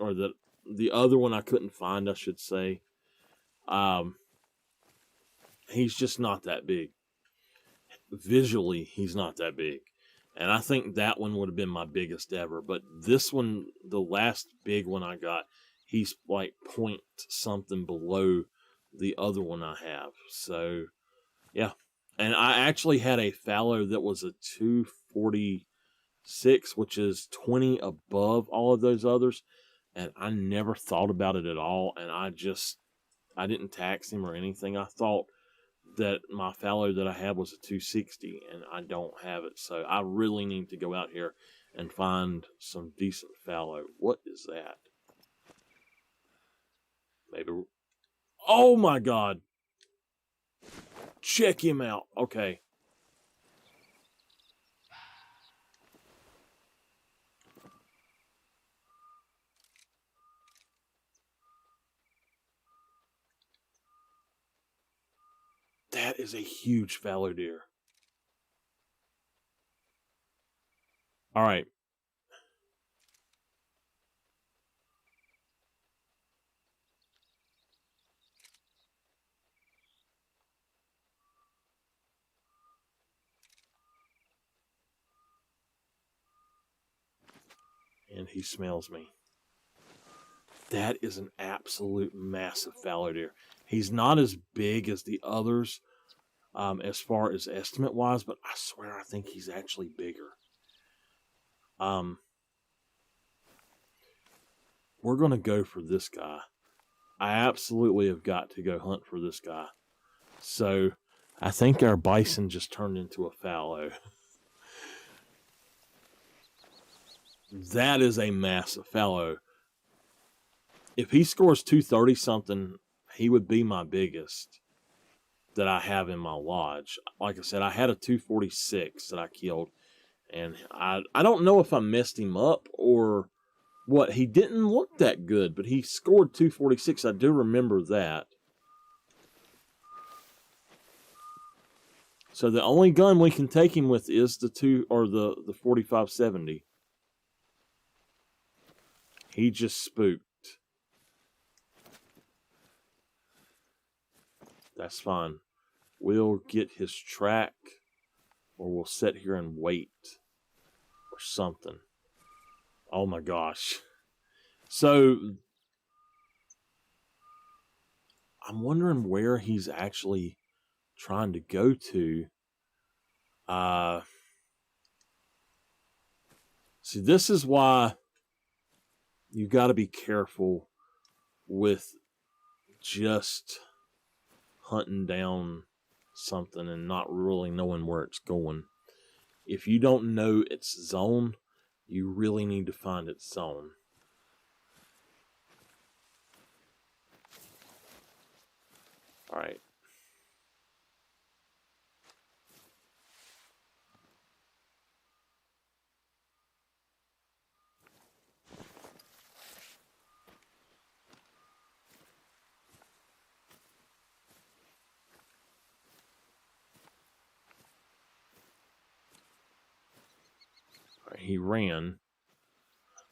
the other one I couldn't find, I should say. He's just not that big. Visually, he's not that big. And I think that one would have been my biggest ever. But this one, the last big one I got, he's like point something below the other one I have. So, yeah. And I actually had a fallow that was a 246, which is 20 above all of those others. And I never thought about it at all. And I didn't tax him or anything. I thought that my fallow that I had was a 260, and I don't have it. So I really need to go out here and find some decent fallow. What is that? Maybe. Oh my God. Check him out. Okay. That is a huge fallow deer. All right. And he smells me. That is an absolute massive fallow deer. He's not as big as the others as far as estimate wise, but I swear I think he's actually bigger. We're going to go for this guy. I absolutely have got to go hunt for this guy. So I think our bison just turned into a fallow. That is a massive fallow. If he scores 230 something, he would be my biggest that I have in my lodge. Like I said, I had a 246 that I killed, and I don't know if I messed him up or what. He didn't look that good, but he scored 246. I do remember that. So the only gun we can take him with is the 4570. He just spooked. That's fine. We'll get his track, or we'll sit here and wait, or something. Oh my gosh. So, I'm wondering where he's actually trying to go to. See, this is why you got to be careful with just hunting down something and not really knowing where it's going. If you don't know its zone, you really need to find its zone. All right. He ran.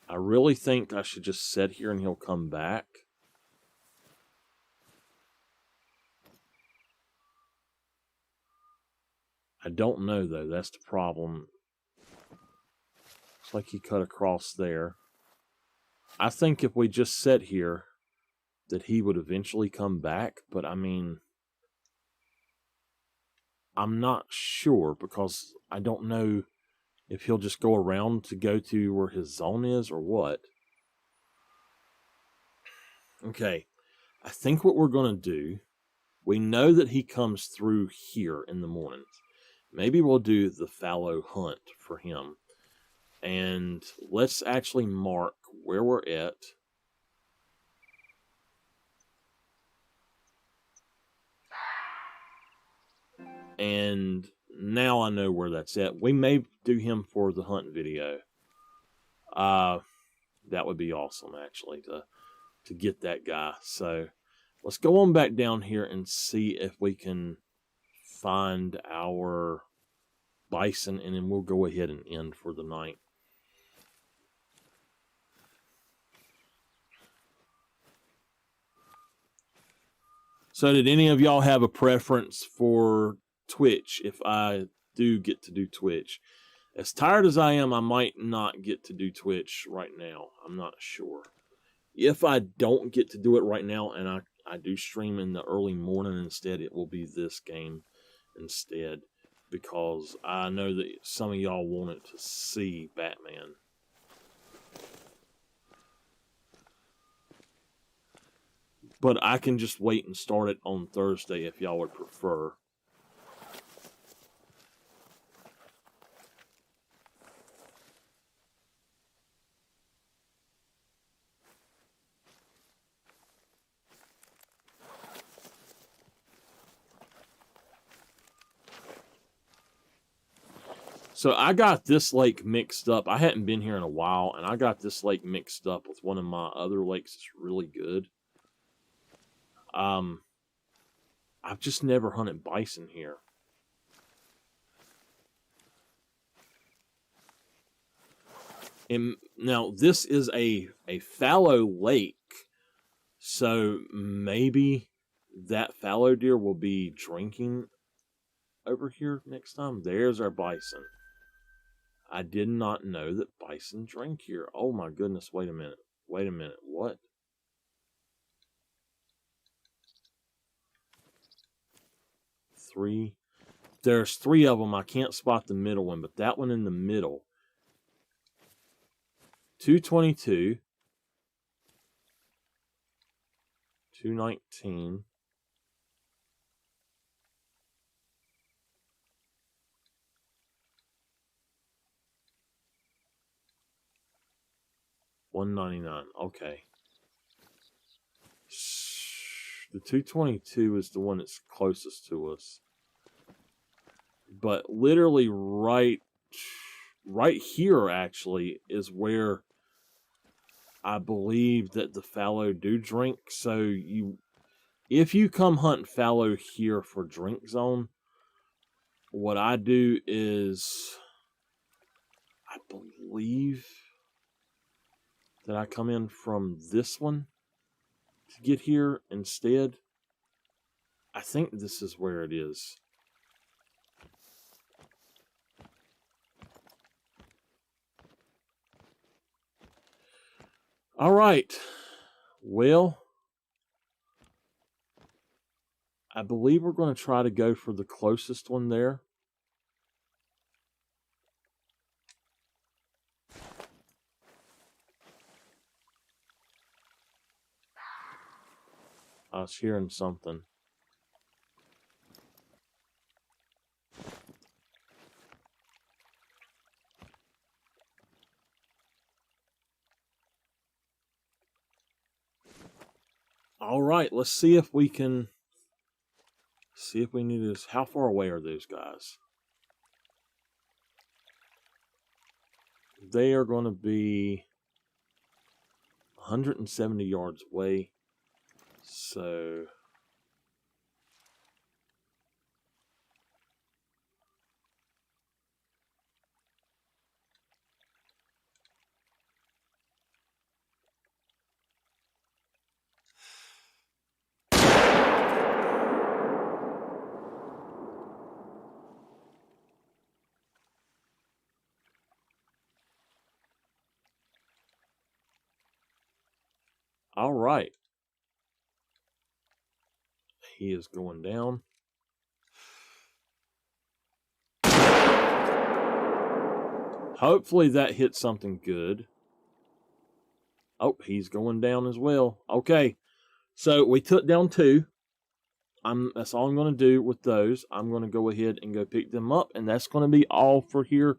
I really think I should just sit here and he'll come back. I don't know, though. That's the problem. Looks like he cut across there. I think if we just sit here, that he would eventually come back. But, I mean, I'm not sure because I don't know if he'll just go around to go to where his zone is or what. Okay, I think what we're going to do, we know that he comes through here in the mornings. Maybe we'll do the fallow hunt for him. And let's actually mark where we're at. And now I know where that's at. We may do him for the hunt video. That would be awesome, actually, to get that guy. So let's go on back down here and see if we can find our bison, and then we'll go ahead and end for the night. So did any of y'all have a preference for Twitch if I do get to do Twitch? As tired as I am, I might not get to do Twitch right now. I'm not sure. If I don't get to do it right now and I do stream in the early morning instead, it will be this game instead. Because I know that some of y'all wanted to see Batman. But I can just wait and start it on Thursday if y'all would prefer. So I got this lake mixed up. I hadn't been here in a while, and I got this lake mixed up with one of my other lakes that's really good. I've just never hunted bison here. And now this is a fallow lake, so maybe that fallow deer will be drinking over here next time. There's our bison. I did not know that bison drink here. Oh my goodness, wait a minute. Wait a minute, what? Three. There's three of them. I can't spot the middle one, but that one in the middle. 222. 219. 199. Okay. The 222 is the one that's closest to us. But literally right here actually is where I believe that the fallow do drink. So if you come hunt fallow here for drink zone, what I do is I believe that I come in from this one to get here instead. I think this is where it is. All right. Well, I believe we're going to try to go for the closest one there. I was hearing something. All right, let's see if we can need this. How far away are those guys? They are going to be 170 yards away. So all right. He is going down. Hopefully that hit something good. Oh, he's going down as well. Okay. So we took down two. That's all I'm going to do with those. I'm going to go ahead and go pick them up. And that's going to be all for here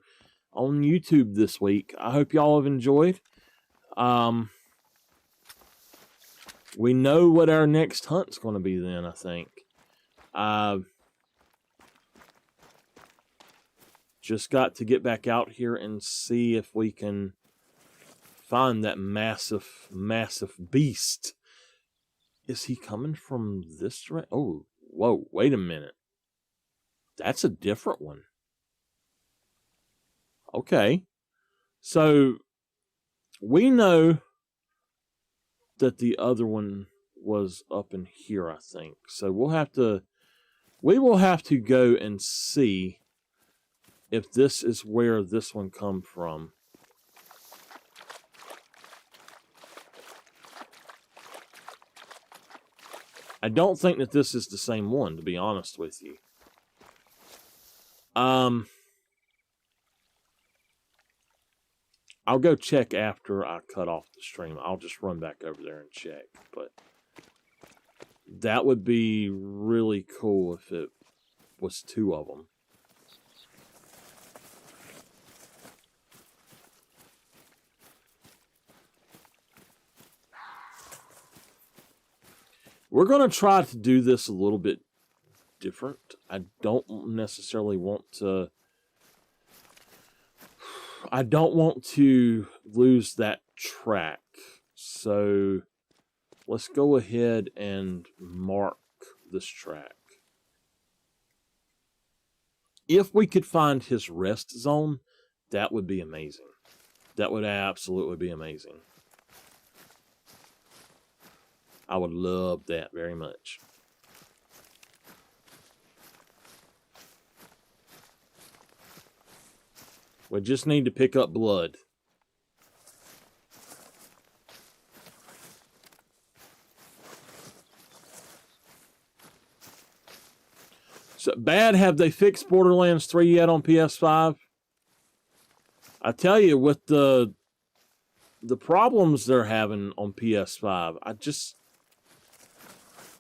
on YouTube this week. I hope y'all have enjoyed. We know what our next hunt's going to be then, I think. Just got to get back out here and see if we can find that massive, massive beast. Is he coming from this direction? Oh, whoa, wait a minute. That's a different one. Okay. So, we know that the other one was up in here, I think. So we will have to go and see if this is where this one come from. I don't think that this is the same one, to be honest with you. I'll go check after I cut off the stream. I'll just run back over there and check. But that would be really cool if it was 2 of them. We're going to try to do this a little bit different. I don't necessarily want to... I don't want to lose that track. So let's go ahead and mark this track. If we could find his rest zone, that would be amazing. That would absolutely be amazing. I would love that very much. We just need to pick up blood. So bad, have they fixed Borderlands 3 yet on PS5? I tell you, with the problems they're having on PS5,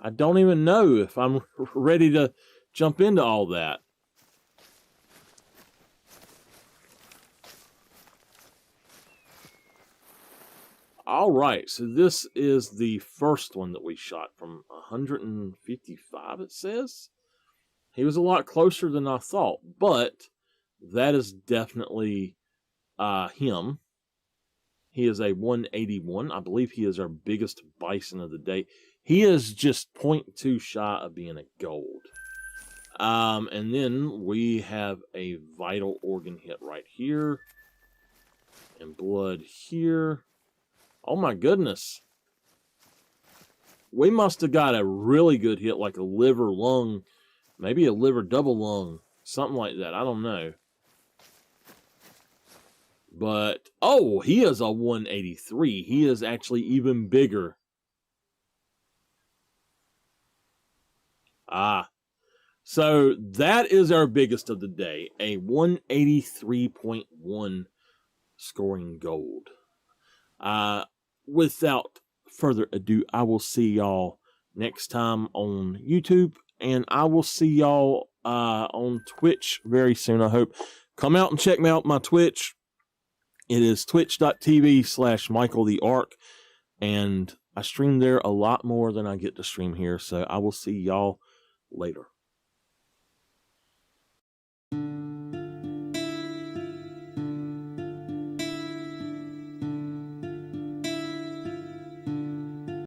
I don't even know if I'm ready to jump into all that. All right, so this is the first one that we shot from 155, it says. He was a lot closer than I thought, but that is definitely him. He is a 181. I believe he is our biggest bison of the day. He is just 0.2 shy of being a gold. And then we have a vital organ hit right here. And blood here. Oh my goodness. We must have got a really good hit, like a liver lung. Maybe a liver double lung. Something like that. I don't know. But, oh, he is a 183. He is actually even bigger. So that is our biggest of the day. A 183.1 scoring gold. Without further ado, I will see y'all next time on YouTube. And I will see y'all on Twitch very soon, I hope. Come out and check me out my Twitch. It is twitch.tv/MichaelTheArch. And I stream there a lot more than I get to stream here. So I will see y'all later.